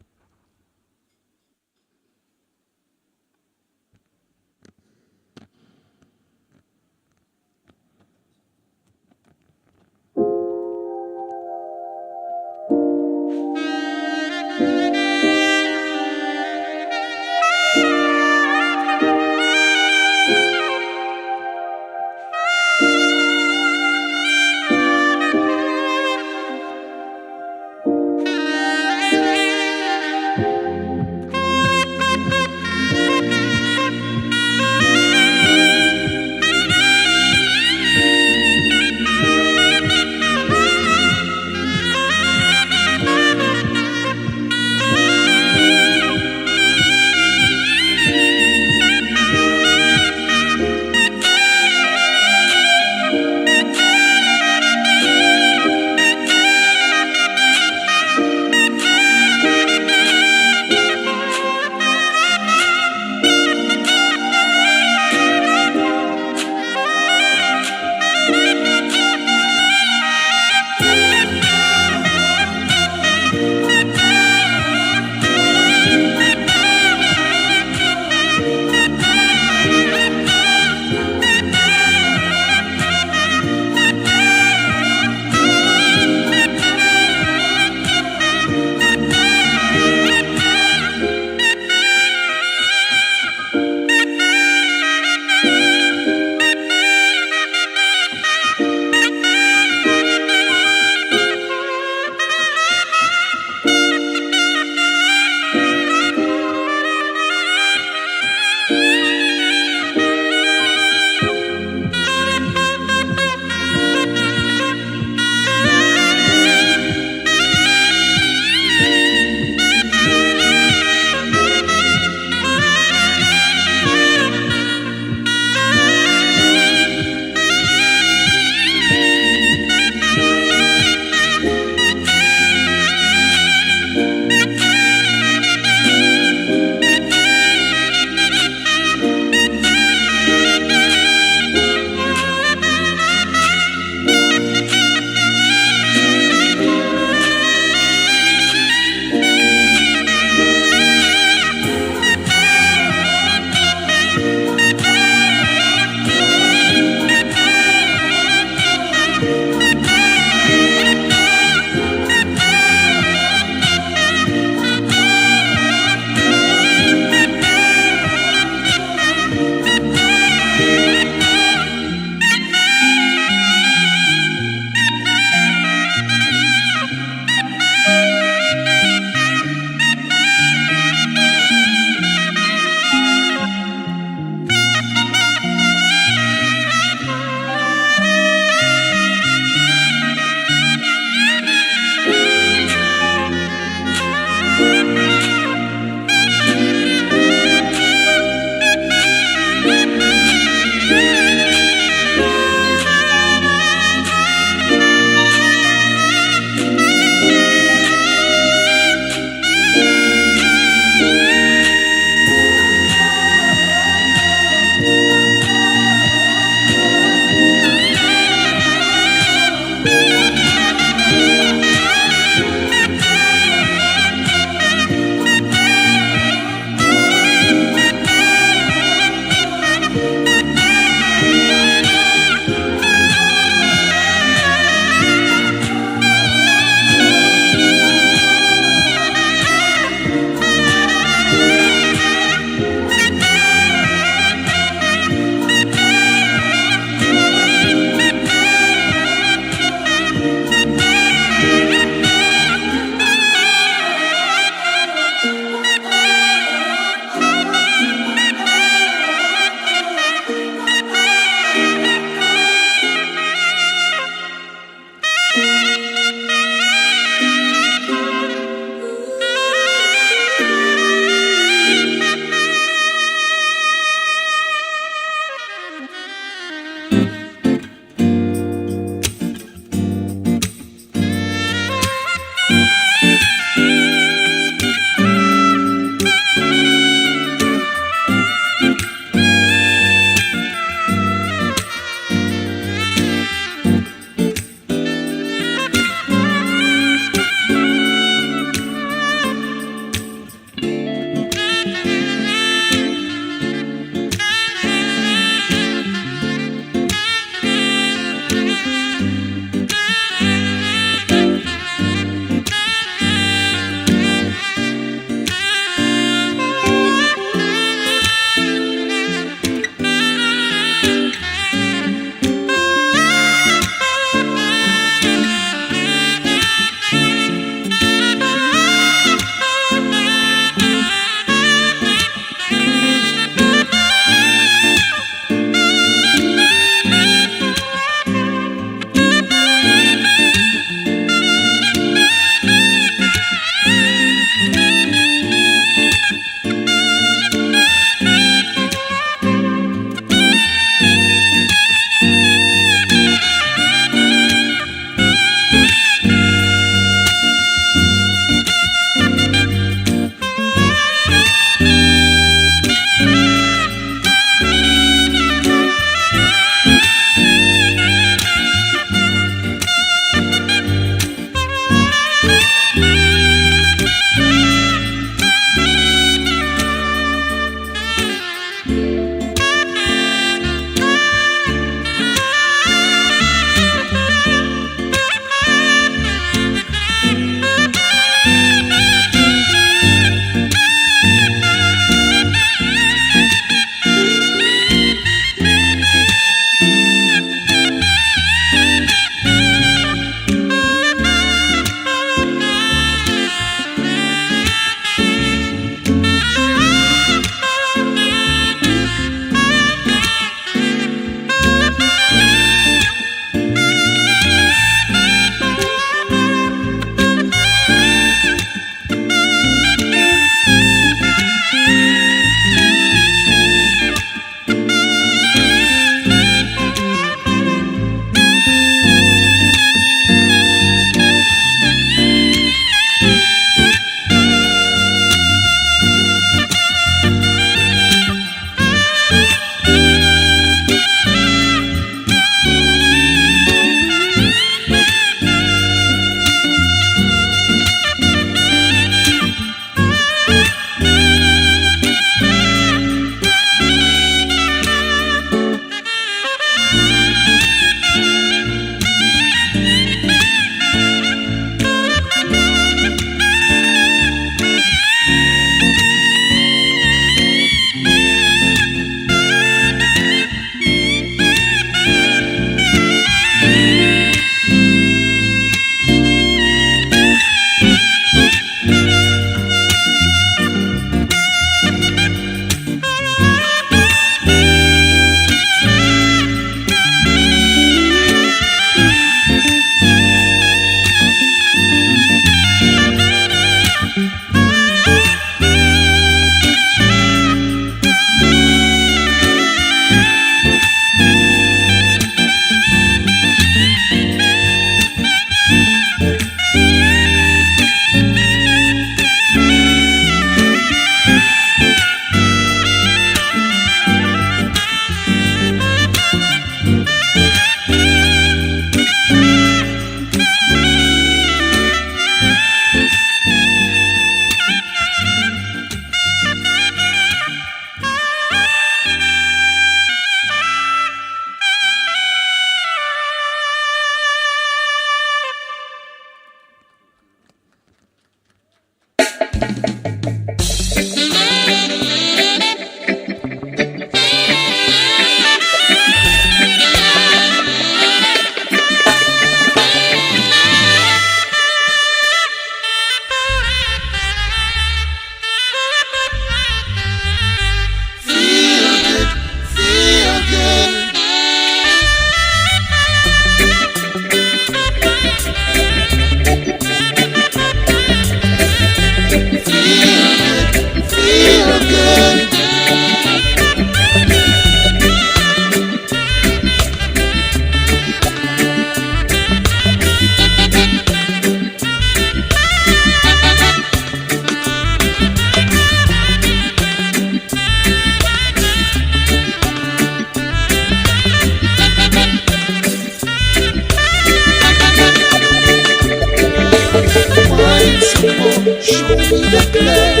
Feel good,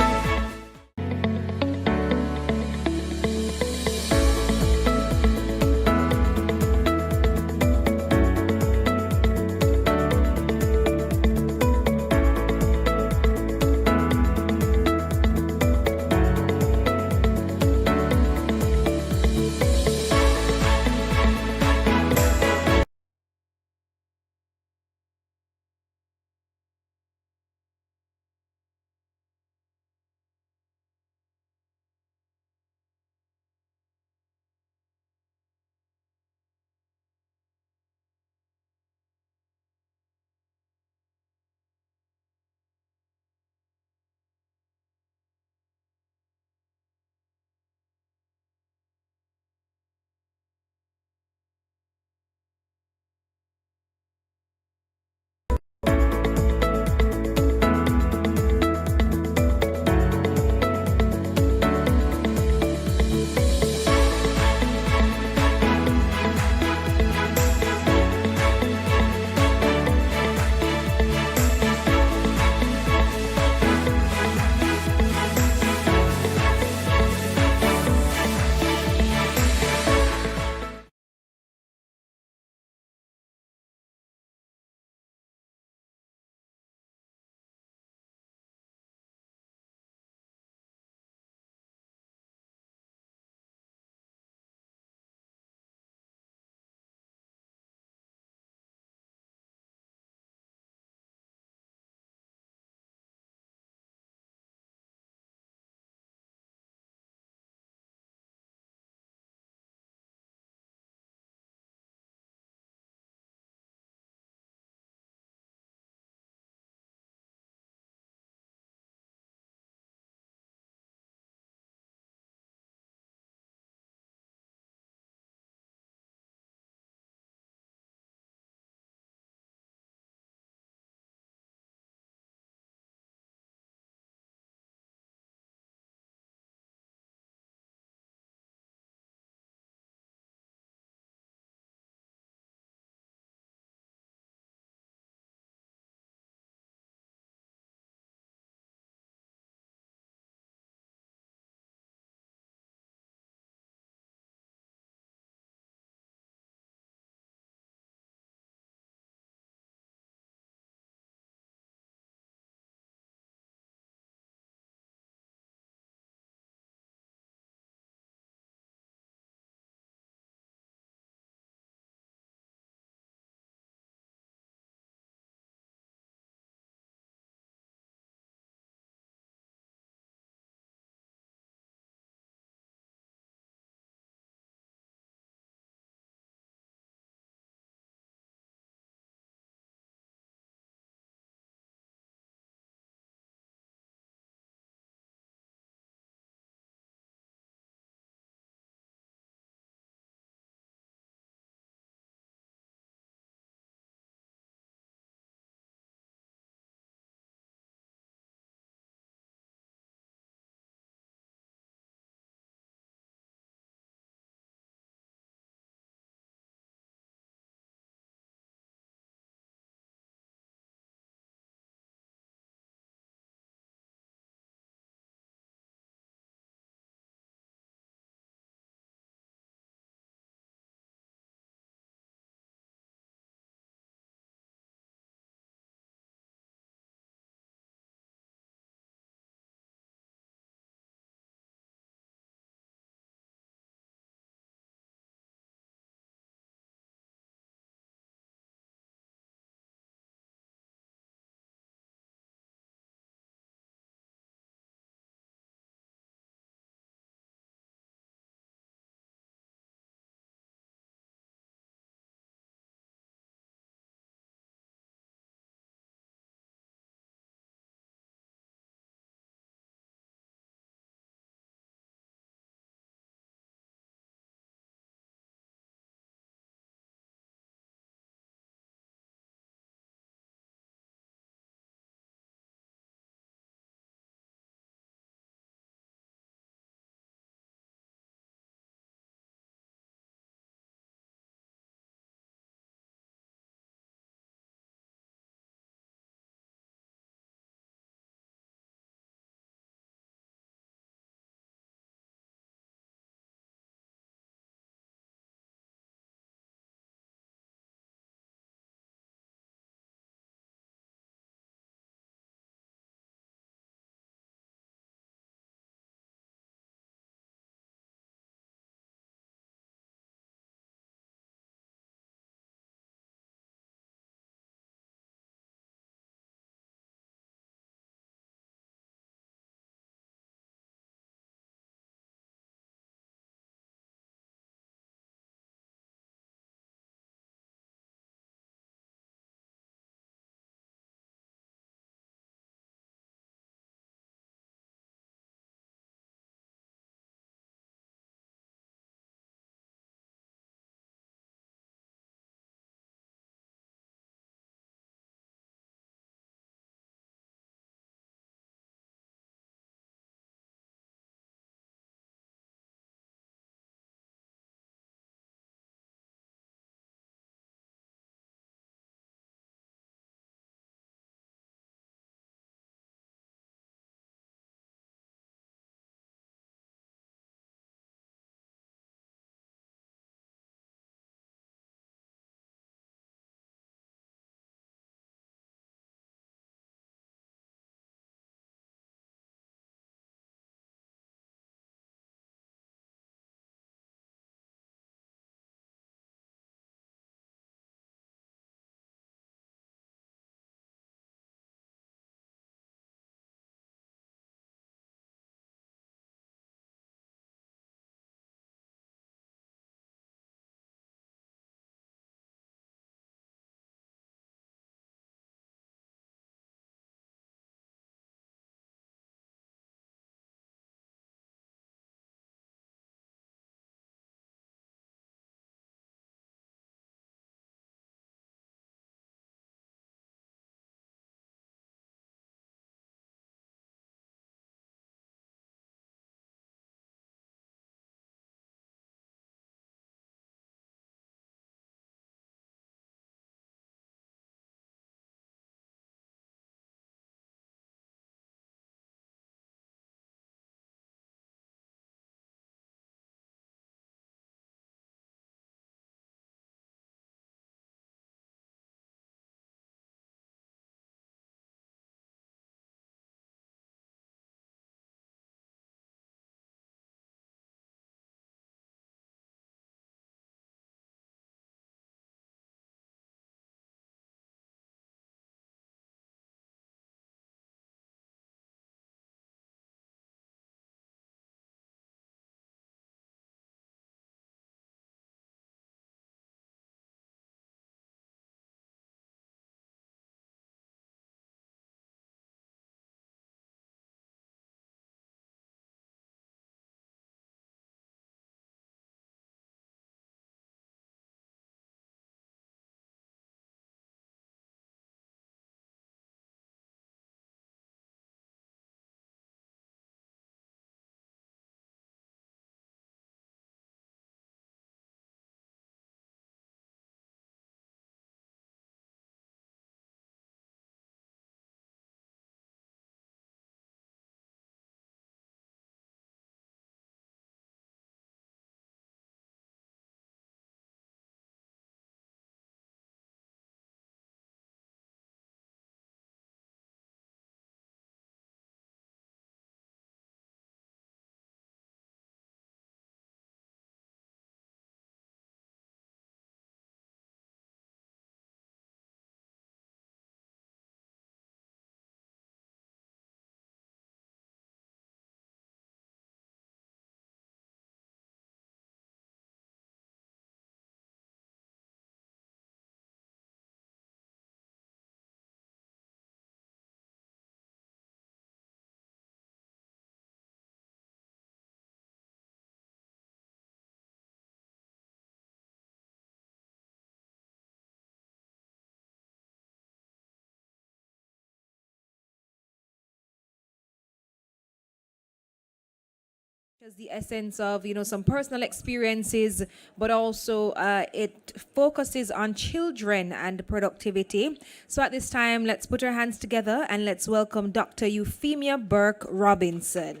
As the essence of some personal experiences, but also it focuses on children and productivity. So at this time, let's put our hands together and let's welcome Dr. Euphemia Burke Robinson.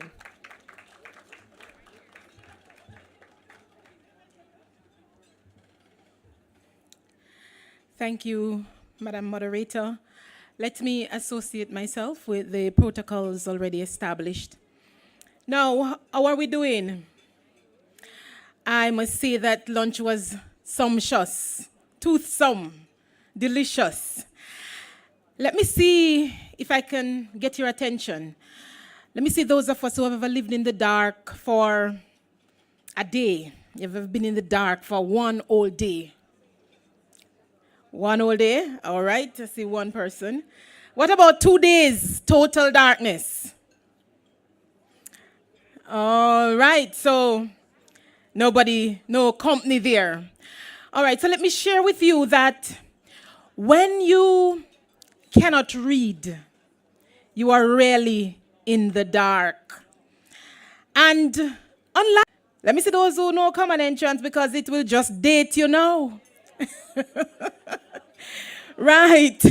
Thank you, Madam Moderator. Let me associate myself with the protocols already established. Now, how are we doing? I must say that lunch was sumptuous, toothsome, delicious. Let me see if I can get your attention. Let me see those of us who have ever lived in the dark for a day. You've ever been in the dark for one whole day. One whole day, all right, I see one person. What about 2 days, total darkness? All right, so nobody, no company there. All right, so let me share with you that when you cannot read, you are really in the dark. And unlike, let me see those who know common entrance because it will just date you now. Right.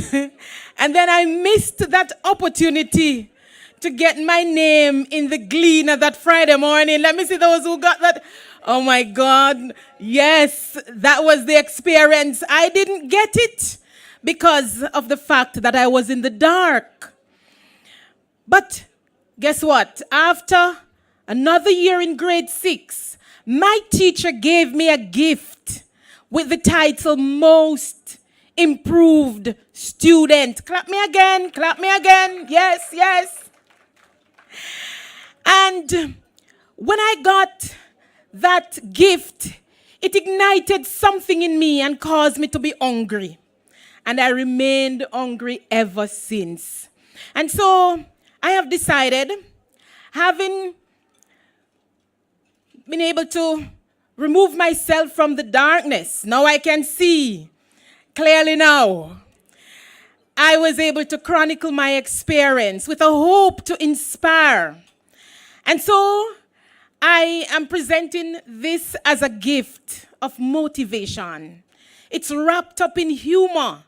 And then I missed that opportunity to get my name in the Gleaner that Friday morning. Let me see those who got that. Oh my God. Yes, that was the experience. I didn't get it because of the fact that I was in the dark. But guess what? After another year in grade 6, my teacher gave me a gift with the title Most Improved Student. Clap me again, clap me again. Yes, yes. And when I got that gift, it ignited something in me and caused me to be hungry. And I remained hungry ever since. And so I have decided, having been able to remove myself from the darkness, now I can see clearly now. I was able to chronicle my experience with a hope to inspire. And so I am presenting this as a gift of motivation. It's wrapped up in humor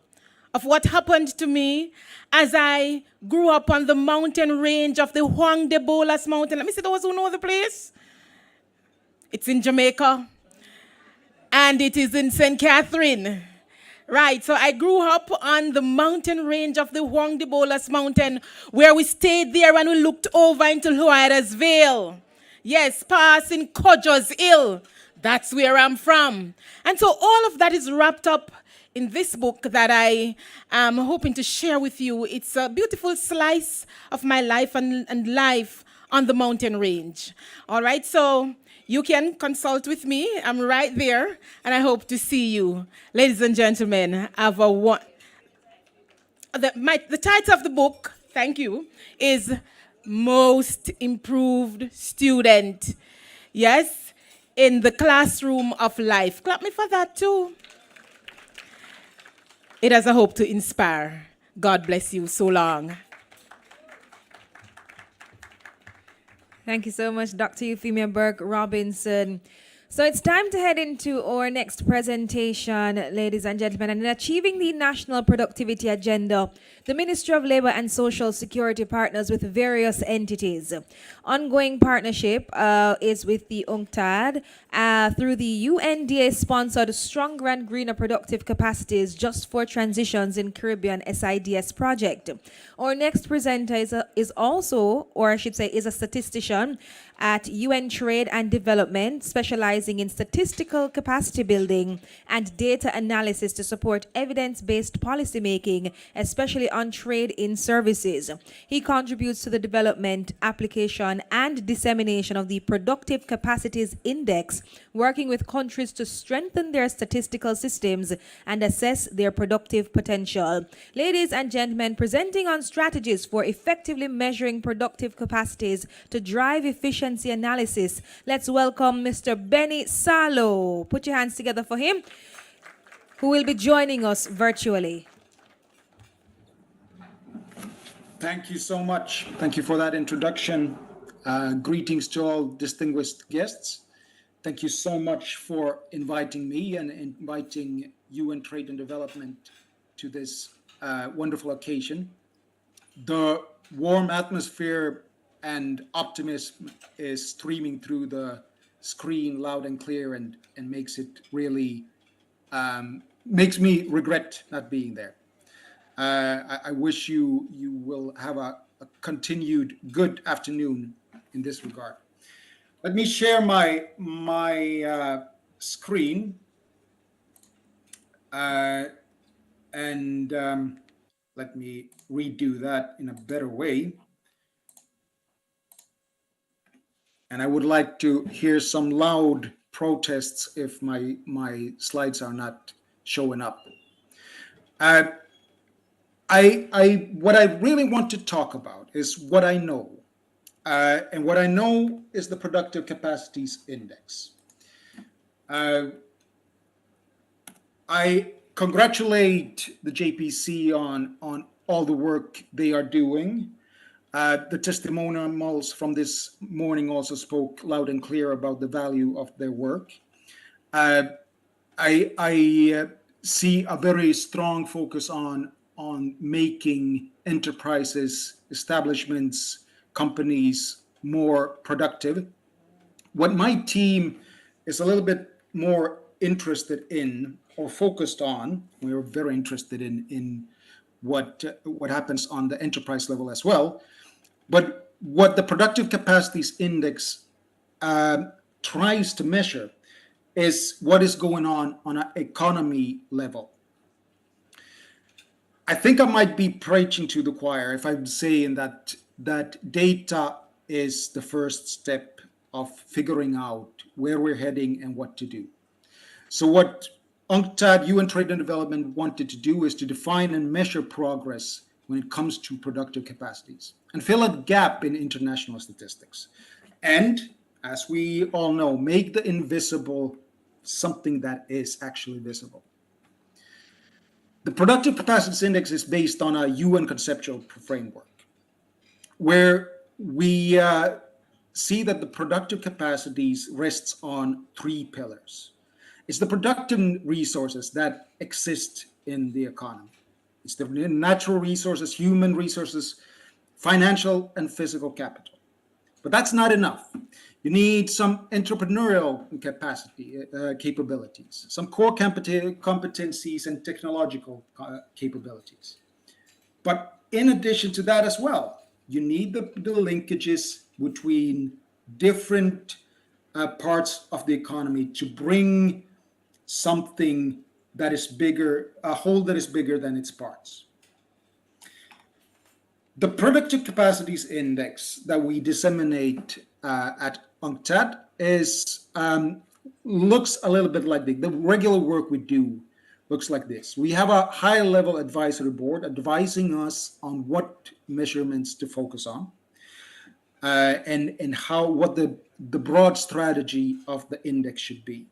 of what happened to me as I grew up on the mountain range of the Juan de Bolas Mountain. Let me see those who know the place. It's in Jamaica, and it is in St. Catherine. Right, so I grew up on the mountain range of the Juan de Bolas Mountain, where we stayed there and we looked over into Loiras Vale. Yes, passing Codger's Hill. That's where I'm from. And so all of that is wrapped up in this book that I am hoping to share with you. It's a beautiful slice of my life and life on the mountain range. All right, so you can consult with me. I'm right there, and I hope to see you. Ladies and gentlemen, have a one. The title of the book, thank you, is Most Improved Student. Yes, in the classroom of life. Clap me for that too. It has a hope to inspire. God bless you so long. Thank you so much, Dr. Euphemia Burke Robinson. So it's time to head into our next presentation, ladies and gentlemen. And in achieving the National Productivity Agenda, the Ministry of Labour and Social Security partners with various entities. Ongoing partnership is with the UNCTAD through the UNDA-sponsored Stronger and Greener Productive Capacities Just for Transitions in Caribbean SIDS project. Our next presenter is also, or I should say, is a statistician at UN Trade and Development, specializing in statistical capacity building and data analysis to support evidence-based policymaking, especially on trade in services. He contributes to the development, application, and dissemination of the Productive Capacities Index, working with countries to strengthen their statistical systems and assess their productive potential. Ladies and gentlemen, presenting on strategies for effectively measuring productive capacities to drive efficiency analysis, let's welcome Mr. Benny Salo. Put your hands together for him, who will be joining us virtually. Thank you so much. Thank you for that introduction. Greetings to all distinguished guests. Thank you so much for inviting me and inviting UN Trade and Development to this wonderful occasion. The warm atmosphere and optimism is streaming through the screen loud and clear and makes it really, makes me regret not being there. I wish you will have a continued good afternoon in this regard. Let me share my screen, and let me redo that in a better way. And I would like to hear some loud protests if my slides are not showing up. What I really want to talk about is what I know. And what I know is the Productive Capacities Index. I congratulate the JPC on all the work they are doing. The testimonials from this morning also spoke loud and clear about the value of their work. I see a very strong focus on making enterprises, establishments, companies more productive. What my team is a little bit more interested in or focused on, we're very interested in what happens on the enterprise level as well. But what the Productive Capacities Index tries to measure is what is going on an economy level. I think I might be preaching to the choir if I'm saying that data is the first step of figuring out where we're heading and what to do. So what UNCTAD, UN Trade and Development, wanted to do is to define and measure progress when it comes to productive capacities and fill a gap in international statistics. And as we all know, make the invisible something that is actually visible. The Productive Capacities Index is based on a UN conceptual framework where we see that the productive capacities rests on three pillars. It's the productive resources that exist in the economy. It's the natural resources, human resources, financial and physical capital. But that's not enough. You need some entrepreneurial capabilities, some core competencies and technological capabilities. But in addition to that as well, you need the linkages between different parts of the economy to bring something that is bigger, a whole that is bigger than its parts. The Productive Capacities Index that we disseminate at UNCTAD is looks a little bit like the regular work we do looks like this. We have a high-level advisory board advising us on what measurements to focus on and what the broad strategy of the index should be.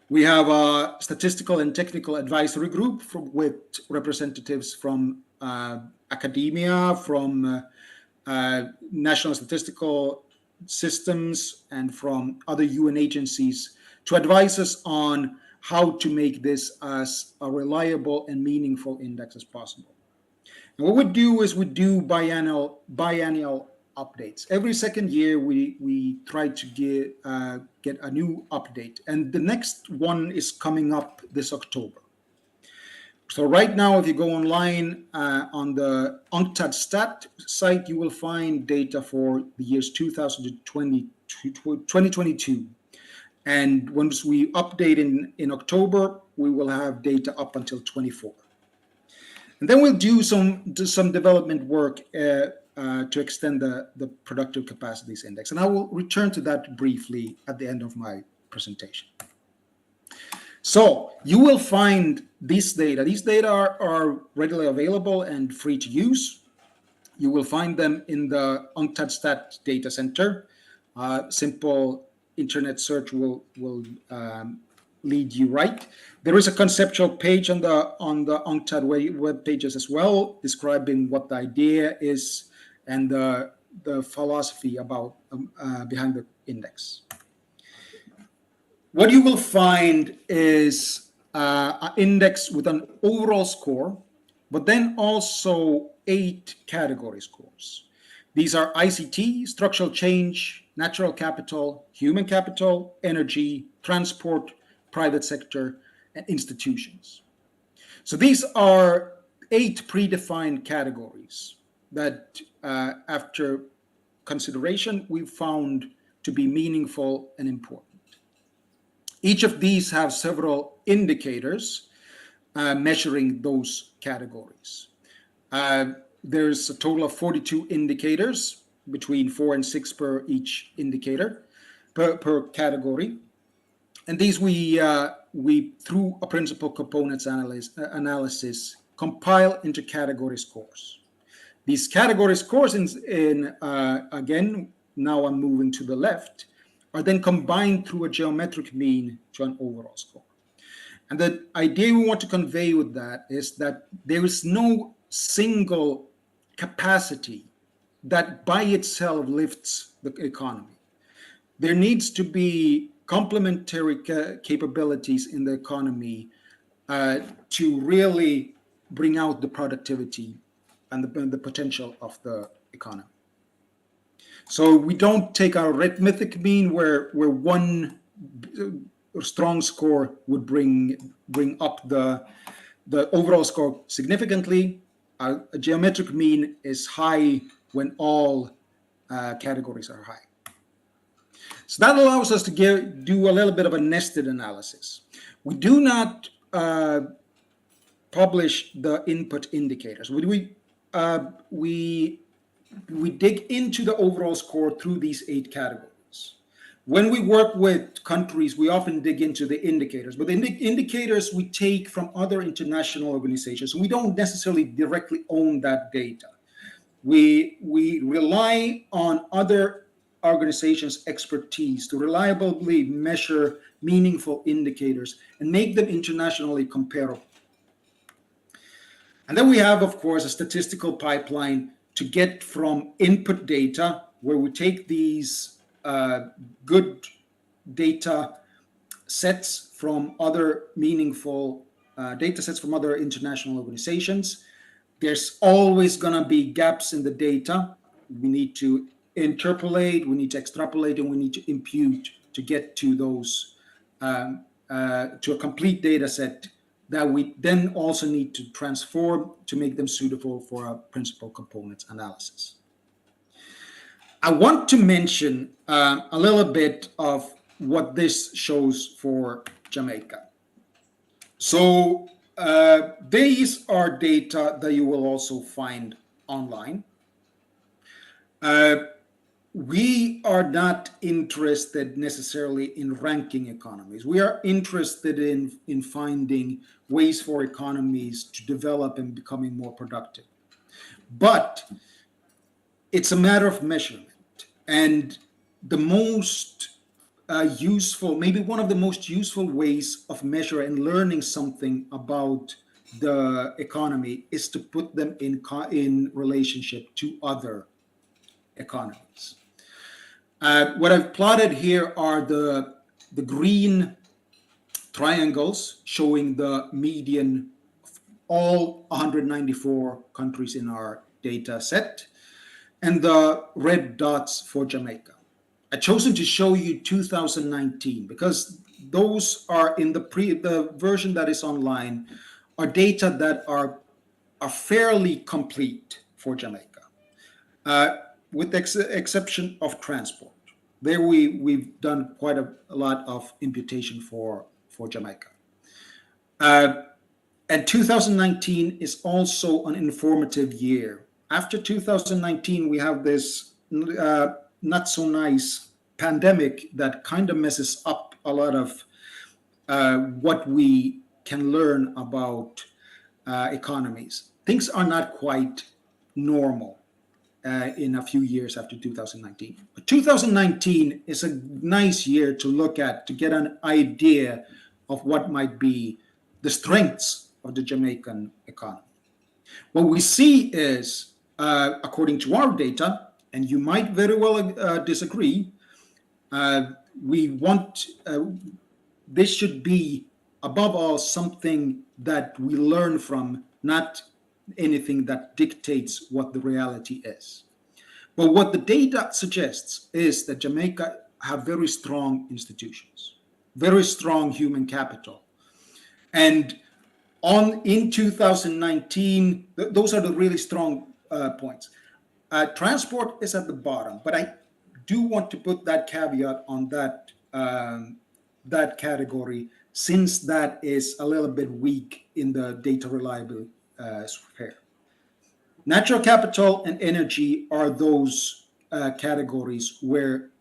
We have a statistical and technical advisory group with representatives from academia, from national statistical systems, and from other UN agencies to advise us on how to make this as a reliable and meaningful index as possible. And what we do is we do biannual updates. Every second year, we try to get a new update, and the next one is coming up this October. So right now, if you go online on the UNCTAD Stat site, you will find data for the years 2022. And once we update in October, we will have data up until 24. And then we'll do some development work to extend the Productive Capacities Index. And I will return to that briefly at the end of my presentation. So you will find these data. These data are readily available and free to use. You will find them in the UNCTAD Stat Data Center. Simple internet search will lead you right. There is a conceptual page on the UNCTAD web pages as well, describing what the idea is and the the philosophy about behind the index. What you will find is an index with an overall score, but then also 8 category scores. These are ICT, structural change, natural capital, human capital, energy, transport, private sector, and institutions. So these are 8 predefined categories that, after consideration, we found to be meaningful and important. Each of these have several indicators measuring those categories. There's a total of 42 indicators, between 4 and 6 per each indicator, per category. And these we through a principal components analysis, compile into category scores. These category scores again, now I'm moving to the left, are then combined through a geometric mean to an overall score. And the idea we want to convey with that is that there is no single capacity that by itself lifts the economy. There needs to be complementary capabilities in the economy to really bring out the productivity and the potential of the economy. So we don't take our arithmetic mean where one strong score would bring up the overall score significantly. A geometric mean is high when all categories are high. So that allows us to do a little bit of a nested analysis. We do not publish the input indicators. We dig into the overall score through these 8 categories. When we work with countries, we often dig into the indicators, but the indicators we take from other international organizations. We don't necessarily directly own that data. We rely on other organizations' expertise to reliably measure meaningful indicators and make them internationally comparable. And then we have, of course, a statistical pipeline to get from input data, where we take these good data sets from other meaningful data sets from other international organizations. There's always going to be gaps in the data. We need to interpolate, we need to extrapolate, and we need to impute to get to those, to a complete data set that we then also need to transform to make them suitable for our principal components analysis. I want to mention a little bit of what this shows for Jamaica. So these are data that you will also find online. We are not interested necessarily in ranking economies. We are interested in finding ways for economies to develop and becoming more productive. But it's a matter of measurement. And the most useful, maybe one of the most useful ways of measuring and learning something about the economy is to put them in relationship to other economies. What I've plotted here are the green triangles showing the median of all 194 countries in our data set, and the red dots for Jamaica. I've chosen to show you 2019 because those are in the version that is online are data that are fairly complete for Jamaica, with the exception of transport. There we've done quite a lot of imputation for Jamaica. And 2019 is also an informative year. After 2019, we have this not so nice pandemic that kind of messes up a lot of what we can learn about economies. Things are not quite normal in a few years after 2019. But 2019 is a nice year to look at to get an idea of what might be the strengths of the Jamaican economy. What we see is, according to our data, and you might very well disagree, we want this should be above all something that we learn from, not anything that dictates what the reality is. But what the data suggests is that Jamaica have very strong institutions, very strong human capital. And in 2019, those are the really strong points. Transport is at the bottom, but I do want to put that caveat on that category, since that is a little bit weak in the data reliability sphere. Natural capital and energy are those categories where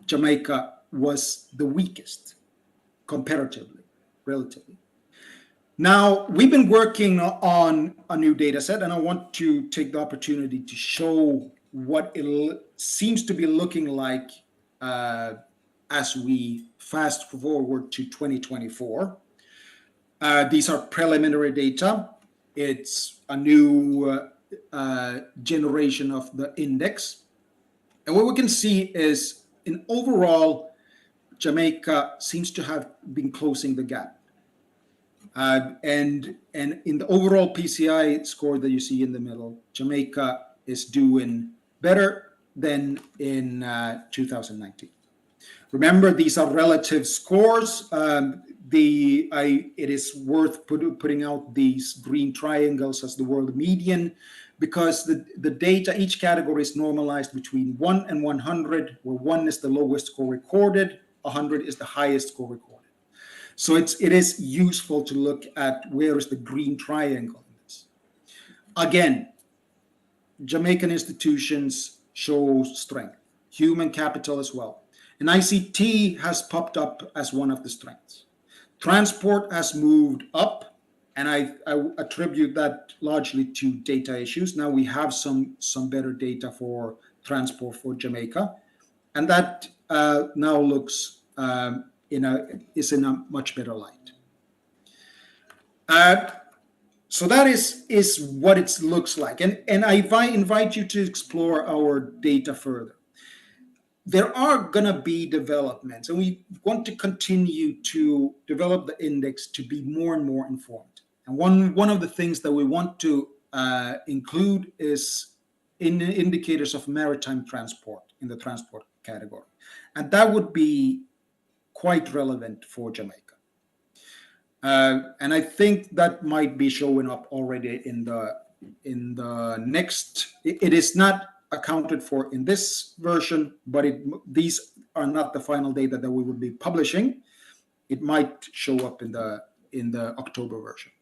Jamaica was the weakest comparatively, relatively. Now, we've been working on a new data set, and I want to take the opportunity to show what it seems to be looking like as we fast forward to 2024. These are preliminary data. It's a new generation of the index. And what we can see is, in overall, Jamaica seems to have been closing the gap. And in the overall PCI score that you see in the middle, Jamaica is doing better than in 2019. Remember, these are relative scores. It is worth putting out these green triangles as the world median, because the data, each category is normalized between 1 and 100, where 1 is the lowest score recorded, 100 is the highest score recorded. So it is useful to look at where is the green triangle in this. Again, Jamaican institutions show strength, human capital as well. And ICT has popped up as one of the strengths. Transport has moved up, and I attribute that largely to data issues. Now we have some better data for transport for Jamaica, and that now looks is in a much better light. So that is what it looks like, and I invite you to explore our data further. There are going to be developments, and we want to continue to develop the index to be more and more informed. And one of the things that we want to include is indicators of maritime transport in the transport category. And that would be quite relevant for Jamaica. And I think that might be showing up already in the next. It is not accounted for in this version, but these are not the final data that we will be publishing. It might show up in the October version.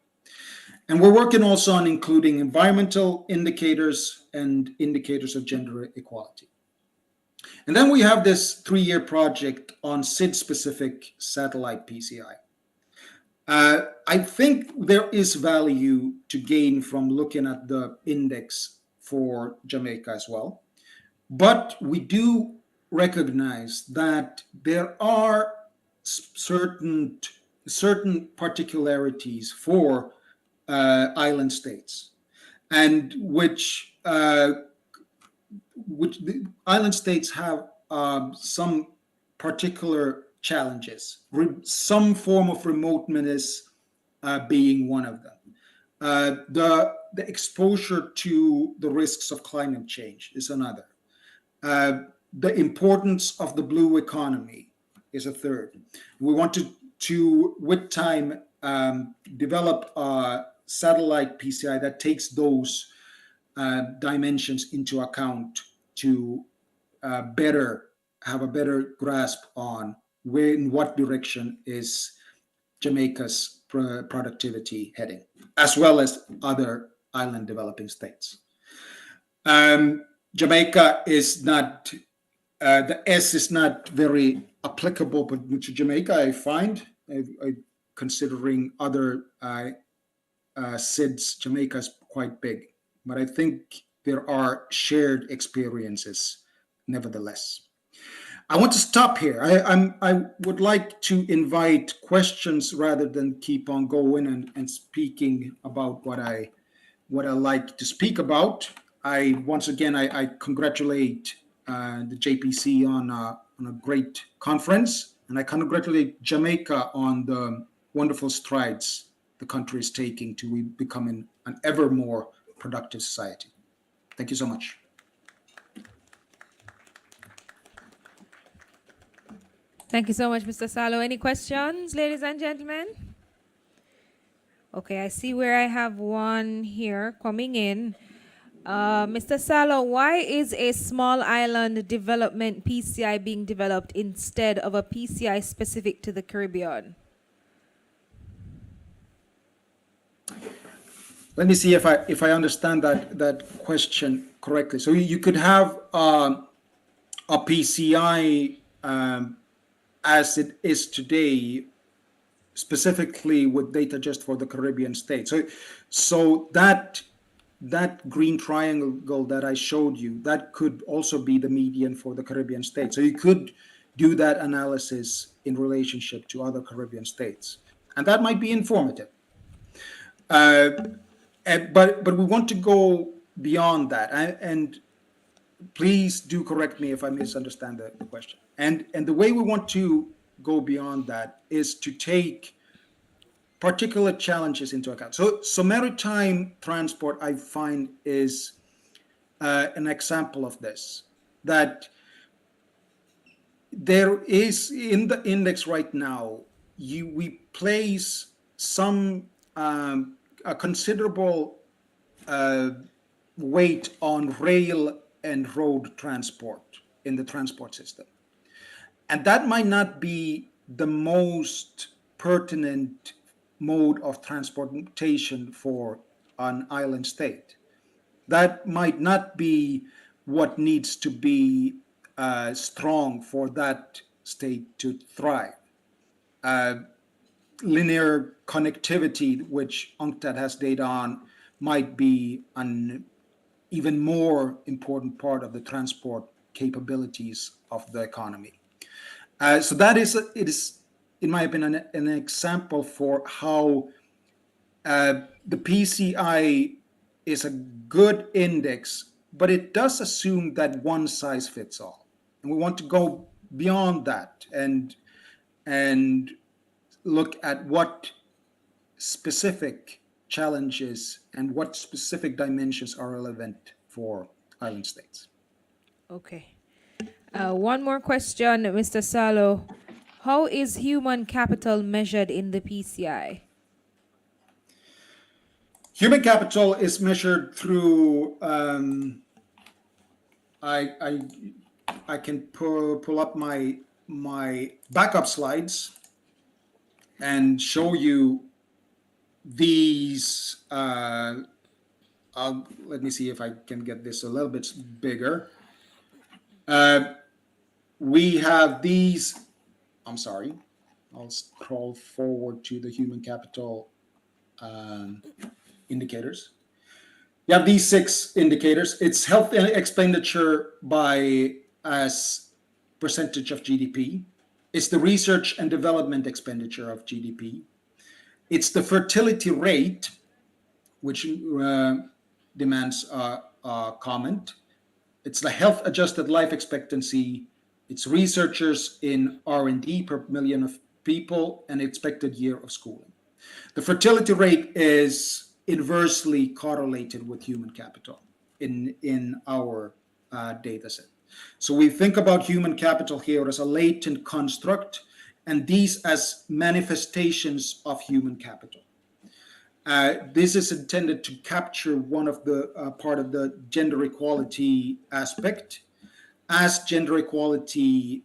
And we're working also on including environmental indicators and indicators of gender equality. And then we have this 3-year project on SID-specific satellite PCI. I think there is value to gain from looking at the index for Jamaica as well. But we do recognize that there are certain particularities for island states, and which the island states have some particular challenges, some form of remoteness being one of them. The exposure to the risks of climate change is another. The importance of the blue economy is a third. We want to with time, develop a satellite PCI that takes those dimensions into account to have a better grasp on where, in what direction is Jamaica's productivity heading, as well as other island developing states. Jamaica is not, the S is not very applicable to Jamaica, I find. Considering other SIDS, Jamaica is quite big, but I think there are shared experiences nevertheless. I want to stop here. I would like to invite questions rather than keep on going and speaking about what I like to speak about. once again, I congratulate the JPC on a great conference, and I congratulate Jamaica on the wonderful strides the country is taking to becoming an ever more productive society. Thank you so much. Thank you so much, Mr. Salo. Any questions, ladies and gentlemen? Okay, I see where I have one here coming in. Mr. Salo, why is a small island development PCI being developed instead of a PCI specific to the Caribbean? Let me see if I understand that question correctly. So you could have a PCI as it is today, specifically with data just for the Caribbean states. So that green triangle that I showed you, that could also be the median for the Caribbean states. So you could do that analysis in relationship to other Caribbean states, and that might be informative. But we want to go beyond that, and please do correct me if I misunderstand the question. And the way we want to go beyond that is to take particular challenges into account. So maritime transport, I find, is an example of this. That there is in the index right now, we place some a considerable weight on rail and road transport in the transport system. And that might not be the most pertinent mode of transportation for an island state. That might not be what needs to be strong for that state to thrive. Linear connectivity, which UNCTAD has data on, might be an even more important part of the transport capabilities of the economy. So that is, it is, in my opinion, an example for how the PCI is a good index, but it does assume that one size fits all. And we want to go beyond that and look at what specific challenges and what specific dimensions are relevant for island states. Okay. One more question, Mr. Salo. How is human capital measured in the PCI? Human capital is measured through, I can pull up my backup slides and show you these. Let me see if I can get this a little bit bigger. We have these, I'm sorry, I'll scroll forward to the human capital indicators. You have these 6 indicators. It's health expenditure by as percentage of GDP. It's the research and development expenditure of GDP. It's the fertility rate, which demands a comment. It's the health adjusted life expectancy. It's researchers in R&D per million of people and expected year of schooling. The fertility rate is inversely correlated with human capital in our data set. So we think about human capital here as a latent construct, and these as manifestations of human capital. This is intended to capture one of the part of the gender equality aspect. As gender equality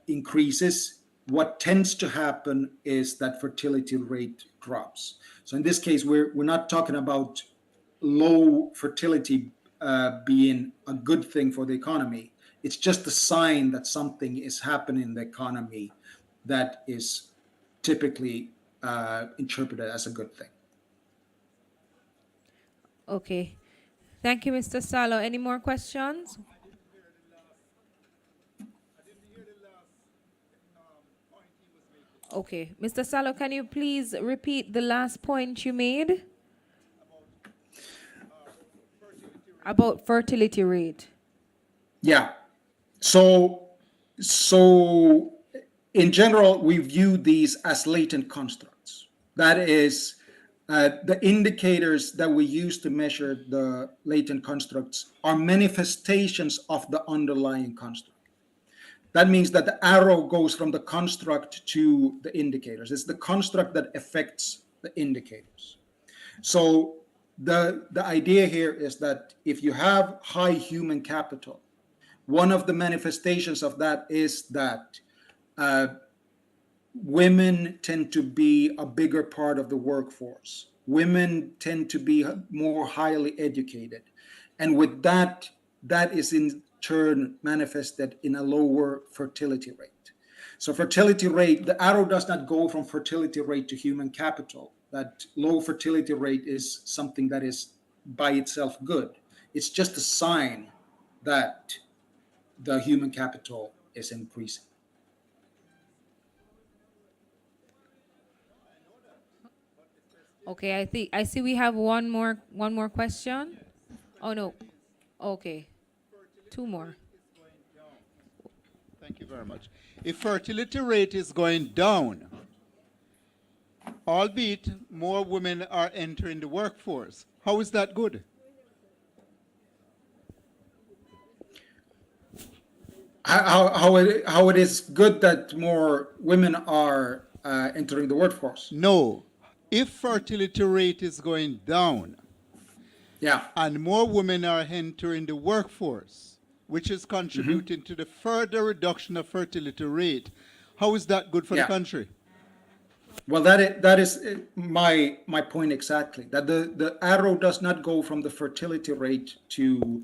increases, what tends to happen is that fertility rate drops. So in this case, we're not talking about low fertility being a good thing for the economy. It's just a sign that something is happening in the economy that is typically interpreted as a good thing. Okay. Thank you, Mr. Salo. Any more questions? Okay. Mr. Salo, can you please repeat the last point you made? About fertility rate. Yeah. So, so in general, we view these as latent constructs. That is, the indicators that we use to measure the latent constructs are manifestations of the underlying construct. That means that the arrow goes from the construct to the indicators. It's the construct that affects the indicators. So the idea here is that if you have high human capital, one of the manifestations of that is that women tend to be a bigger part of the workforce. Women tend to be more highly educated. And with that, that is in turn manifested in a lower fertility rate. So fertility rate, the arrow does not go from fertility rate to human capital. That low fertility rate is something that is by itself good. It's just a sign that the human capital is increasing. Okay, I see we have one more question. Oh no. Okay. Two more. Thank you very much. If fertility rate is going down, albeit more women are entering the workforce, how is that good? How it is good that more women are entering the workforce? No. If fertility rate is going down, Yeah. and more women are entering the workforce, which is contributing to the further reduction of fertility rate, how is that good for the country? Well, that is my point exactly. That the arrow does not go from the fertility rate to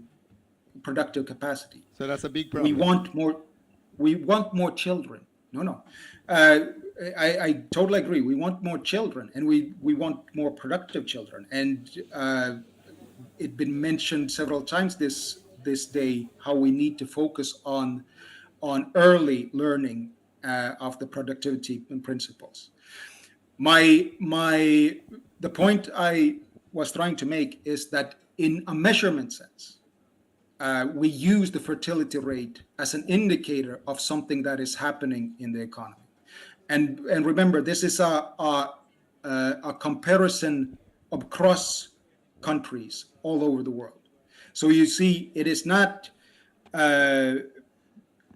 productive capacity. So that's a big problem. We want more children. No. I totally agree. We want more children, and we want more productive children. And it's been mentioned several times this day how we need to focus on early learning of the productivity principles. The point I was trying to make is that in a measurement sense, we use the fertility rate as an indicator of something that is happening in the economy. And remember, this is a comparison across countries all over the world. So you see, it is not a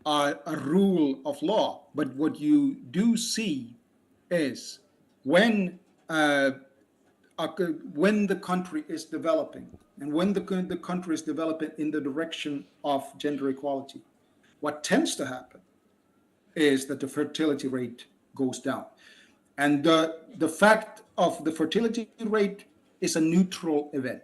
rule of law, but what you do see is when the country is developing, and when the country is developing in the direction of gender equality, what tends to happen is that the fertility rate goes down. And the fact of the fertility rate is a neutral event.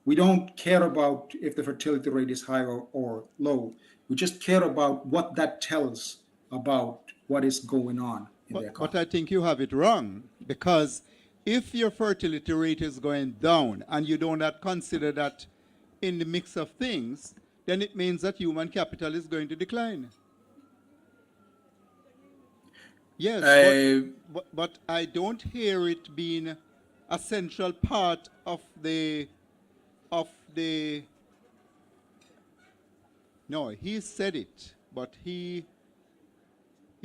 We don't care about if the fertility rate is high or low. We just care about what that tells about what is going on in the economy. But I think you have it wrong, because if your fertility rate is going down and you do not consider that in the mix of things, then it means that human capital is going to decline. Yes, but I don't hear it being a central part of the. No, he said it, but he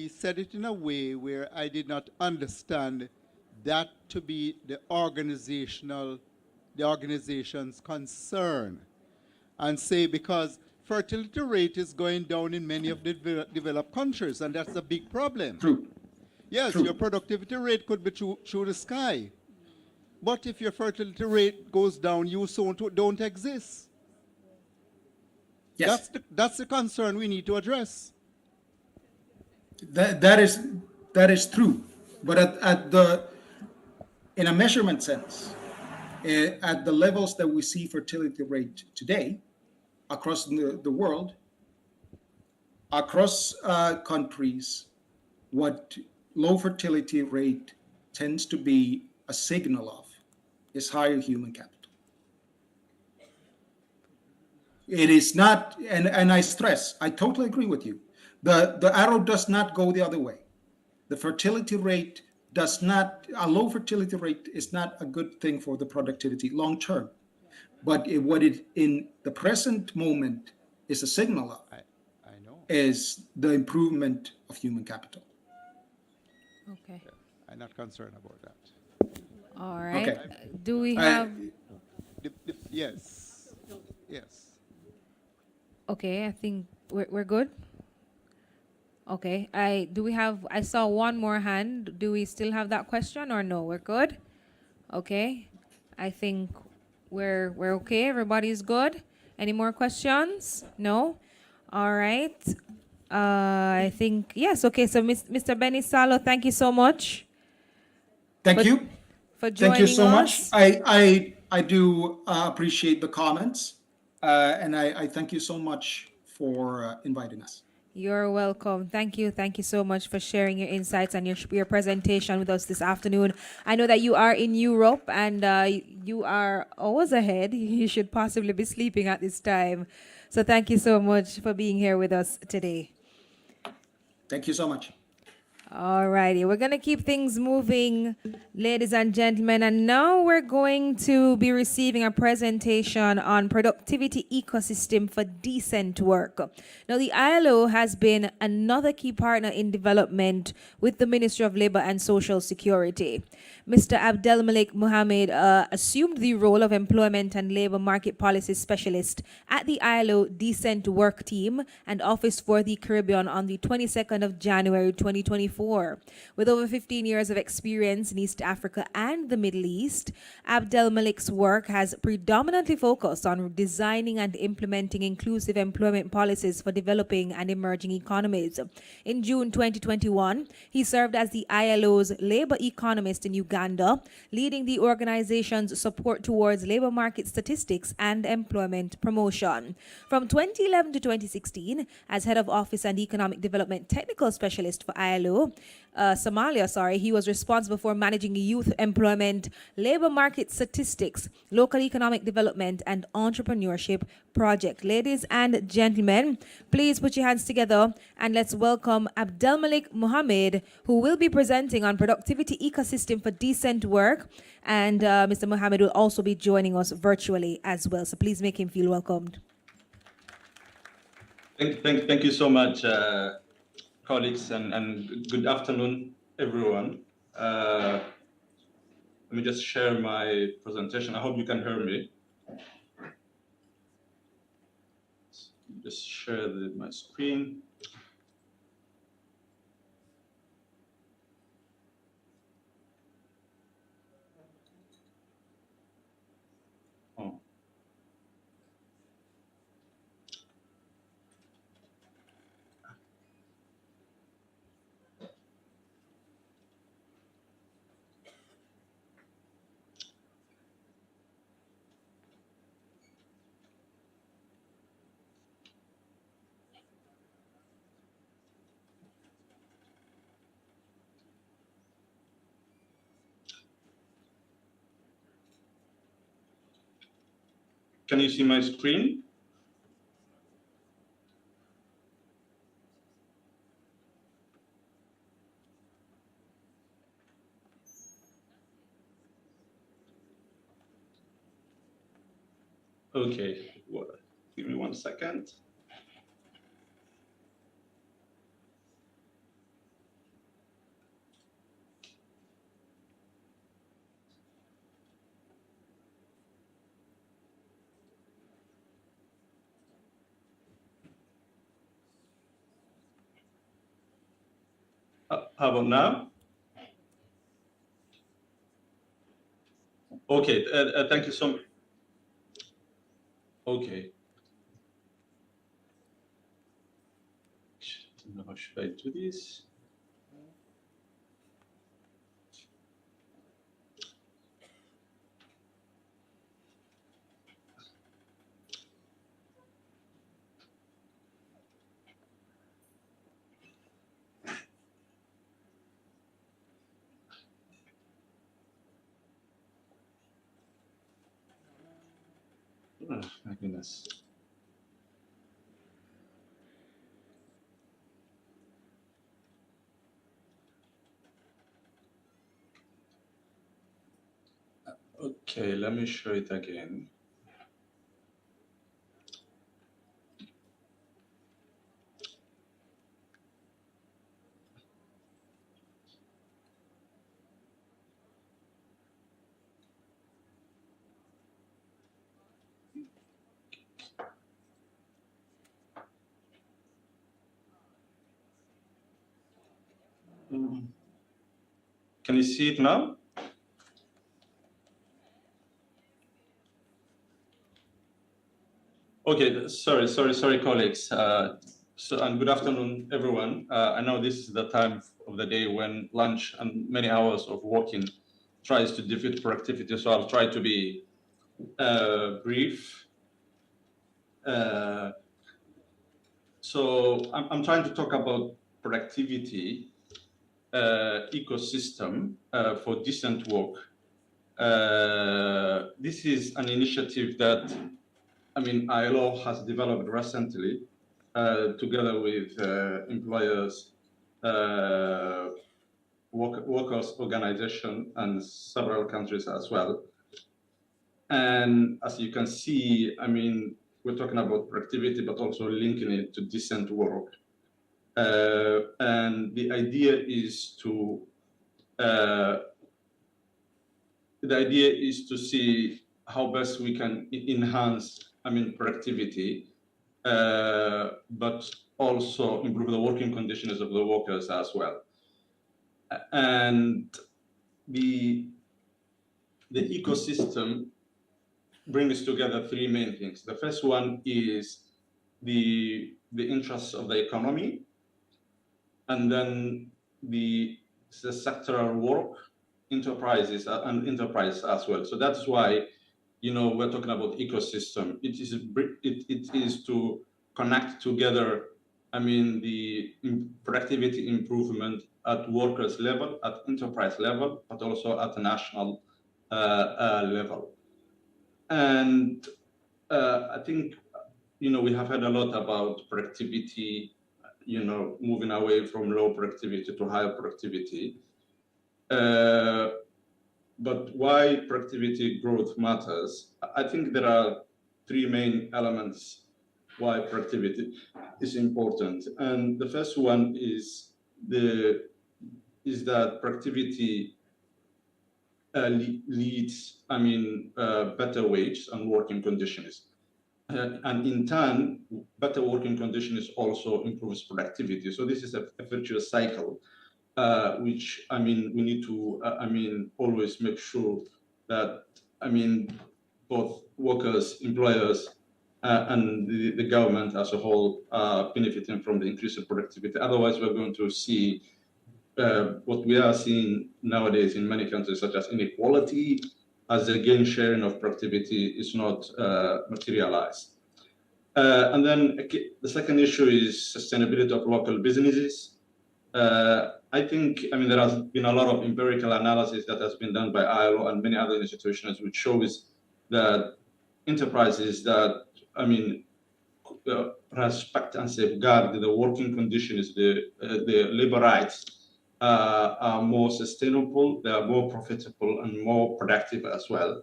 said it in a way where I did not understand that to be the organization's concern, and say because fertility rate is going down in many of the developed countries, and that's a big problem. True. Yes, True. your productivity rate could be through the sky, but if your fertility rate goes down, you soon don't exist. Yes. That's the concern we need to address. That is true, but in a measurement sense, at the levels that we see fertility rate today across the world, across countries, what low fertility rate tends to be a signal of is higher human capital. It is not, and I stress, I totally agree with you. The arrow does not go the other way. The fertility rate a low fertility rate is not a good thing for the productivity long term. But what it in the present moment is a signal of I know. is the improvement of human capital. Okay. I'm not concerned about that. All right. Okay. Do we I- have? Yes. Yes. Okay, I think we're good. Okay. I saw one more hand. Do we still have that question or no? We're good? Okay. I think we're okay. Everybody's good. Any more questions? No? All right. I think yes. Okay. So Mr. Benny Salo, thank you so much Thank for you. for Thank you joining so much. us. I do appreciate the comments, and I thank you so much for inviting us. You're welcome. Thank you. Thank you so much for sharing your insights and your presentation with us this afternoon. I know that you are in Europe and you are hours ahead. You should possibly be sleeping at this time. So thank you so much for being here with us today. Thank you so much. Alrighty, we're gonna keep things moving, ladies and gentlemen, and now we're going to be receiving a presentation on productivity ecosystem for decent work. Now, the ILO has been another key partner in development with the Ministry of Labor and Social Security. Mr. Abdelmalik Mohammed assumed the role of Employment and Labor Market Policy Specialist at the ILO Decent Work Team and Office for the Caribbean on the 22nd of January 2024. With over 15 years of experience in East Africa and the Middle East, Abdelmalik's work has predominantly focused on designing and implementing inclusive employment policies for developing and emerging economies. In June 2021, he served as the ILO's labor economist in Uganda, leading the organization's support towards labor market statistics and employment promotion. From 2011 to 2016, as head of office and economic development technical specialist for ILO, Somalia, he was responsible for managing youth employment, labor market statistics, local economic development, and entrepreneurship project. Ladies and gentlemen, please put your hands together and let's welcome Abdelmalik Mohammed, who will be presenting on productivity ecosystem for decent work. And Mr. Mohammed will also be joining us virtually as well. So please make him feel welcomed. Thank you so much, colleagues, and good afternoon, everyone. Let me just share my presentation. I hope you can hear me. Just share my screen. Oh. Can you see my screen? Okay, well, give me 1 second. How about now? Okay, thank you so much. Okay. How should I do this? Oh, my goodness. Okay, let me show it again. Can you see it now? Okay, sorry, colleagues. And good afternoon, everyone. I know this is the time of the day when lunch and many hours of working tries to defeat productivity, so I'll try to be brief. So I'm trying to talk about productivity ecosystem for decent work. This is an initiative that ILO has developed recently together with employers, workers' organization, and several countries as well. And as you can see, we're talking about productivity, but also linking it to decent work. And the idea is to see how best we can enhance productivity, but also improve the working conditions of the workers as well. And the ecosystem brings together three main things. The first one is the interests of the economy, and then the sectoral work, enterprises, and enterprise as well. So that's why we're talking about ecosystem. It is to connect together the productivity improvement at workers level, at enterprise level, but also at the national level. And I think we have heard a lot about productivity, moving away from low productivity to higher productivity. But why productivity growth matters, I think there are three main elements why productivity is important. And the first one is that productivity leads, better wages and working conditions. And in turn, better working conditions also improves productivity. So this is a virtuous cycle, which we need to always make sure that both workers, employers, and the government as a whole are benefiting from the increase in productivity. Otherwise, we're going to see what we are seeing nowadays in many countries, such as inequality, as the gain sharing of productivity is not materialized. And then the second issue is sustainability of local businesses. I think, there has been a lot of empirical analysis that has been done by ILO and many other institutions, which shows that enterprises that, respect and safeguard the working conditions, the labor rights, are more sustainable, they are more profitable and more productive as well.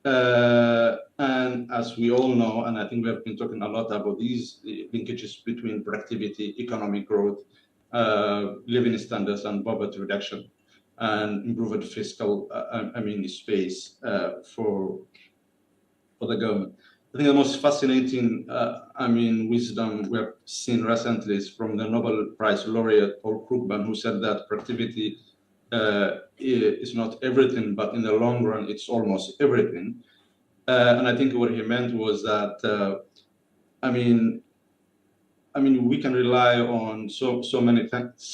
And as we all know, and I think we have been talking a lot about these linkages between productivity, economic growth, living standards, and poverty reduction, and improved fiscal, space for the government. I think the most fascinating, wisdom we have seen recently is from the Nobel Prize laureate Paul Krugman, who said that productivity is not everything, but in the long run, it's almost everything. And I think what he meant was that, we can rely on so many things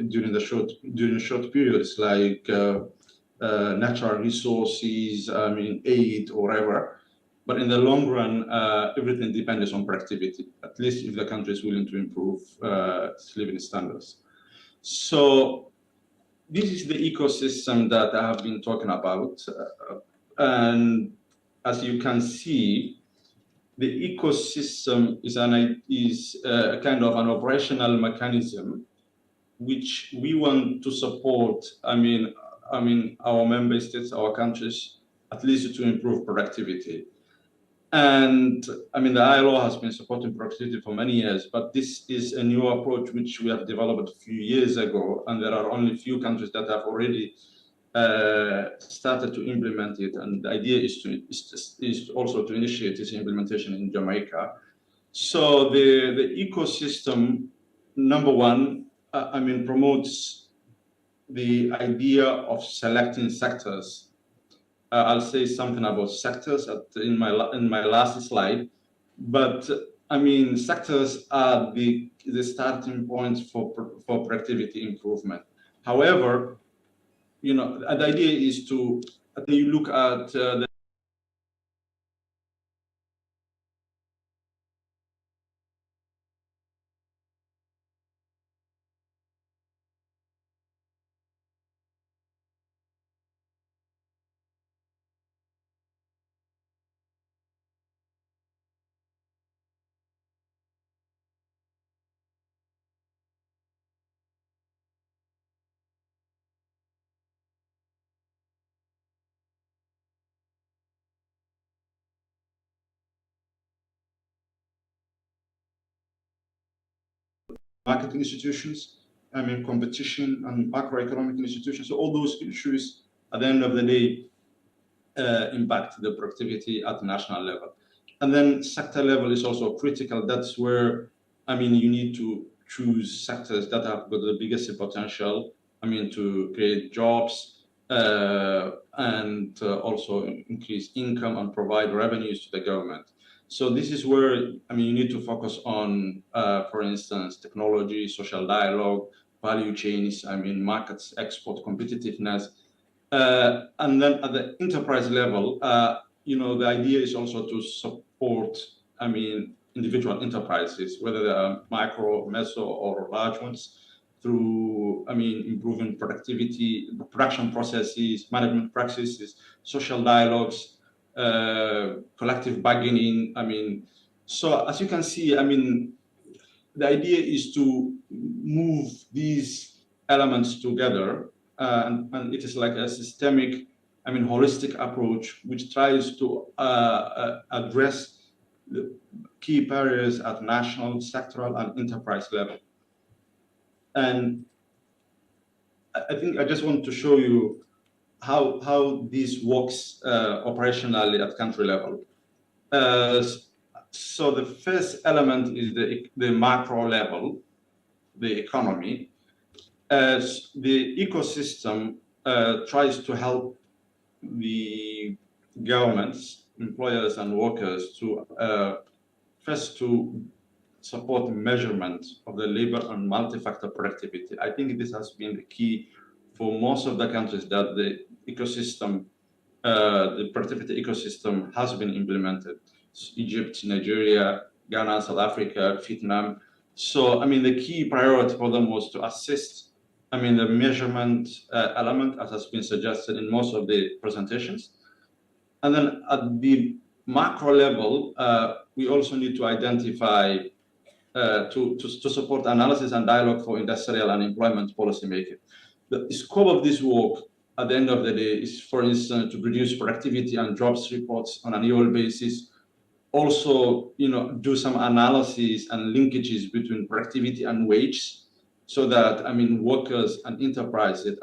during short periods, like natural resources, aid or whatever. But in the long run, everything depends on productivity, at least if the country is willing to improve its living standards. So this is the ecosystem that I have been talking about. And as you can see, the ecosystem is a kind of an operational mechanism which we want to support, our member states, our countries, at least to improve productivity. And the ILO has been supporting productivity for many years, but this is a new approach which we have developed a few years ago, and there are only a few countries that have already started to implement it. And the idea is also to initiate this implementation in Jamaica. So the ecosystem, number one, promotes the idea of selecting sectors. I'll say something about sectors in my last slide, but sectors are the starting point for productivity improvement. However, the idea is to you look at the market institutions, competition and macroeconomic institutions. So all those issues, at the end of the day, impact the productivity at the national level. And then sector level is also critical. That's where, you need to choose sectors that have got the biggest potential, to create jobs and also increase income and provide revenues to the government. So this is where, you need to focus on, for instance, technology, social dialogue, value chains, markets, export competitiveness. And then at the enterprise level, the idea is also to support, individual enterprises, whether they are micro, meso, or large ones, through, improving productivity, production processes, management practices, social dialogues, collective bargaining. So as you can see, the idea is to move these elements together, and it is like a systemic, holistic approach which tries to address the key barriers at national, sectoral, and enterprise level. And I think I just want to show you how this works operationally at country level. So the first element is the macro level, the economy. As the ecosystem tries to help the governments, employers, and workers to first to support measurement of the labor and multi-factor productivity. I think this has been the key for most of the countries that the ecosystem, the productivity ecosystem has been implemented. Egypt, Nigeria, Ghana, South Africa, Vietnam. So, the key priority for them was to assist, the measurement element, as has been suggested in most of the presentations. And then at the macro level, we also need to identify, to support analysis and dialogue for industrial and employment policy making. The scope of this work, at the end of the day, is, for instance, to produce productivity and jobs reports on an annual basis. Also, do some analysis and linkages between productivity and wage, so that, workers and enterprises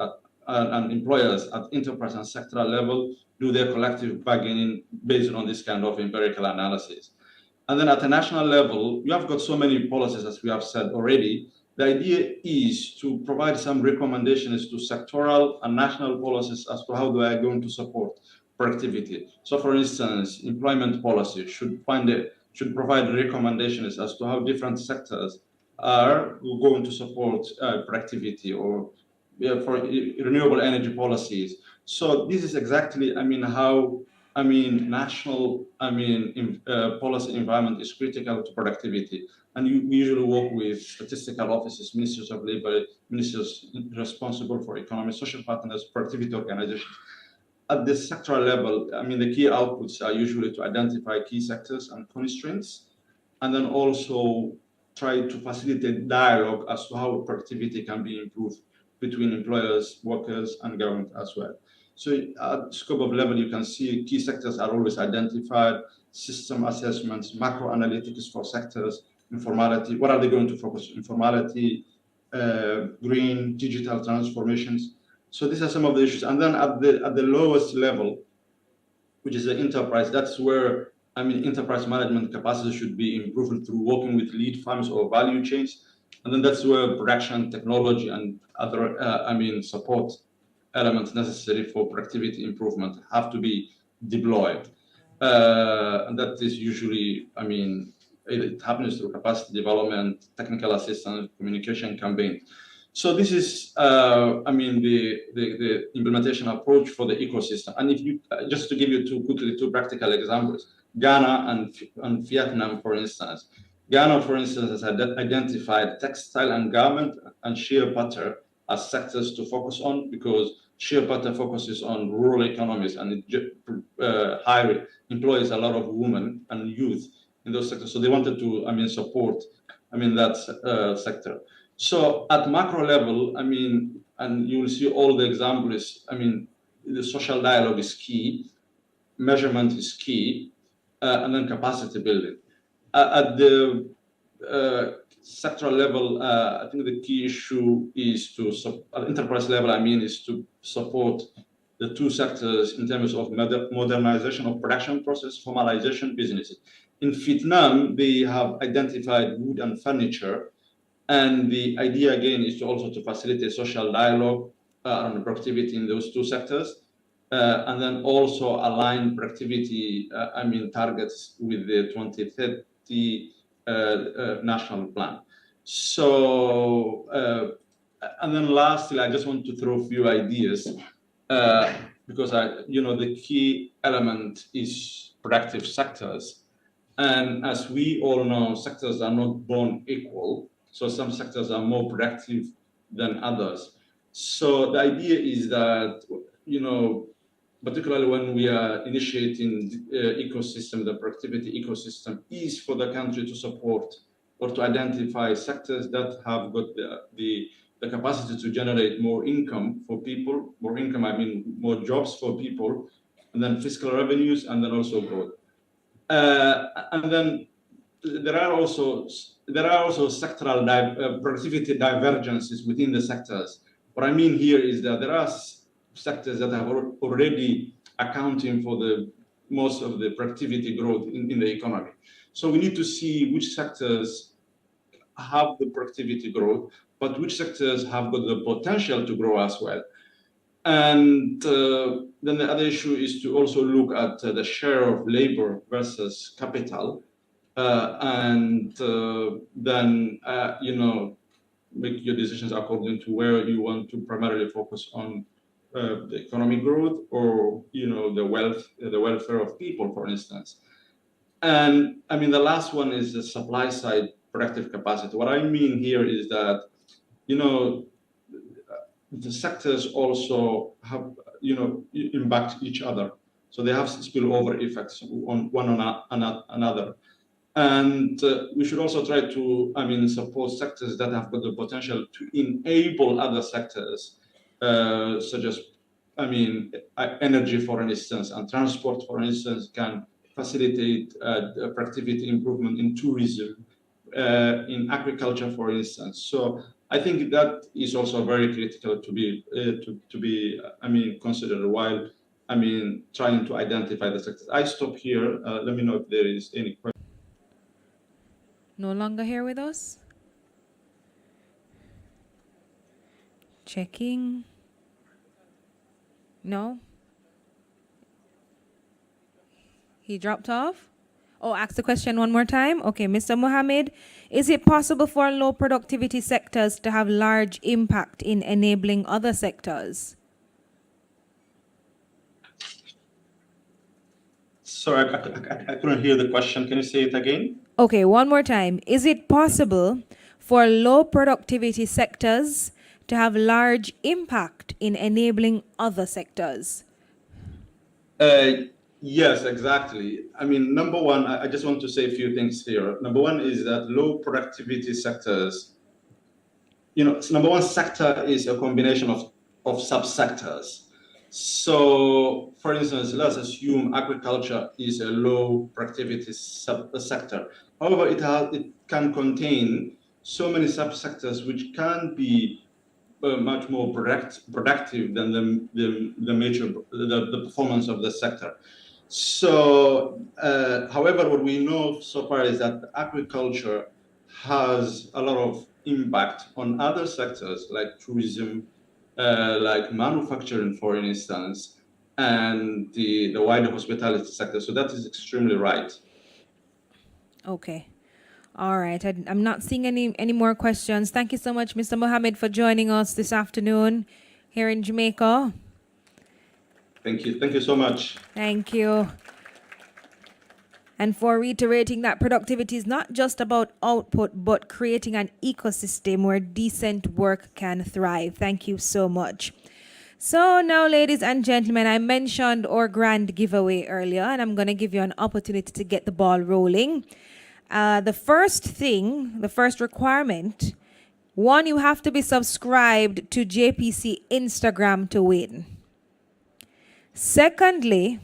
and employers at enterprise and sectoral level do their collective bargaining based on this kind of empirical analysis. And then at the national level, you have got so many policies, as we have said already. The idea is to provide some recommendations to sectoral and national policies as to how they are going to support productivity. So, for instance, employment policy should provide recommendations as to how different sectors are going to support productivity, or for renewable energy policies. So this is exactly, how national, policy environment is critical to productivity. And we usually work with statistical offices, ministers of labor, ministers responsible for economic, social partners, productivity organizations. At the sectoral level, the key outputs are usually to identify key sectors and constraints, and then also try to facilitate dialogue as to how productivity can be improved between employers, workers, and government as well. So at scope of level, you can see key sectors are always identified, system assessments, macro analytics for sectors, informality, what are they going to focus on? Informality, green, digital transformations. So these are some of the issues. And then at the lowest level, which is the enterprise, that's where enterprise management capacity should be improved through working with lead firms or value chains. And then that's where production, technology, and other, support elements necessary for productivity improvement have to be deployed. And that is usually, it happens through capacity development, technical assistance, communication campaign. So this is, the implementation approach for the ecosystem. And if you, just to give you two practical examples, Ghana and Vietnam, for instance. Ghana, for instance, has identified textile and garment and shea butter as sectors to focus on, because shea butter focuses on rural economies and it employs a lot of women and youth in those sectors. So they wanted to, support, that sector. So at macro level, and you will see all the examples, the social dialogue is key, measurement is key, and then capacity building. At the sectoral level, I think the key issue is to, at enterprise level, is to support the two sectors in terms of modernization of production process, formalization businesses. In Vietnam, they have identified wood and furniture, and the idea again is to also to facilitate social dialogue on productivity in those two sectors, and then also align productivity, targets with the 2030 national plan. So, and then lastly, I just want to throw a few ideas because the key element is productive sectors. And as we all know, sectors are not born equal. So some sectors are more productive than others. So the idea is that, particularly when we are initiating ecosystem, the productivity ecosystem is for the country to support or to identify sectors that have got the capacity to generate more income for people, more income, more jobs for people, and then fiscal revenues, and then also growth. And then there are also sectoral productivity divergences within the sectors. What I mean here is that there are sectors that have already accounting for the most of the productivity growth in the economy. So we need to see which sectors have the productivity growth, but which sectors have got the potential to grow as well. And then the other issue is to also look at the share of labor versus capital, and then make your decisions according to where you want to primarily focus on the economic growth or the welfare of people, for instance. And the last one is the supply side productive capacity. What I mean here is that the sectors also have impact each other, so they have spillover effects on one another. And we should also try to, support sectors that have got the potential to enable other sectors, such as, energy, for instance, and transport, for instance, can facilitate productivity improvement in tourism, in agriculture, for instance. So I think that is also very critical to be considered while, trying to identify the sectors. I stop here. Let me know if there is any question. No longer here with us? Checking. No? He dropped off? Oh, ask the question one more time. Okay, Mr. Mohammed, is it possible for low productivity sectors to have large impact in enabling other sectors? Sorry, I couldn't hear the question. Can you say it again? Okay, one more time. Is it possible for low productivity sectors to have large impact in enabling other sectors? Yes, exactly. Number one, I just want to say a few things here. Number one is that low productivity sectors, number one sector is a combination of subsectors. So, for instance, let's assume agriculture is a low productivity sector. However, it can contain so many subsectors which can be much more productive than the performance of the sector. So, however, what we know so far is that agriculture has a lot of impact on other sectors like tourism, like manufacturing, for instance, and the wider hospitality sector. So that is extremely right. Okay. All right. I'm not seeing any more questions. Thank you so much, Mr. Mohammed, for joining us this afternoon here in Jamaica. Thank you. Thank you so much. Thank you. And for reiterating that productivity is not just about output, but creating an ecosystem where decent work can thrive. Thank you so much. So now, ladies and gentlemen, I mentioned our grand giveaway earlier, and I'm going to give you an opportunity to get the ball rolling. The first requirement, one, you have to be subscribed to JPC Instagram to win. Secondly,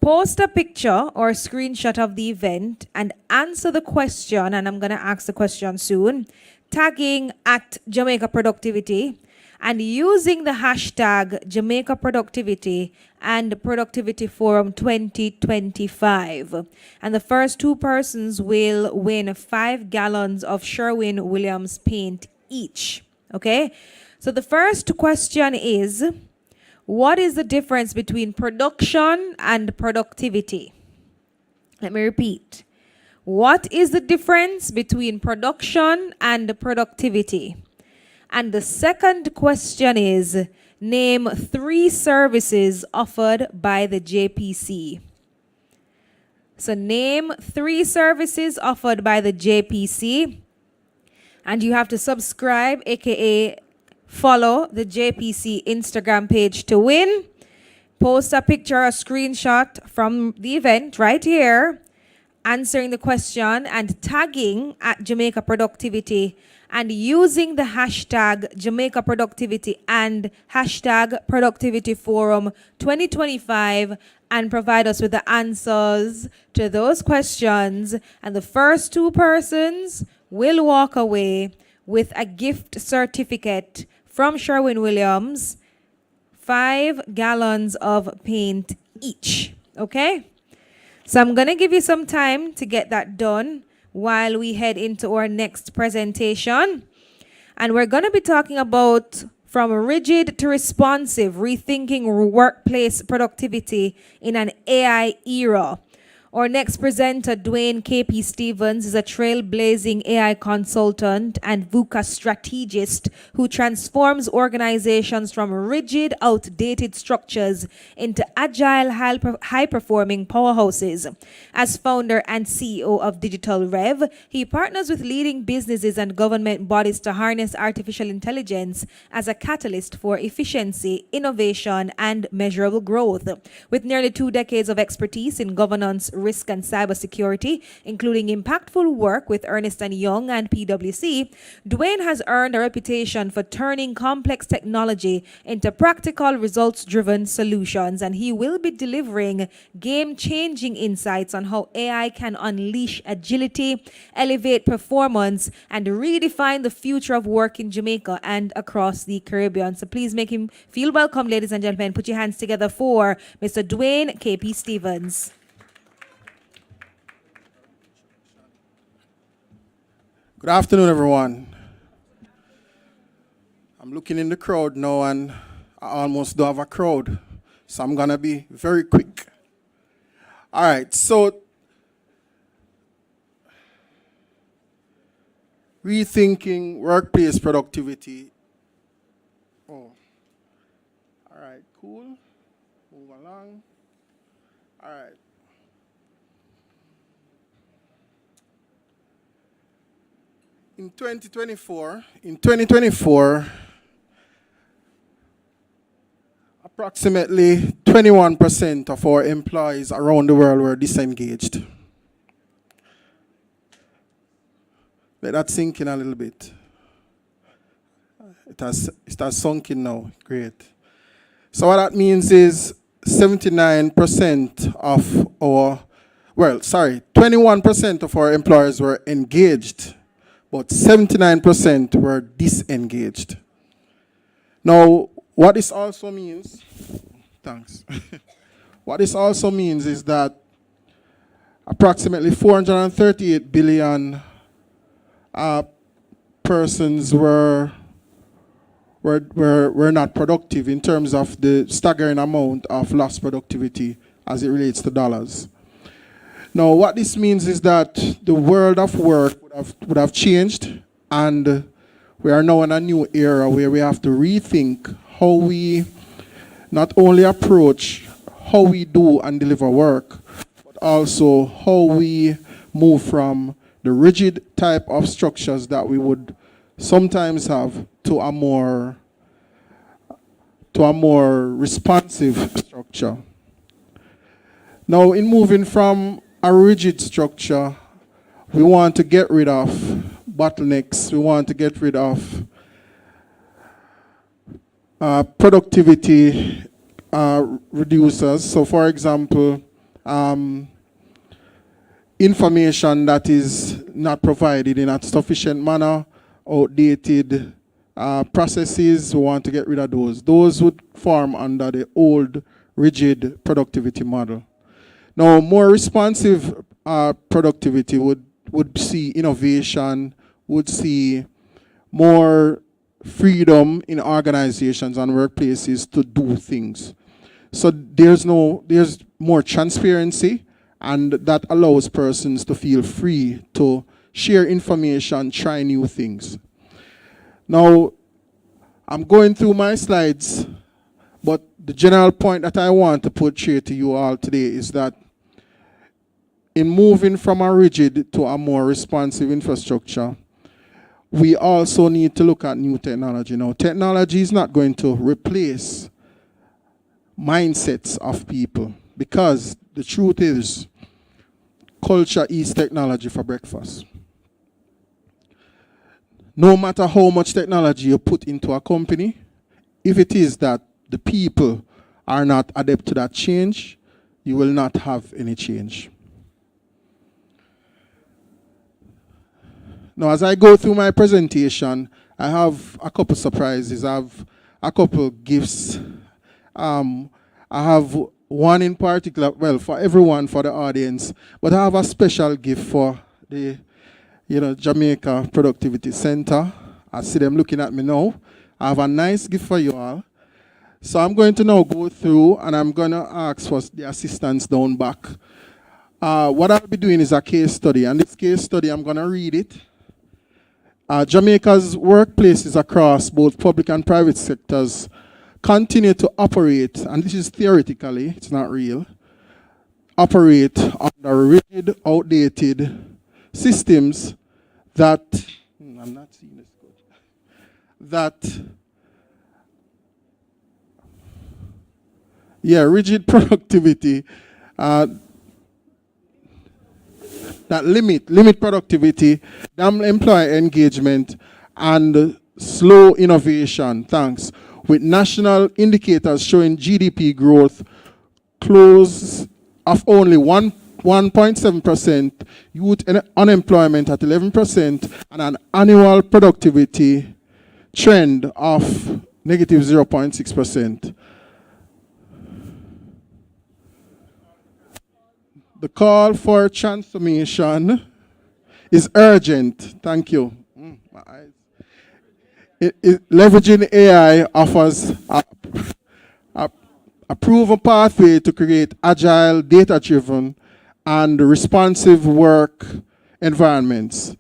post a picture or a screenshot of the event and answer the question, and I'm going to ask the question soon, tagging at Jamaica Productivity and using the hashtag Jamaica Productivity and Productivity Forum 2025. And the first two persons will win 5 gallons of Sherwin-Williams paint each. Okay? So the first question is, what is the difference between production and productivity? Let me repeat. What is the difference between production and productivity? And the second question is, name 3 services offered by the JPC. So name 3 services offered by the JPC. And you have to subscribe, aka follow the JPC Instagram page to win. Post a picture or a screenshot from the event right here, answering the question and tagging at Jamaica Productivity and using the hashtag Jamaica Productivity and hashtag Productivity Forum 2025 and provide us with the answers to those questions. And the first 2 persons will walk away with a gift certificate from Sherwin-Williams, 5 gallons of paint each. Okay? So I'm going to give you some time to get that done while we head into our next presentation. And we're going to be talking about from rigid to responsive, rethinking workplace productivity in an AI era. Our next presenter, Dwayne KP Stevens, is a trailblazing AI consultant and VUCA strategist who transforms organizations from rigid, outdated structures into agile, high-performing powerhouses. As founder and CEO of Digital Rev, he partners with leading businesses and government bodies to harness artificial intelligence as a catalyst for efficiency, innovation, and measurable growth. With nearly 2 decades of expertise in governance, risk, and cybersecurity, including impactful work with Ernst & Young and PwC, Dwayne has earned a reputation for turning complex technology into practical, results-driven solutions, and he will be delivering game-changing insights on how AI can unleash agility, elevate performance, and redefine the future of work in Jamaica and across the Caribbean. So please make him feel welcome, ladies and gentlemen. Put your hands together for Mr. Dwayne KP Stevens. Good afternoon, everyone. I'm looking in the crowd now, and I almost don't have a crowd, so I'm going to be very quick. All right, so rethinking workplace productivity. Oh, all right, cool. Move along. All right. In 2024, approximately 21% of our employees around the world were disengaged. Let that sink in a little bit. It has sunk in now. Great. So what that means is 21% of our employers were engaged, but 79% were disengaged. Now, what this also means, what this also means is that approximately 438 billion persons were not productive in terms of the staggering amount of lost productivity as it relates to dollars. Now, what this means is that the world of work would have changed, and we are now in a new era where we have to rethink how we not only approach how we do and deliver work, but also how we move from the rigid type of structures that we would sometimes have to a more responsive structure. Now, in moving from a rigid structure, we want to get rid of bottlenecks. We want to get rid of productivity reducers. So, for example, information that is not provided in a sufficient manner, outdated processes, we want to get rid of those. Those would form under the old rigid productivity model. Now, more responsive productivity would see innovation, would see more freedom in organizations and workplaces to do things. So there's more transparency, and that allows persons to feel free to share information, try new things. Now, I'm going through my slides, but the general point that I want to portray to you all today is that in moving from a rigid to a more responsive infrastructure, we also need to look at new technology. Now, technology is not going to replace mindsets of people, because the truth is, culture eats technology for breakfast. No matter how much technology you put into a company, if it is that the people are not adept to that change, you will not have any change. Now, as I go through my presentation, I have a couple surprises. I have a couple gifts. I have one in particular, well, for everyone, for the audience, but I have a special gift for the Jamaica Productivity Centre. I see them looking at me now. I have a nice gift for you all. So I'm going to now go through, and I'm going to ask for the assistants down back. What I'll be doing is a case study, and this case study, I'm going to read it. Jamaica's workplaces across both public and private sectors continue to operate, and this is theoretically, it's not real, operate under rigid, outdated systems that, I'm not seeing this good, rigid productivity, that limit productivity, damn employee engagement, and slow innovation, with national indicators showing GDP growth close of only 1.7%, youth unemployment at 11%, and an annual productivity trend of negative 0.6%. The call for transformation is urgent. Thank you. My eyes. Leveraging AI offers a proven pathway to create agile, data-driven, and responsive work environments.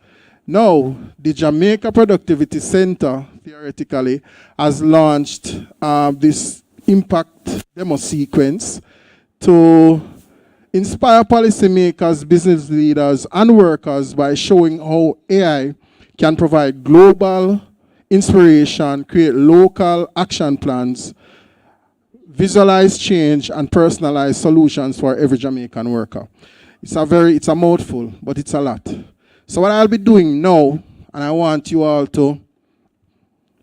Now, the Jamaica Productivity Centre, theoretically, has launched this impact demo sequence to inspire policymakers, business leaders, and workers by showing how AI can provide global inspiration, create local action plans, visualize change, and personalize solutions for every Jamaican worker. It's a mouthful, but it's a lot. So what I'll be doing now, and I want you all to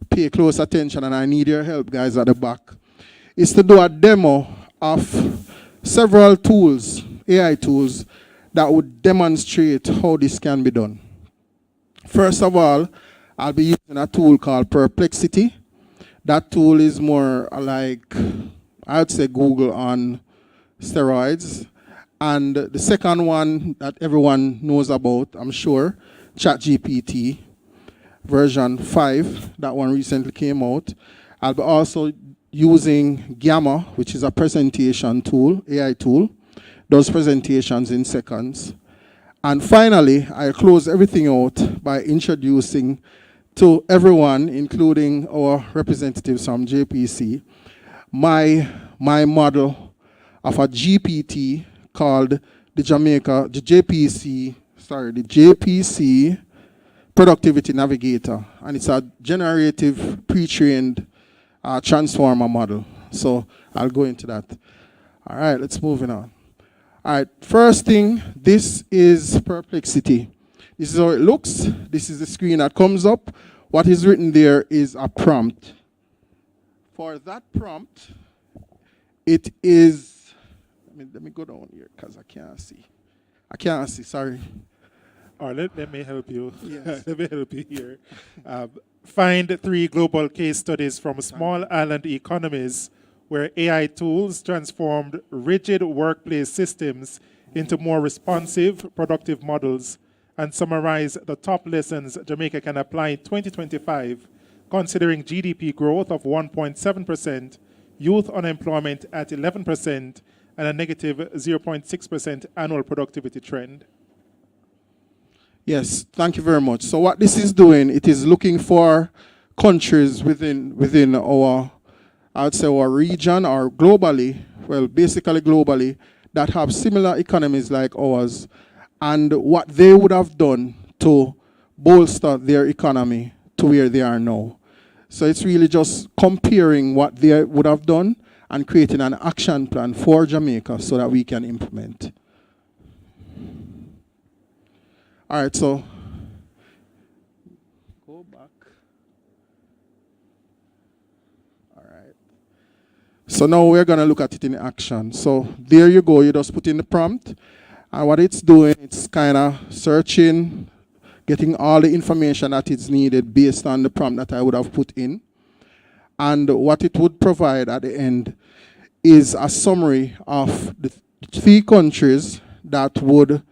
pay close attention, and I need your help, guys, at the back, is to do a demo of several tools, AI tools, that would demonstrate how this can be done. First of all, I'll be using a tool called Perplexity. That tool is more like, I would say, Google on steroids. And the second one that everyone knows about, I'm sure, ChatGPT. version 5. That one recently came out. I'll be also using Gamma, which is a presentation tool, AI tool. Does presentations in seconds. And finally, I close everything out by introducing to everyone, including our representatives from JPC, my model of a GPT called the JPC Productivity Navigator. And it's a generative pre-trained transformer model. So I'll go into that. All right, let's move on. All right, first thing, this is Perplexity. This is how it looks. This is the screen that comes up. What is written there is a prompt. For that prompt, it is, let me go down here because I can't see. I can't see, sorry. All right, let me help you. Yes. Let me help you here. Find 3 global case studies from small island economies where AI tools transformed rigid workplace systems into more responsive, productive models, and summarize the top lessons Jamaica can apply in 2025, considering GDP growth of 1.7%, youth unemployment at 11%, and a negative 0.6% annual productivity trend. Yes, thank you very much. So what this is doing, it is looking for countries within our, I'd say our region or globally, well, basically globally, that have similar economies like ours, and what they would have done to bolster their economy to where they are now. So it's really just comparing what they would have done and creating an action plan for Jamaica so that we can implement. All right, so go back. All right. So now we're going to look at it in action. So there you go. You just put in the prompt. And what it's doing, it's kind of searching, getting all the information that is needed based on the prompt that I would have put in. And what it would provide at the end is a summary of the 3 countries that would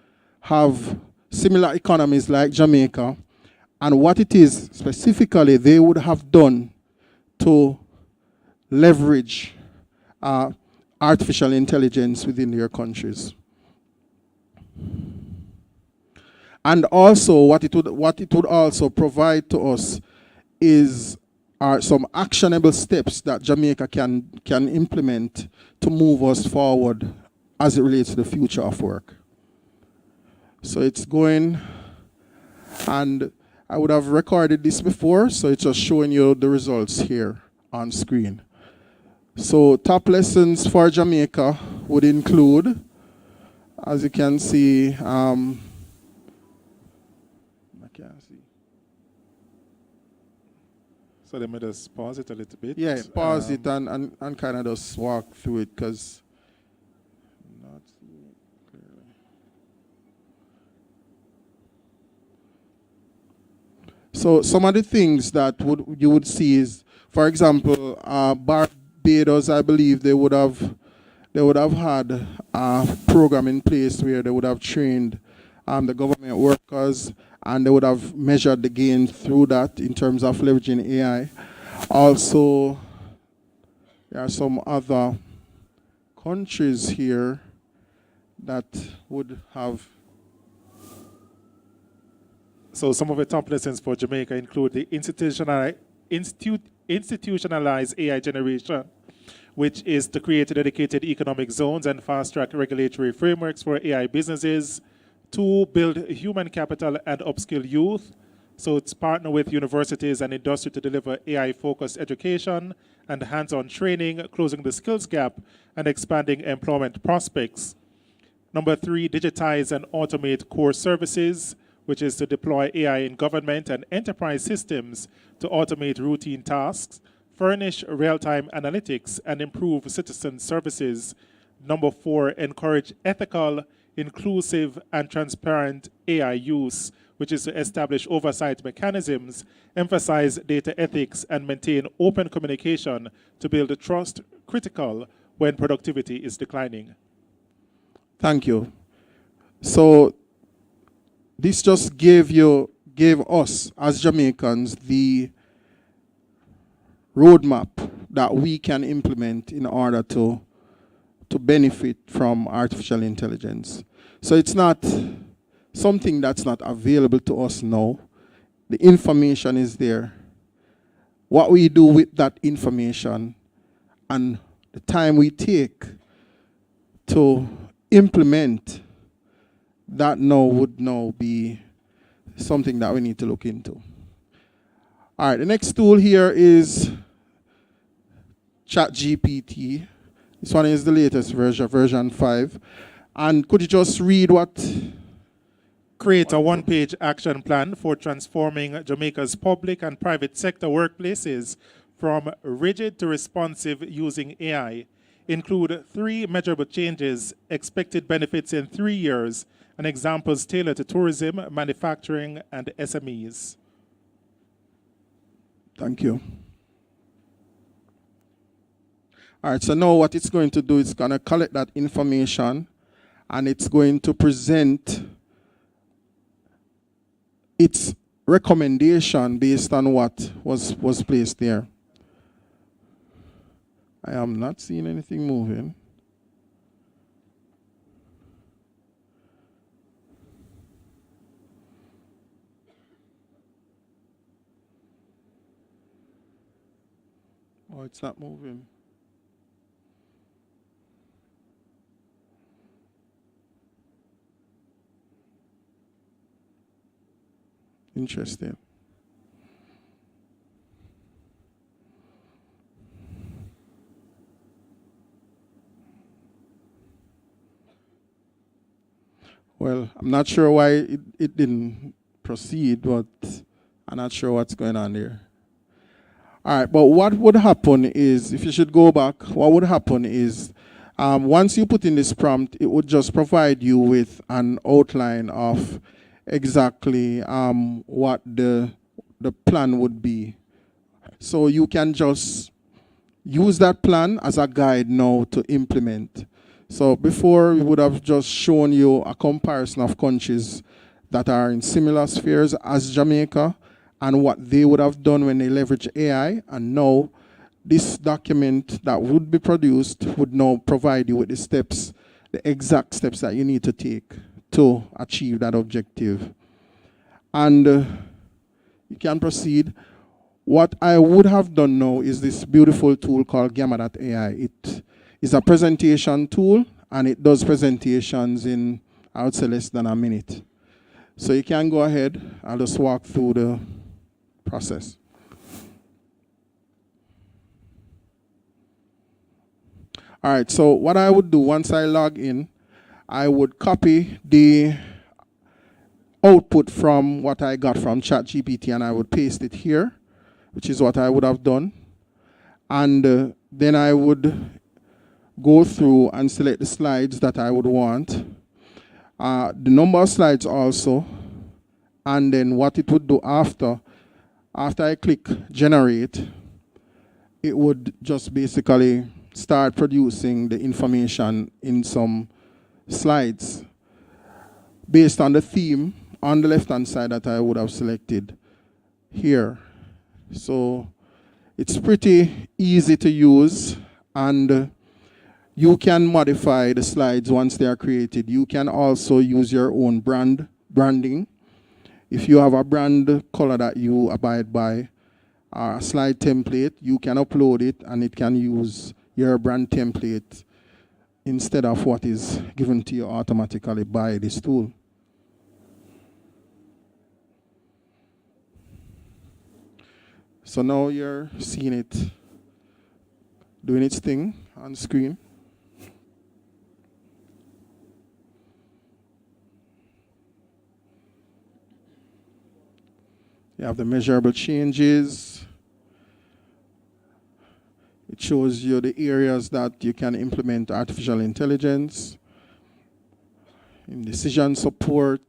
have similar economies like Jamaica, and what it is specifically they would have done to leverage artificial intelligence within their countries. And also what it would also provide to us are some actionable steps that Jamaica can implement to move us forward as it relates to the future of work. So it's going, and I would have recorded this before, so it's just showing you the results here on screen. So top lessons for Jamaica would include, as you can see, I can't see. So let me just pause it a little bit. Yeah, pause it and kind of just walk through it because not seeing it clearly. So some of the things that you would see is, for example, Barbados, I believe they would have had a program in place where they would have trained the government workers, and they would have measured the gain through that in terms of leveraging AI. Also, there are some other countries here that would have. So some of the top lessons for Jamaica include the institutionalized AI generation, which is to create dedicated economic zones and fast-track regulatory frameworks for AI businesses. 2, build human capital and upskill youth. So it's partner with universities and industry to deliver AI-focused education and hands-on training, closing the skills gap and expanding employment prospects. Number 3, digitize and automate core services, which is to deploy AI in government and enterprise systems to automate routine tasks, furnish real-time analytics, and improve citizen services. Number 4, encourage ethical, inclusive, and transparent AI use, which is to establish oversight mechanisms, emphasize data ethics, and maintain open communication to build trust critical when productivity is declining. Thank you. So this just gave you gave us as Jamaicans the roadmap that we can implement in order to benefit from artificial intelligence. So it's not something that's not available to us now. The information is there. What we do with that information and the time we take to implement that would now be something that we need to look into. All right, the next tool here is ChatGPT. This one is the latest version, version 5. And could you just read what? Create a one-page action plan for transforming Jamaica's public and private sector workplaces from rigid to responsive using AI. Include 3 measurable changes, expected benefits in 3 years, and examples tailored to tourism, manufacturing, and SMEs. Thank you. All right, so now what it's going to do is going to collect that information and it's going to present its recommendation based on what was placed there. I am not seeing anything moving. Oh, it's not moving. Interesting. Well, I'm not sure why it didn't proceed, but I'm not sure what's going on there. All right, but what would happen is, if you should go back, what would happen is, once you put in this prompt, it would just provide you with an outline of exactly what the plan would be. So you can just use that plan as a guide now to implement. So before, we would have just shown you a comparison of countries that are in similar spheres as Jamaica and what they would have done when they leverage AI. And now this document that would be produced would now provide you with the steps, the exact steps that you need to take to achieve that objective. And you can proceed. What I would have done now is this beautiful tool called Gamma.ai. It is a presentation tool, and it does presentations in, I would say, less than a minute. So you can go ahead. I'll just walk through the process. All right, so what I would do once I log in, I would copy the output from what I got from ChatGPT and I would paste it here, which is what I would have done. And then I would go through and select the slides that I would want, the number of slides also, and then what it would do after I click generate, it would just basically start producing the information in some slides based on the theme on the left-hand side that I would have selected here. So it's pretty easy to use, and you can modify the slides once they are created. You can also use your own branding. If you have a brand color that you abide by, a slide template, you can upload it and it can use your brand template instead of what is given to you automatically by this tool. So now you're seeing it doing its thing on the screen. You have the measurable changes. It shows you the areas that you can implement artificial intelligence, in decision support,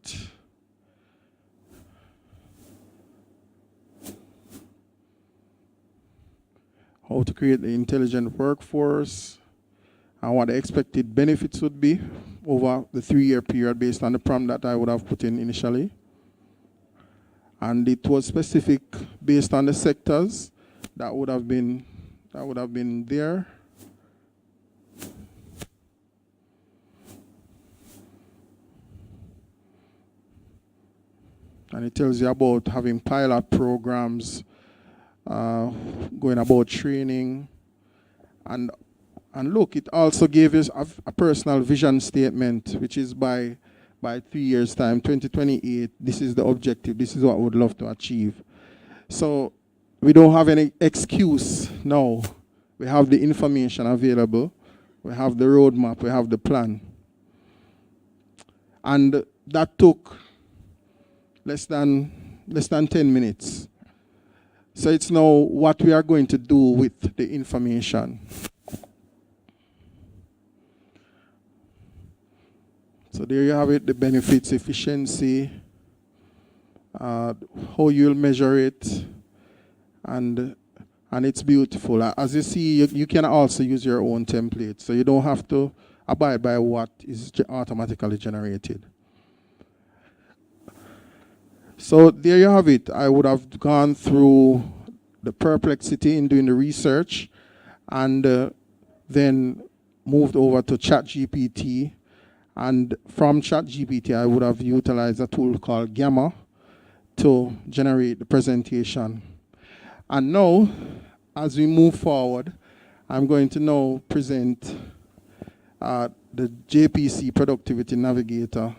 how to create the intelligent workforce, and what the expected benefits would be over the 3-year period based on the prompt that I would have put in initially. and it was specific based on the sectors that would have been there. And it tells you about having pilot programs, going about training, and look, it also gave us a personal vision statement, which is by 3 years' time, 2028, this is the objective, this is what we would love to achieve. So we don't have any excuse now. We have the information available, we have the roadmap, we have the plan. And that took less than 10 minutes. So it's now what we are going to do with the information. So there you have it, the benefits, efficiency, how you'll measure it, and it's beautiful. As you see, you can also use your own template, so you don't have to abide by what is automatically generated. So there you have it. I would have gone through the perplexity in doing the research, and then moved over to ChatGPT. And from ChatGPT, I would have utilized a tool called Gamma to generate the presentation. And now, as we move forward, I'm going to now present the JPC Productivity Navigator.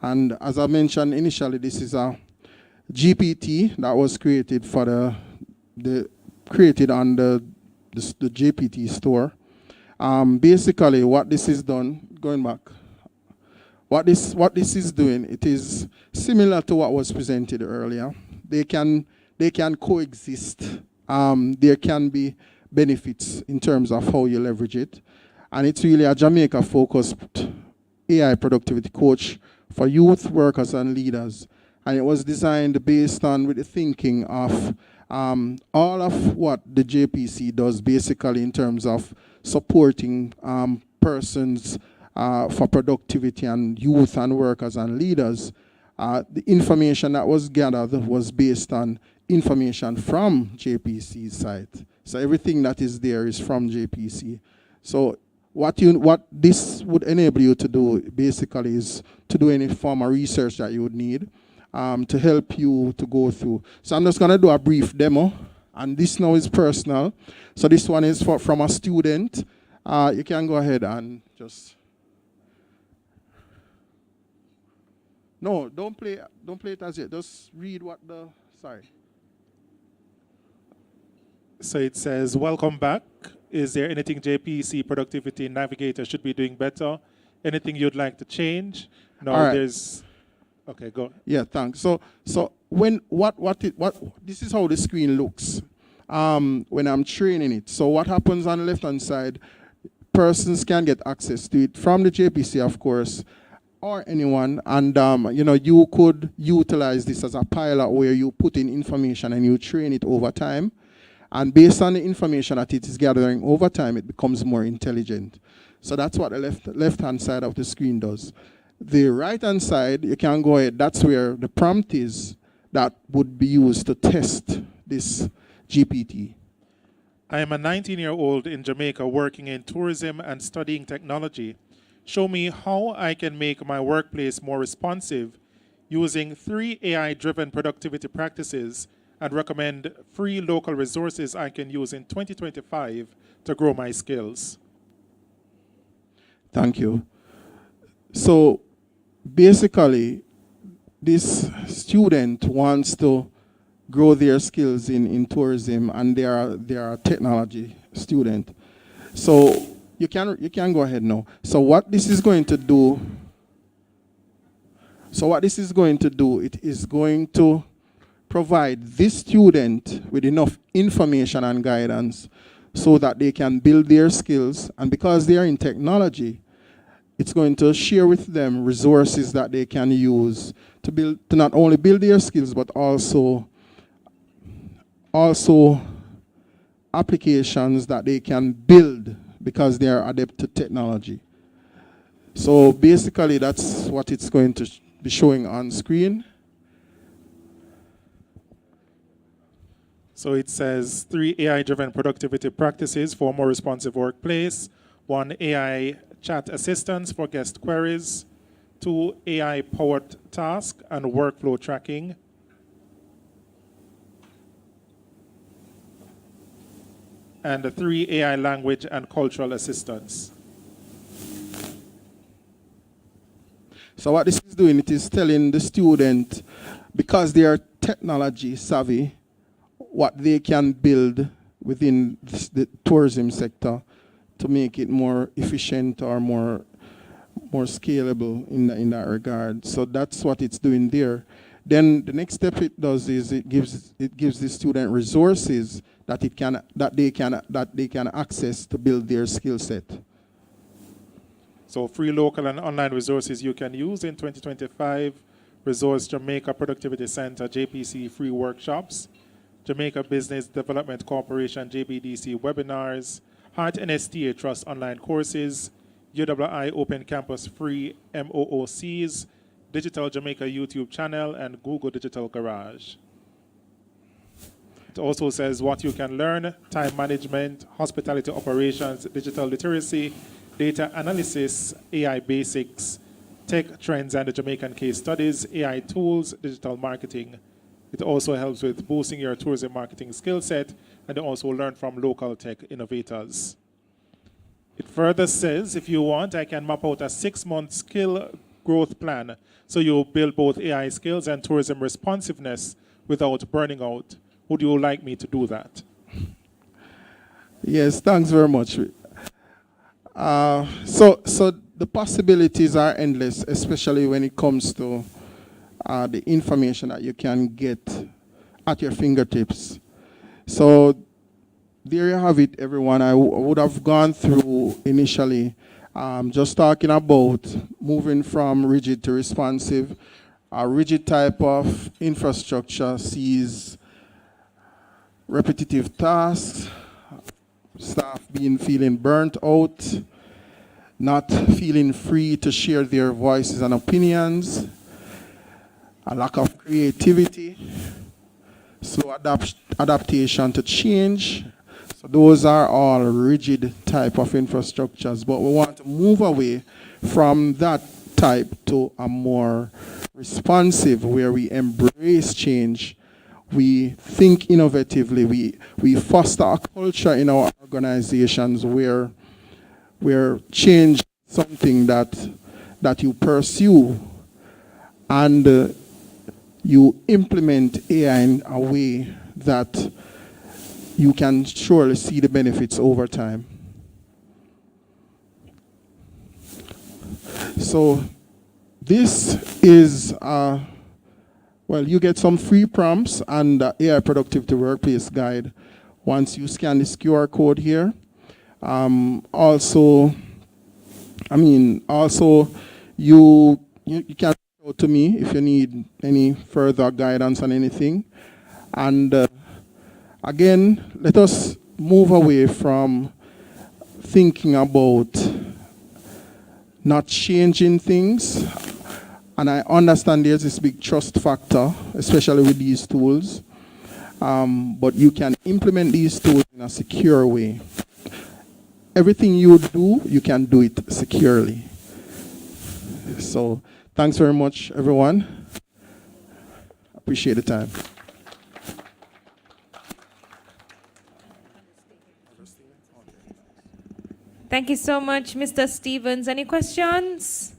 And as I mentioned initially, this is a GPT that was created for created on the GPT store. Basically, what this is done, going back, what this is doing, it is similar to what was presented earlier. They can coexist. There can be benefits in terms of how you leverage it. And it's really a Jamaica-focused AI productivity coach for youth, workers, and leaders. And it was designed based on with the thinking of all of what the JPC does basically in terms of supporting persons for productivity and youth and workers and leaders. The information that was gathered was based on information from JPC's site. So everything that is there is from JPC. So what this would enable you to do basically is to do any form of research that you would need to help you to go through. So I'm just going to do a brief demo, and this now is personal. So this one is from a student. You can go ahead and just... No, don't play it as yet. Just read what the... Sorry. So it says, welcome back. Is there anything JPC Productivity Navigator should be doing better? Anything you'd like to change? No, right. There's... Okay, go. Yeah, thanks. So when this is how the screen looks when I'm training it. So what happens on the left-hand side, persons can get access to it from the JPC, of course, or anyone, and you could utilize this as a pilot where you put in information and you train it over time. And based on the information that it is gathering over time, it becomes more intelligent. So that's what the left-hand side of the screen does. The right-hand side, you can go ahead, that's where the prompt is that would be used to test this GPT. I am a 19-year-old in Jamaica working in tourism and studying technology. Show me how I can make my workplace more responsive using 3 AI-driven productivity practices, and recommend free local resources I can use in 2025 to grow my skills. Thank you. So basically, this student wants to grow their skills in tourism, and they are a technology student. So you can go ahead now. So what this is going to do, it is going to provide this student with enough information and guidance so that they can build their skills. And because they are in technology, it's going to share with them resources that they can use to not only build their skills, but also applications that they can build because they are adept to technology. So basically, that's what it's going to be showing on screen. So it says 3 AI-driven productivity practices for a more responsive workplace, 1 AI chat assistance for guest queries, 2 AI-powered task and workflow tracking, and 3 AI language and cultural assistance. So what this is doing, it is telling the student, because they are technology savvy, what they can build within the tourism sector to make it more efficient or more scalable in that regard. So that's what it's doing there. Then the next step it does is it gives the student resources that they can access to build their skill set. So free local and online resources you can use in 2025. Resource Jamaica Productivity Centre, JPC free workshops, Jamaica Business Development Corporation, JBDC webinars, Heart NSTA Trust online courses, UWI Open Campus free MOOCs, Digital Jamaica YouTube channel, and Google Digital Garage. It also says what you can learn: time management, hospitality operations, digital literacy, data analysis, AI basics, tech trends and the Jamaican case studies, AI tools, digital marketing. It also helps with boosting your tourism marketing skill set, and you also learn from local tech innovators. It further says, if you want, I can map out a 6-month skill growth plan so you build both AI skills and tourism responsiveness without burning out. Would you like me to do that? Yes, thanks very much. So the possibilities are endless, especially when it comes to the information that you can get at your fingertips. So there you have it, everyone. I would have gone through initially just talking about moving from rigid to responsive. A rigid type of infrastructure sees repetitive tasks, staff feeling burnt out, not feeling free to share their voices and opinions, a lack of creativity, slow adaptation to change. So those are all rigid type of infrastructures, but we want to move away from that type to a more responsive, where we embrace change, we think innovatively, we foster a culture in our organizations where change is something that you pursue, and you implement AI in a way that you can surely see the benefits over time. So this is, well, you get some free prompts and AI Productivity Workplace Guide once you scan this QR code here. Also, you can reach out to me if you need any further guidance on anything. And again, let us move away from thinking about not changing things. And I understand there's this big trust factor, especially with these tools. But you can implement these tools in a secure way. Everything you do, you can do it securely. So thanks very much, everyone. Appreciate the time. Thank you so much, Mr. Stevens. Any questions?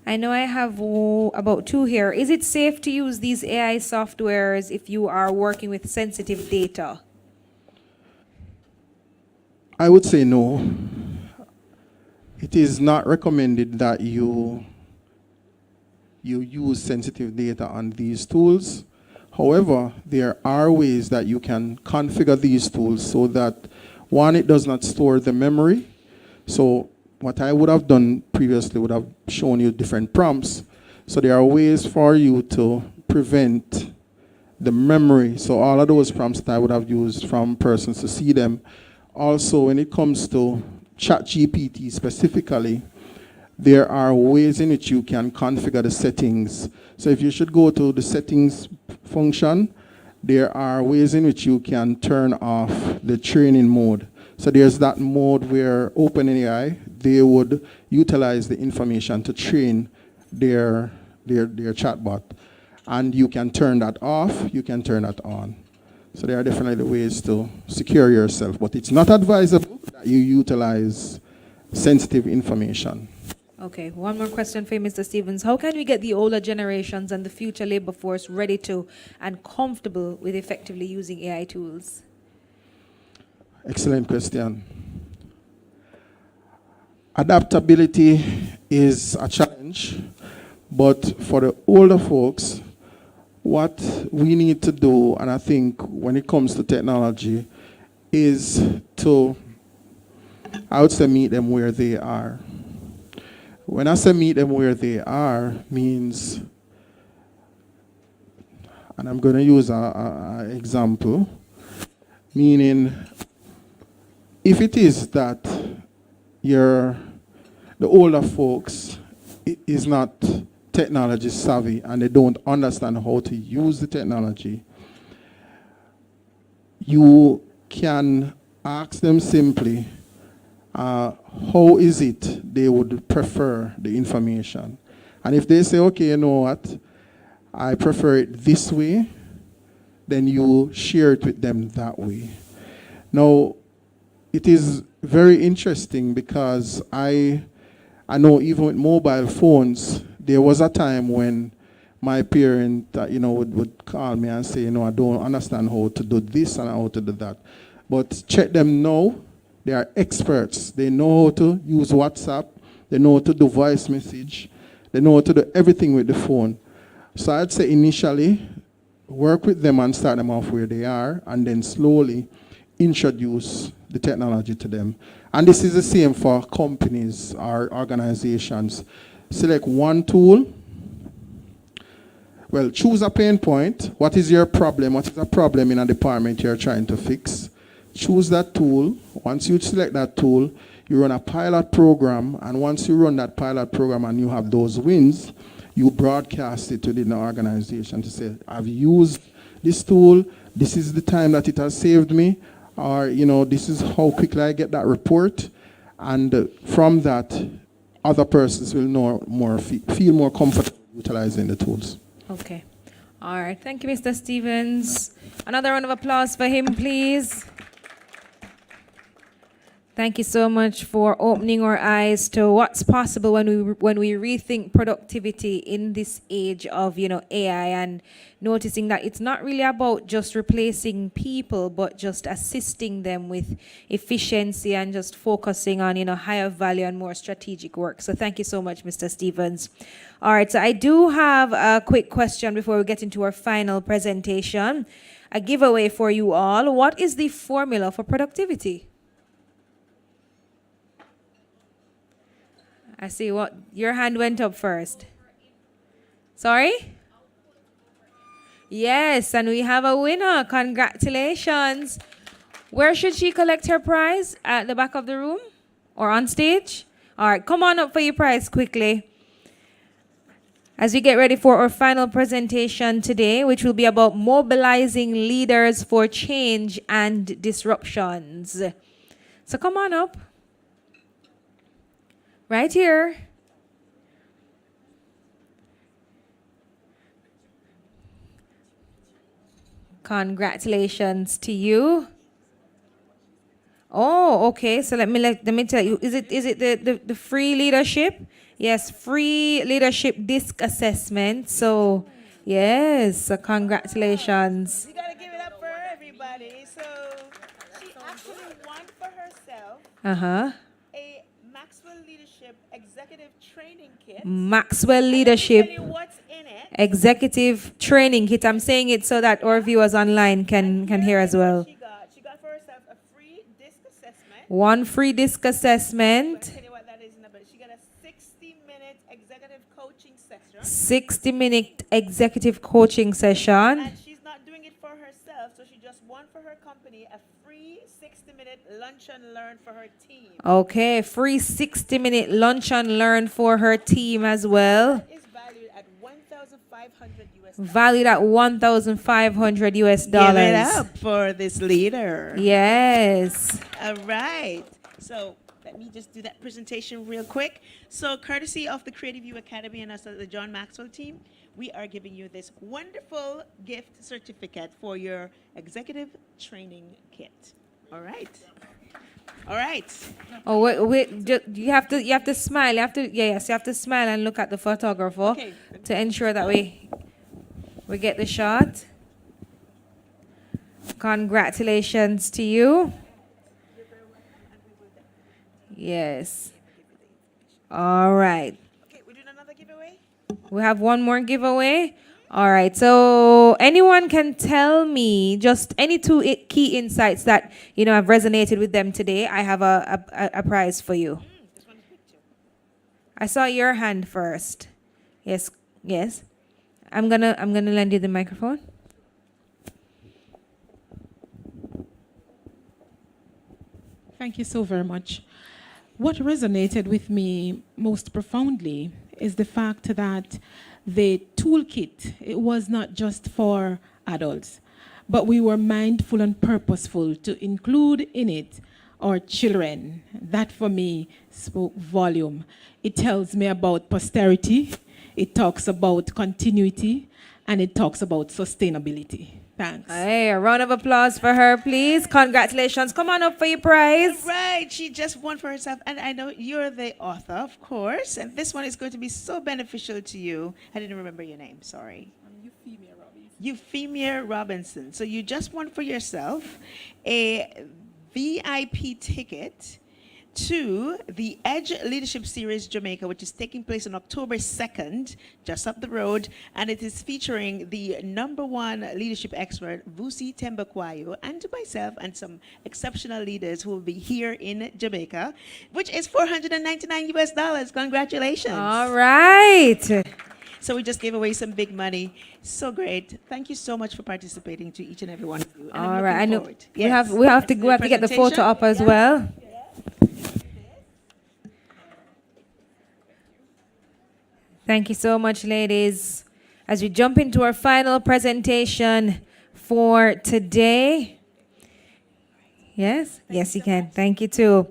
I know I have about 2 here. Is it safe to use these AI softwares if you are working with sensitive data? I would say no. It is not recommended that you use sensitive data on these tools. However, there are ways that you can configure these tools so that, one, it does not store the memory. So what I would have done previously would have shown you different prompts. So there are ways for you to prevent the memory. So all of those prompts that I would have used from persons to see them. Also, when it comes to ChatGPT specifically, there are ways in which you can configure the settings. So if you should go to the settings function there are ways in which you can turn off the training mode. So there's that mode where OpenAI, they would utilize the information to train their chatbot. And you can turn that off, you can turn that on. So there are definitely ways to secure yourself, but it's not advisable that you utilize sensitive information. Okay, one more question for you, Mr. Stevens. How can we get the older generations and the future labor force ready to and comfortable with effectively using AI tools? Excellent question. Adaptability is a challenge, but for the older folks, what we need to do, and I think when it comes to technology, is to, I would say, meet them where they are. When I say meet them where they are, means, and I'm going to use an example, meaning if it is that the older folks is not technology savvy and they don't understand how to use the technology, you can ask them simply, how is it they would prefer the information? And if they say, okay, you know what, I prefer it this way, then you share it with them that way. Now, it is very interesting because I know even with mobile phones, there was a time when my parent, would call me and say, I don't understand how to do this and how to do that. But check them now. They are experts. They know how to use WhatsApp. They know how to do voice message. They know how to do everything with the phone. So I'd say initially, work with them and start them off where they are, and then slowly introduce the technology to them. And this is the same for companies or organizations. Select one tool. Well, choose a pain point. What is your problem? What is a problem in a department you're trying to fix? Choose that tool. Once you select that tool, you run a pilot program, and once you run that pilot program and you have those wins, you broadcast it within the organization to say, I've used this tool, this is the time that it has saved me, or this is how quickly I get that report, and from that, other persons will know more, feel more comfortable utilizing the tools. Okay. All right. Thank you, Mr. Stevens. Another round of applause for him, please. Thank you so much for opening our eyes to what's possible when we rethink productivity in this age of AI, and noticing that it's not really about just replacing people, but just assisting them with efficiency and just focusing on higher value and more strategic work. So thank you so much, Mr. Stevens. All right, so I do have a quick question before we get into our final presentation. A giveaway for you all. What is the formula for productivity? I see your hand went up first. Sorry? Yes, and we have a winner. Congratulations. Where should she collect her prize? At the back of the room or on stage? All right, come on up for your prize quickly. As we get ready for our final presentation today, which will be about mobilizing leaders for change and disruptions. So come on up. Right here. Congratulations to you. Oh, okay. So let me tell you. Is it the free leadership? Yes, free leadership disc assessment. So yes, so congratulations. You gotta give it up for everybody. So she actually won for herself. A Maxwell Leadership Executive Training Kit. Maxwell Leadership Tell you what's in it. Executive Training Kit. I'm saying it so that our viewers online can hear as well. She got for herself a free disc assessment. One free disc assessment. Tell you what that is in a bit. She got a 60-minute executive coaching session. 60-minute executive coaching session. And she's not doing it for herself, so she just won for her company a free 60-minute lunch and learn for her team. Okay, free 60-minute lunch and learn for her team as well. That is valued at $1,500. valued at 1,500 US Give dollars. it up for this leader. Yes. All right. So let me just do that presentation real quick. So courtesy of the Creative U Academy and us at the John Maxwell team, we are giving you this wonderful gift certificate for your executive training kit. All right. All right. Oh wait, you have to smile. You have to you have to smile and look at the photographer to ensure that we get the shot. Congratulations to you. Yes. All right. Okay, we're doing another giveaway? We have one more giveaway. All right. So anyone can tell me just any two key insights that have resonated with them today. I have a prize for you. I saw your hand first. Yes. Yes. I'm gonna lend you the microphone. Thank you so very much. What resonated with me most profoundly is the fact that the toolkit, it was not just for adults, but we were mindful and purposeful to include in it our children. That for me spoke volume. It tells me about posterity, it talks about continuity, and it talks about sustainability. Thanks. Hey, a round of applause for her, please. Congratulations. Come on up for your prize. Right, she just won for herself. And I know you're the author, of course. And this one is going to be so beneficial to you. I didn't remember your name, sorry. Euphemia Robinson. So you just won for yourself a VIP ticket to the Edge Leadership Series Jamaica, which is taking place on October 2nd, just up the road, and it is featuring the #1 leadership expert, Vusi Tembakwayo, and myself and some exceptional leaders who will be here in Jamaica, which is $499 US. Congratulations. All right. So we just gave away some big money. So great. Thank you so much for participating, to each and every one of you. And All right. I know forward. we have to get the photo up as well. Thank you so much, ladies. As we jump into our final presentation for today. Yes? Yes, you can. Thank you, too.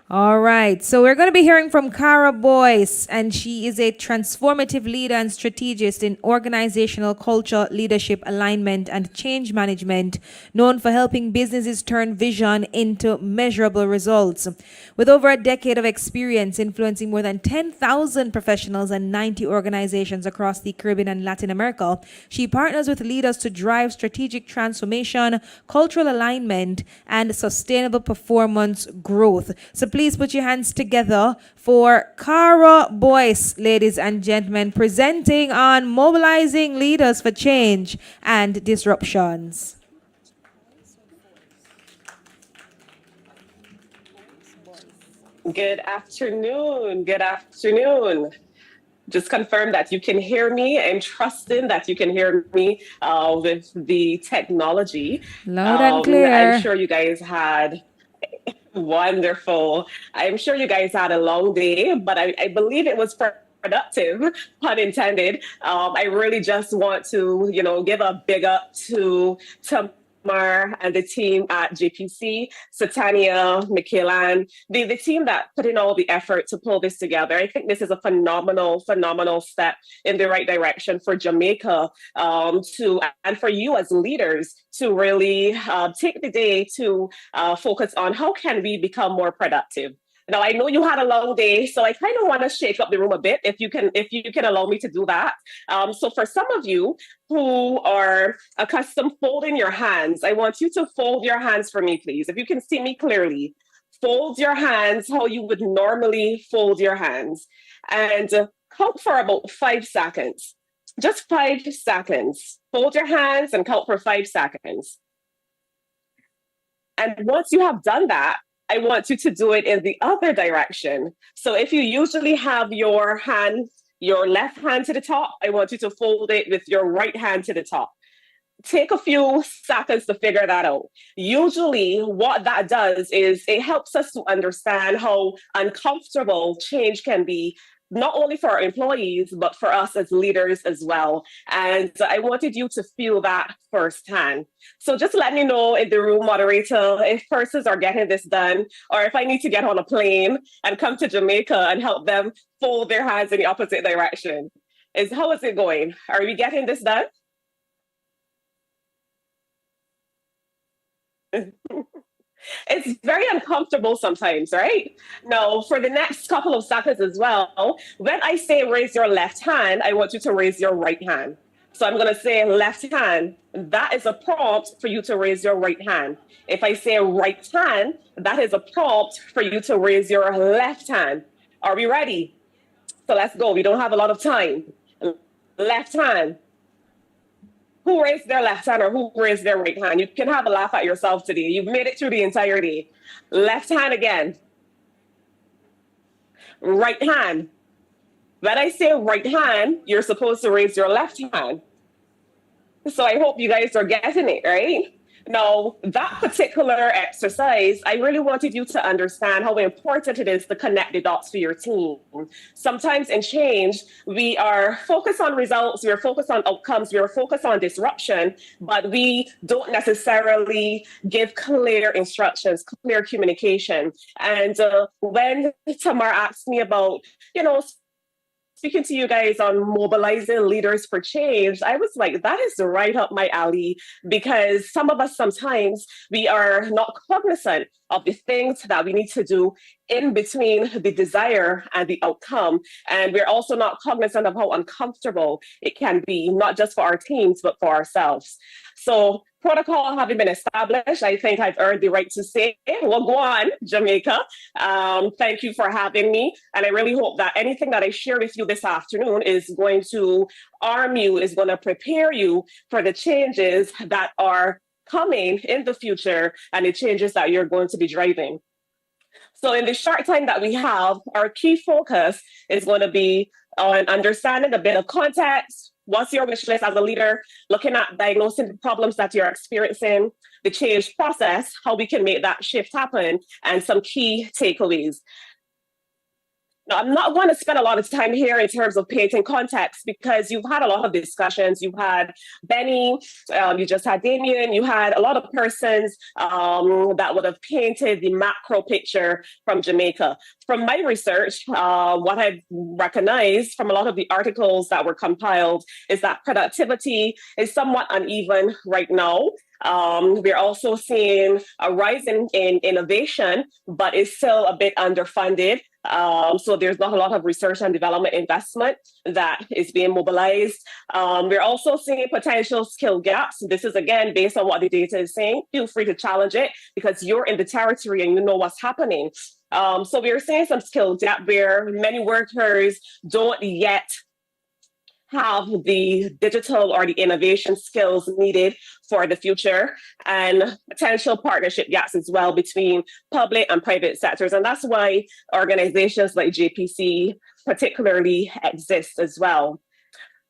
All right. So we're going to be hearing from Cara Boyce, and she is a transformative leader and strategist in organizational culture, leadership, alignment, and change management, known for helping businesses turn vision into measurable results. With over a decade of experience influencing more than 10,000 professionals and 90 organizations across the Caribbean and Latin America, she partners with leaders to drive strategic transformation, cultural alignment, and sustainable performance growth. So please put your hands together for Cara Boyce, ladies and gentlemen, presenting on mobilizing leaders for change and disruptions. Good afternoon. Good afternoon. Just confirm that you can hear me. I'm trusting that you can hear me with the technology. Loud and clear. I'm sure you guys had wonderful. I'm sure you guys had a long day, but I believe it was productive, pun intended. I really just want to, give a big up to Tamar and the team at JPC, Satania, Michaelan, the team that put in all the effort to pull this together. I think this is a phenomenal step in the right direction for Jamaica and for you as leaders to really take the day to focus on how can we become more productive. Now, I know you had a long day, so I kind of want to shake up the room a bit, if you can allow me to do that. So for some of you who are accustomed folding your hands, I want you to fold your hands for me, please. If you can see me clearly, fold your hands how you would normally fold your hands. And count for about 5 seconds. Just 5 seconds. Fold your hands and count for 5 seconds. And once you have done that, I want you to do it in the other direction. So if you usually have your left hand to the top, I want you to fold it with your right hand to the top. Take a few seconds to figure that out. Usually what that does is it helps us to understand how uncomfortable change can be not only for our employees, but for us as leaders as well. And I wanted you to feel that firsthand. So just let me know in the room, moderator, if persons are getting this done, or if I need to get on a plane and come to Jamaica and help them fold their hands in the opposite direction. How is it going? Are we getting this done? It's very uncomfortable sometimes, right? Now, for the next couple of seconds as well, when I say raise your left hand, I want you to raise your right hand. So I'm going to say left hand. That is a prompt for you to raise your right hand. If I say right hand, that is a prompt for you to raise your left hand. Are we ready? So let's go. We don't have a lot of time. Left hand. Who raised their left hand or who raised their right hand? You can have a laugh at yourself today. You've made it through the entire day. Left hand again. Right hand. When I say right hand, you're supposed to raise your left hand. So I hope you guys are getting it, right? Now, that particular exercise, I really wanted you to understand how important it is to connect the dots for your team. Sometimes in change, we are focused on results, we are focused on outcomes, we are focused on disruption, but we don't necessarily give clear instructions, clear communication. And when Tamar asked me about, speaking to you guys on mobilizing leaders for change, I was like, that is right up my alley, because some of us sometimes we are not cognizant of the things that we need to do in between the desire and the outcome. And we're also not cognizant of how uncomfortable it can be, not just for our teams, but for ourselves. So protocol having been established, I think I've earned the right to say, well, go on, Jamaica. Thank you for having me. And I really hope that anything that I share with you this afternoon is going to arm you, is going to prepare you for the changes that are coming in the future and the changes that you're going to be driving. So in the short time that we have, our key focus is going to be on understanding a bit of context. What's your wish list as a leader? Looking at diagnosing the problems that you're experiencing, the change process, how we can make that shift happen, and some key takeaways. Now, I'm not going to spend a lot of time here in terms of painting context, because you've had a lot of discussions. You've had Benny, you just had Damien, you had a lot of persons that would have painted the macro picture from Jamaica. From my research, what I've recognized from a lot of the articles that were compiled is that productivity is somewhat uneven right now. We're also seeing a rise in innovation, but it's still a bit underfunded. So there's not a lot of research and development investment that is being mobilized. We're also seeing potential skill gaps. This is, again, based on what the data is saying. Feel free to challenge it, because you're in the territory and you know what's happening. So we're seeing some skill gap where many workers don't yet have the digital or the innovation skills needed for the future, and potential partnership gaps as well between public and private sectors. And that's why organizations like JPC particularly exist as well.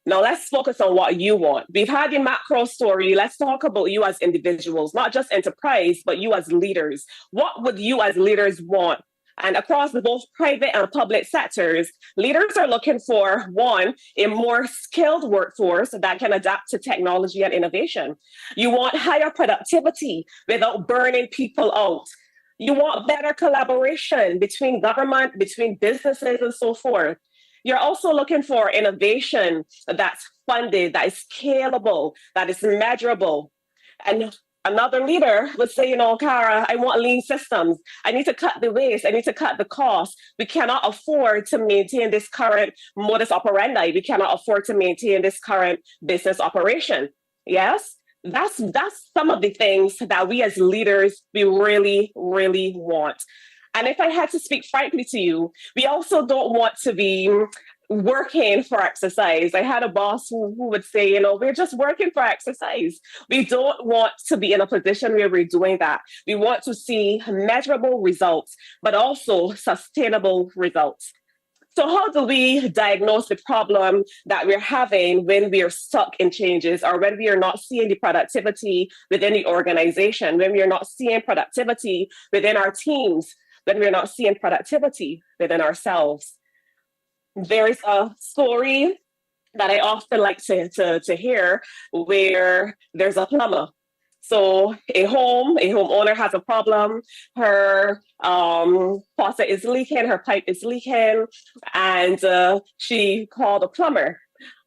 Now let's focus on what you want. We've had the macro story. Let's talk about you as individuals, not just enterprise, but you as leaders. What would you as leaders want? And across both private and public sectors, leaders are looking for, one, a more skilled workforce that can adapt to technology and innovation. You want higher productivity without burning people out. You want better collaboration between government, between businesses, and so forth. You're also looking for innovation that's funded, that is scalable, that is measurable. And another leader would say, Cara, I want lean systems. I need to cut the waste. I need to cut the cost. We cannot afford to maintain this current modus operandi. We cannot afford to maintain this current business operation. Yes? That's some of the things that we as leaders, we really, really want. And if I had to speak frankly to you, we also don't want to be working for exercise. I had a boss who would say, we're just working for exercise. We don't want to be in a position where we're doing that. We want to see measurable results, but also sustainable results. So how do we diagnose the problem that we're having when we are stuck in changes, or when we are not seeing the productivity within the organization, when we are not seeing productivity within our teams, when we're not seeing productivity within ourselves? there's a story that I often like to hear where there's a plumber. So a homeowner has a problem. Her faucet is leaking, her pipe is leaking, and she called a plumber.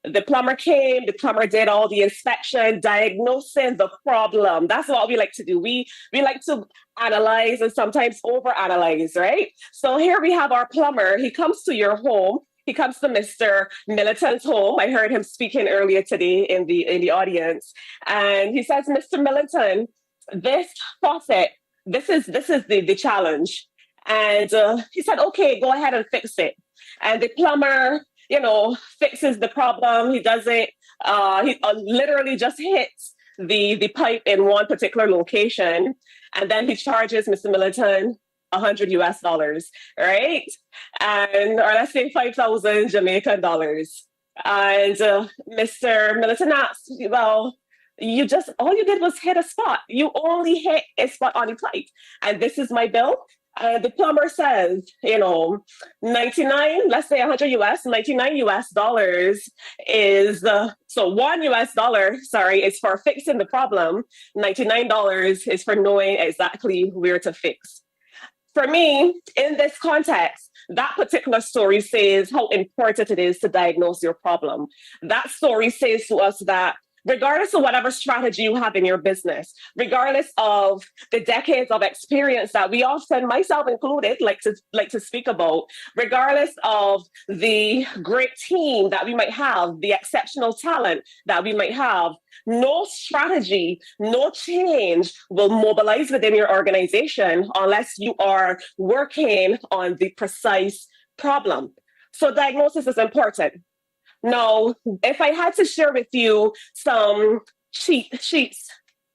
The plumber came, the plumber did all the inspection, diagnosing the problem. That's what we like to do. We like to analyze and sometimes overanalyze, right? So here we have our plumber. He comes to your home. He comes to Mr. Militant's home. I heard him speaking earlier today in the audience. And he says, Mr. Militant, this faucet, this is the challenge. And he said, okay, go ahead and fix it. And the plumber, fixes the problem. He does it. He literally just hits the pipe in one particular location, and then he charges Mr. Militant $100, right? And or let's say 5,000 Jamaican dollars. And Mr. Militant asks, well, all you did was hit a spot. You only hit a spot on the pipe, and this is my bill. The plumber says, 99, let's say 100 US, 99 US dollars is, so $1 sorry, is for fixing the problem. $99 is for knowing exactly where to fix. For me, in this context, that particular story says how important it is to diagnose your problem. That story says to us that regardless of whatever strategy you have in your business, regardless of the decades of experience that we often, myself included, like to speak about, regardless of the great team that we might have, the exceptional talent that we might have, no strategy, no change will mobilize within your organization unless you are working on the precise problem. So diagnosis is important. Now, if I had to share with you some cheat sheets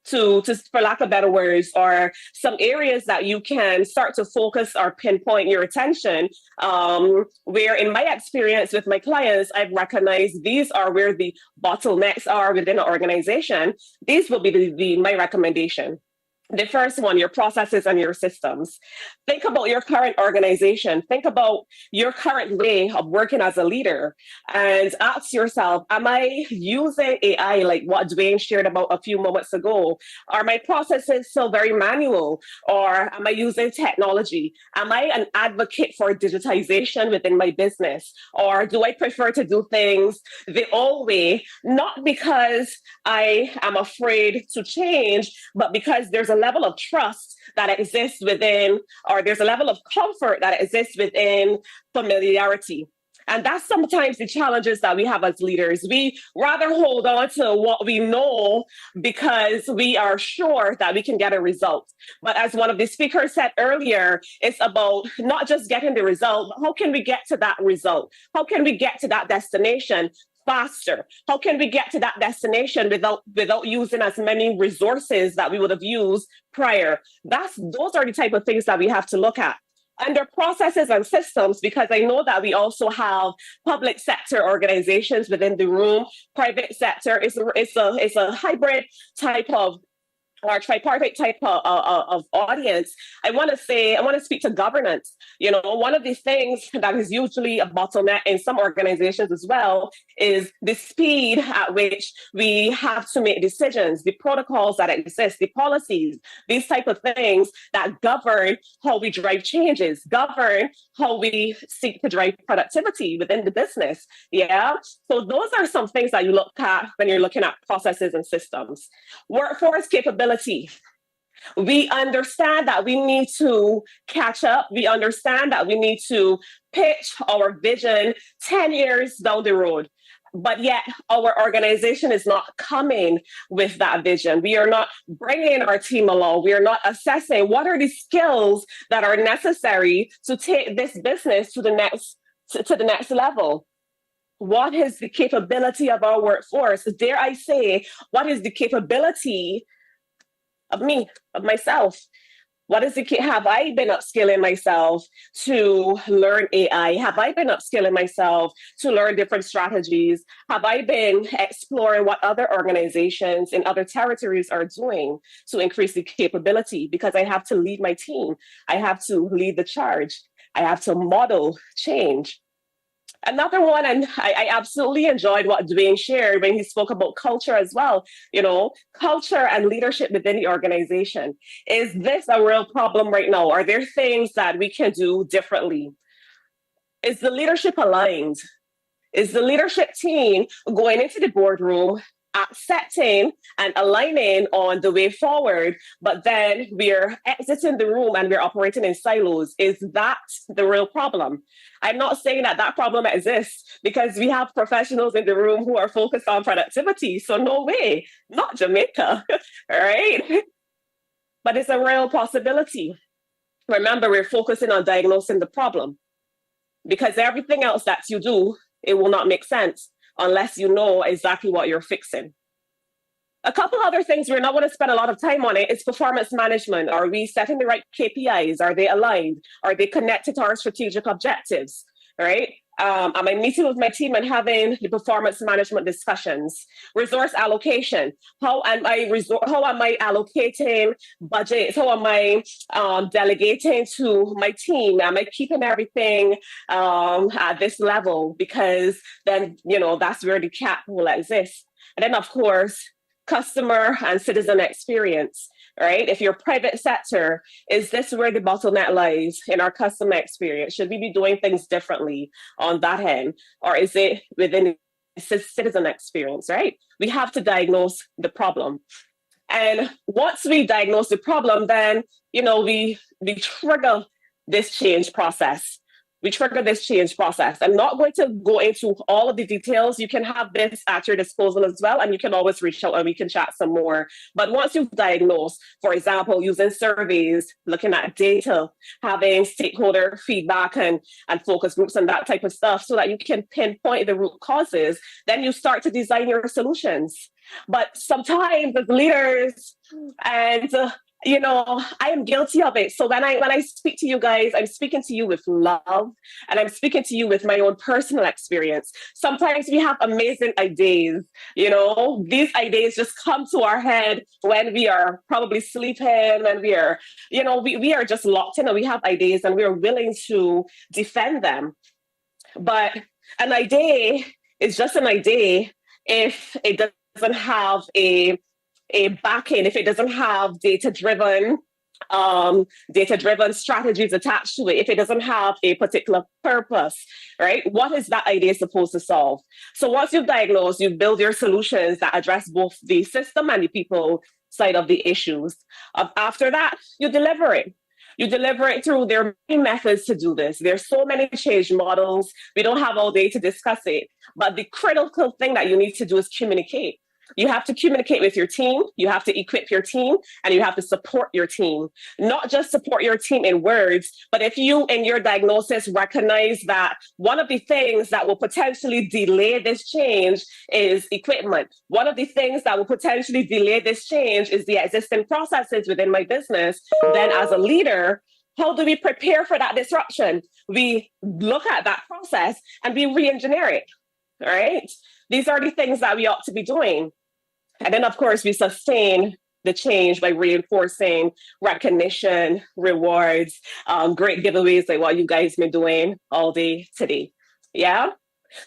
to for lack of better words, or some areas that you can start to focus or pinpoint your attention, where in my experience with my clients, I've recognized these are where the bottlenecks are within an organization. These will be my recommendation. The first one, your processes and your systems. Think about your current organization. Think about your current way of working as a leader and ask yourself, am I using AI like what Dwayne shared about a few moments ago? Are my processes still very manual, or am I using technology? Am I an advocate for digitization within my business, or do I prefer to do things the old way, not because I am afraid to change, but because there's a level of trust that exists within, or there's a level of comfort that exists within familiarity. And that's sometimes the challenges that we have as leaders. We rather hold on to what we know because we are sure that we can get a result. But as one of the speakers said earlier, it's about not just getting the result, but how can we get to that result? How can we get to that destination faster? How can we get to that destination without using as many resources that we would have used prior? Those are the type of things that we have to look at. Under processes and systems, because I know that we also have public sector organizations within the room. Private sector is a hybrid type of, or tripartite type of audience. I want to speak to governance. One of the things that is usually a bottleneck in some organizations as well is the speed at which we have to make decisions, the protocols that exist, the policies, these type of things that govern how we drive changes, govern how we seek to drive productivity within the business. Yeah. So those are some things that you look at when you're looking at processes and systems. Workforce capability. We understand that we need to catch up. We understand that we need to pitch our vision 10 years down the road. But yet our organization is not coming with that vision. We are not bringing our team along. We are not assessing what are the skills that are necessary to take this business to the next level. What is the capability of our workforce? Dare I say, what is the capability of me, of myself? Have I been upskilling myself to learn AI? Have I been upskilling myself to learn different strategies? Have I been exploring what other organizations in other territories are doing to increase the capability? Because I have to lead my team. I have to lead the charge. I have to model change. Another one, and I absolutely enjoyed what Dwayne shared when he spoke about culture as well. You know, culture and leadership within the organization. Is this a real problem right now? Are there things that we can do differently? Is the leadership aligned? Is the leadership team going into the boardroom, accepting and aligning on the way forward, but then we're exiting the room and we're operating in silos? Is that the real problem? I'm not saying that that problem exists, because we have professionals in the room who are focused on productivity. So no way, not Jamaica, right? But it's a real possibility. Remember, we're focusing on diagnosing the problem, because everything else that you do, it will not make sense unless you know exactly what you're fixing. A couple other things we're not going to spend a lot of time on it is performance management. Are we setting the right KPIs? Are they aligned? Are they connected to our strategic objectives? Right? Am I meeting with my team and having the performance management discussions? Resource allocation. How am I allocating budgets? How am I delegating to my team? Am I keeping everything at this level? Because then, you know, that's where the cap will exist. And then, of course, customer and citizen experience. Right? If you're private sector, is this where the bottleneck lies in our customer experience? Should we be doing things differently on that end? Or is it within citizen experience, right? We have to diagnose the problem. And once we diagnose the problem, then, you know, we trigger this change process. I'm not going to go into all of the details. You can have this at your disposal as well, and you can always reach out and we can chat some more. But once you've diagnosed, for example, using surveys, looking at data, having stakeholder feedback and focus groups and that type of stuff, so that you can pinpoint the root causes, then you start to design your solutions. But sometimes as leaders, and you know, I am guilty of it. So when I speak to you guys, I'm speaking to you with love, and I'm speaking to you with my own personal experience. Sometimes we have amazing ideas, you know, these ideas just come to our head when we are probably sleeping, when we are, you know, we are just locked in and we have ideas and we are willing to defend them. But an idea is just an idea if it doesn't have a backing, if it doesn't have data-driven strategies attached to it, if it doesn't have a particular purpose, right? What is that idea supposed to solve? So once you've diagnosed, you build your solutions that address both the system and the people side of the issues. After that, you deliver it. You deliver it through, there are many methods to do this. There's so many change models. We don't have all day to discuss it. But the critical thing that you need to do is communicate. You have to communicate with your team, you have to equip your team, and you have to support your team. Not just support your team in words, but if you in your diagnosis recognize that one of the things that will potentially delay this change is equipment. One of the things that will potentially delay this change is the existing processes within my business. Then as a leader, how do we prepare for that disruption? We look at that process and we re-engineer it, right? These are the things that we ought to be doing. And then, of course, we sustain the change by reinforcing recognition, rewards, great giveaways like what you guys been doing all day today. Yeah?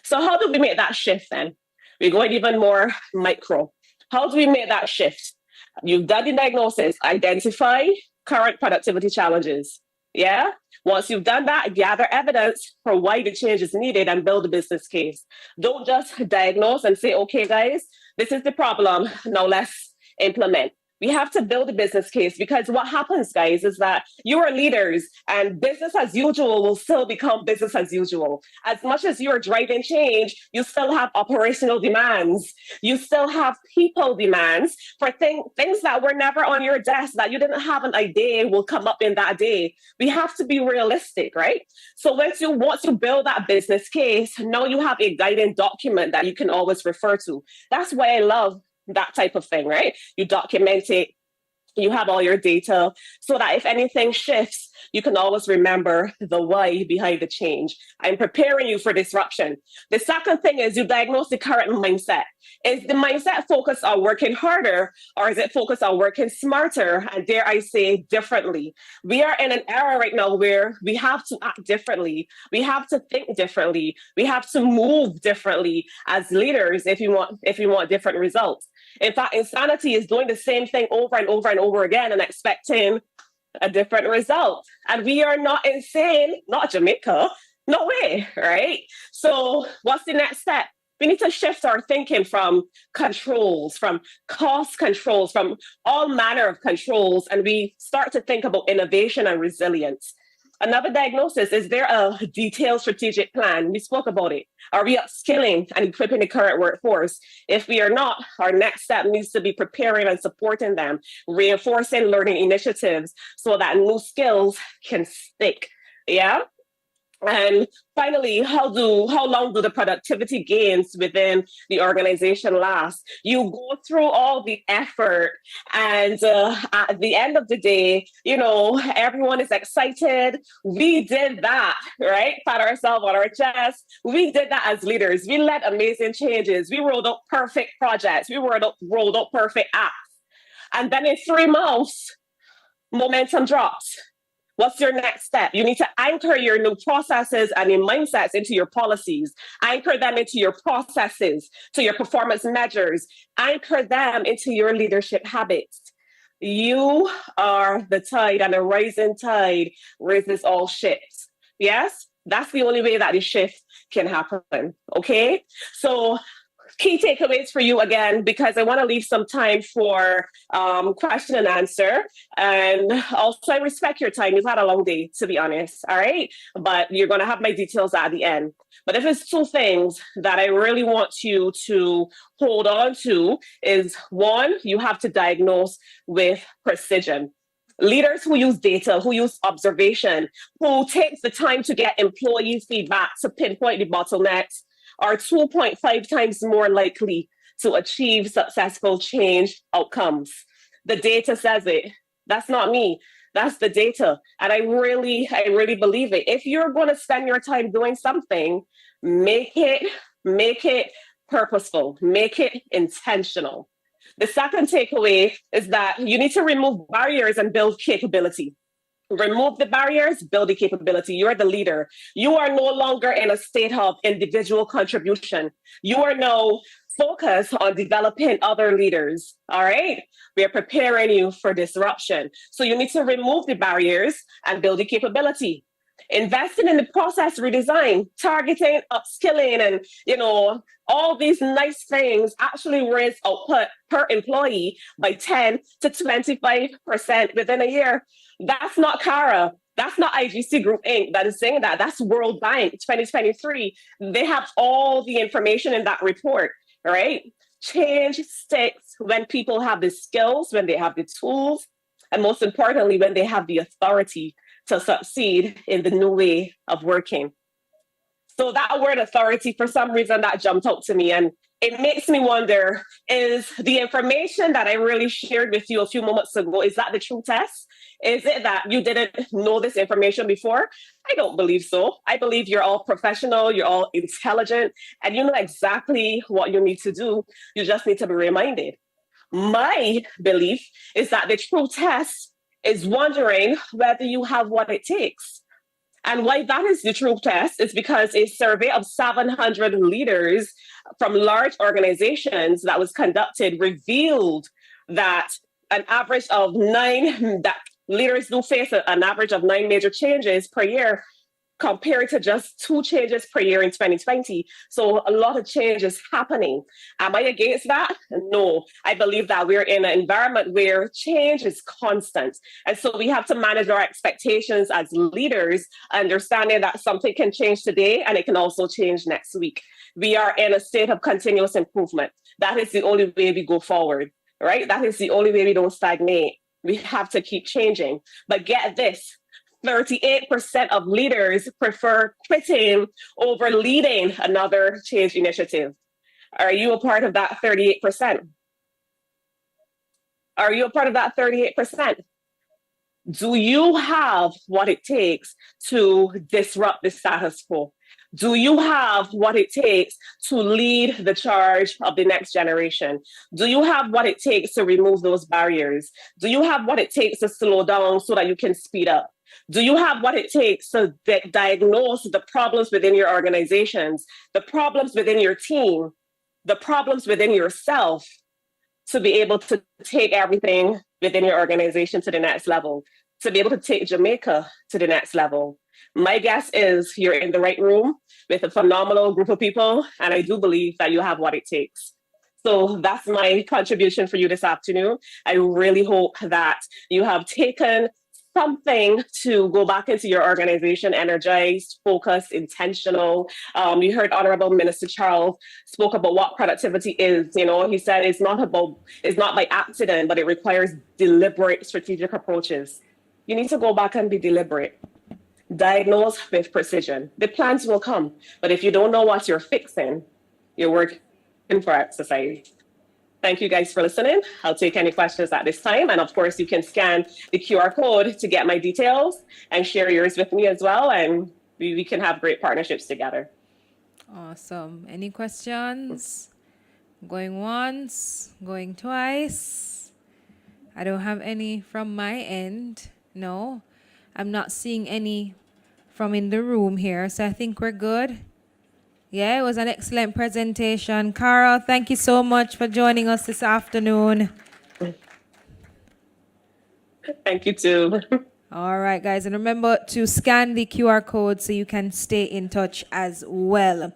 So how do we make that shift then? We're going even more micro. How do we make that shift? You've done the diagnosis, identify current productivity challenges. Yeah? Once you've done that, gather evidence for why the change is needed and build a business case. Don't just diagnose and say, okay, guys, this is the problem. Now let's implement. We have to build a business case, because what happens, guys, is that you are leaders and business as usual will still become business as usual. As much as you are driving change, you still have operational demands. You still have people demands for things that were never on your desk, that you didn't have an idea will come up in that day. We have to be realistic, right? So once you build that business case, now you have a guiding document that you can always refer to. That's why I love that type of thing, right? You document it, You have all your data so that if anything shifts, you can always remember the why behind the change. I'm preparing you for disruption. The second thing is you diagnose the current mindset. Is the mindset focused on working harder, or is it focused on working smarter and, dare I say, differently? We are in an era right now where we have to act differently. We have to think differently. We have to move differently as leaders if you want different results. In fact, insanity is doing the same thing over and over and over again and expecting a different result. And we are not insane, not Jamaica, no way, right? So what's the next step? We need to shift our thinking from controls, from cost controls, from all manner of controls, and we start to think about innovation and resilience. Another diagnosis, is there a detailed strategic plan? We spoke about it. Are we upskilling and equipping the current workforce? If we are not, our next step needs to be preparing and supporting them, reinforcing learning initiatives so that new skills can stick. Yeah. And finally, how long do the productivity gains within the organization last? You go through all the effort, and at the end of the day, everyone is excited. We did that, right? Pat ourselves on our chest. We did that as leaders. We led amazing changes. We rolled out perfect projects. We rolled out perfect apps. And then in 3 months, momentum drops. What's your next step? You need to anchor your new processes and your mindsets into your policies. Anchor them into your processes, to your performance measures. Anchor them into your leadership habits. You are the tide, and a rising tide raises all ships. Yes? That's the only way that the shift can happen. Okay? So, key takeaways for you again, because I want to leave some time for question and answer. And also, I respect your time. You've had a long day, to be honest. All right. But you're going to have my details at the end. But if it's 2 things that I really want you to hold on to is, 1, you have to diagnose with precision. Leaders who use data, who use observation, who takes the time to get employee feedback to pinpoint the bottlenecks, are 2.5 times more likely to achieve successful change outcomes. The data says it. That's not me. That's the data. And I really believe it. If you're going to spend your time doing something, make it purposeful, make it intentional. The second takeaway is that you need to remove barriers and build capability. Remove the barriers, build the capability. You're the leader. You are no longer in a state of individual contribution. You are now focused on developing other leaders. All right? We are preparing you for disruption. So you need to remove the barriers and build the capability. Investing in the process redesign, targeting, upskilling, and all these nice things actually raise output per employee by 10 to 25% within a year. That's not CARA. That's not IGC Group Inc. that is saying that. That's World Bank 2023. They have all the information in that report, right? Change sticks when people have the skills, when they have the tools, and most importantly, when they have the authority to succeed in the new way of working. So that word authority, for some reason, that jumped out to me. And it makes me wonder, is the information that I really shared with you a few moments ago, is that the true test? Is it that you didn't know this information before? I don't believe so. I believe you're all professional, you're all intelligent, and you know exactly what you need to do. You just need to be reminded. My belief is that the true test is wondering whether you have what it takes. And why that is the true test is because a survey of 700 leaders from large organizations that was conducted revealed that leaders do face an average of 9 major changes per year, compared to just 2 changes per year in 2020. So a lot of change is happening. Am I against that? No. I believe that we're in an environment where change is constant. And so we have to manage our expectations as leaders, understanding that something can change today and it can also change next week. We are in a state of continuous improvement. That is the only way we go forward, right? That is the only way we don't stagnate. We have to keep changing. But get this, 38% of leaders prefer quitting over leading another change initiative. Are you a part of that 38%? Are you a part of that 38%? Do you have what it takes to disrupt the status quo? Do you have what it takes to lead the charge of the next generation? Do you have what it takes to remove those barriers? Do you have what it takes to slow down so that you can speed up? Do you have what it takes to diagnose the problems within your organizations, the problems within your team, the problems within yourself, to be able to take everything within your organization to the next level, to be able to take Jamaica to the next level? My guess is you're in the right room with a phenomenal group of people, and I do believe that you have what it takes. So that's my contribution for you this afternoon. I really hope that you have taken something to go back into your organization, energized, focused, intentional. You heard Honorable Minister Charles spoke about what productivity is. You know, he said it's not by accident, but it requires deliberate strategic approaches. You need to go back and be deliberate. Diagnose with precision. The plans will come, but if you don't know what you're fixing, you're working for exercise. Thank you guys for listening. I'll take any questions at this time. And of course, you can scan the QR code to get my details and share yours with me as well. And we can have great partnerships together. Awesome. Any questions? Going once, going twice. I don't have any from my end. No, I'm not seeing any from in the room here. So I think we're good. Yeah, it was an excellent presentation. Carol, thank you so much for joining us this afternoon. Thank you too. All right, guys. And remember to scan the QR code so you can stay in touch as well.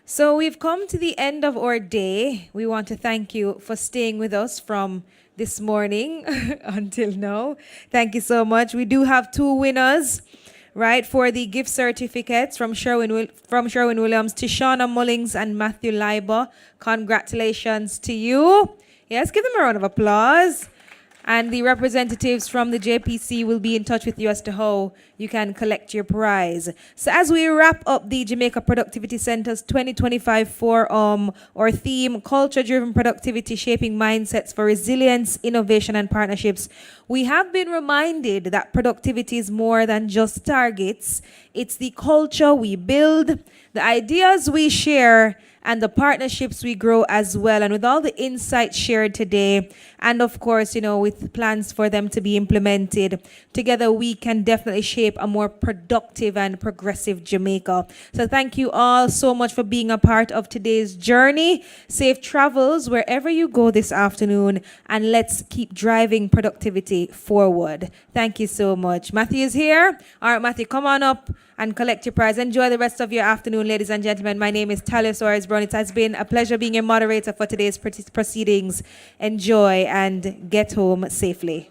So we've come to the end of our day. We want to thank you for staying with us from this morning until now. Thank you so much. We do have 2 winners, right, for the gift certificates from Sherwin Williams, Tishana Mullings and Matthew Leiber. Congratulations to you. Yes, give them a round of applause. And the representatives from the JPC will be in touch with you as to how you can collect your prize. So as we wrap up the Jamaica Productivity Centre's 2025 forum, our theme, Culture-Driven Productivity, Shaping Mindsets for Resilience, Innovation and Partnerships, we have been reminded that productivity is more than just targets. It's the culture we build, the ideas we share, and the partnerships we grow as well. And with all the insights shared today, and of course, with plans for them to be implemented, together we can definitely shape a more productive and progressive Jamaica. So thank you all so much for being a part of today's journey. Safe travels wherever you go this afternoon, and let's keep driving productivity forward. Thank you so much. Matthew is here. All right, Matthew, come on up and collect your prize. Enjoy the rest of your afternoon, ladies and gentlemen. My name is Talia Suarez-Brown. It has been a pleasure being your moderator for today's proceedings. Enjoy and get home safely.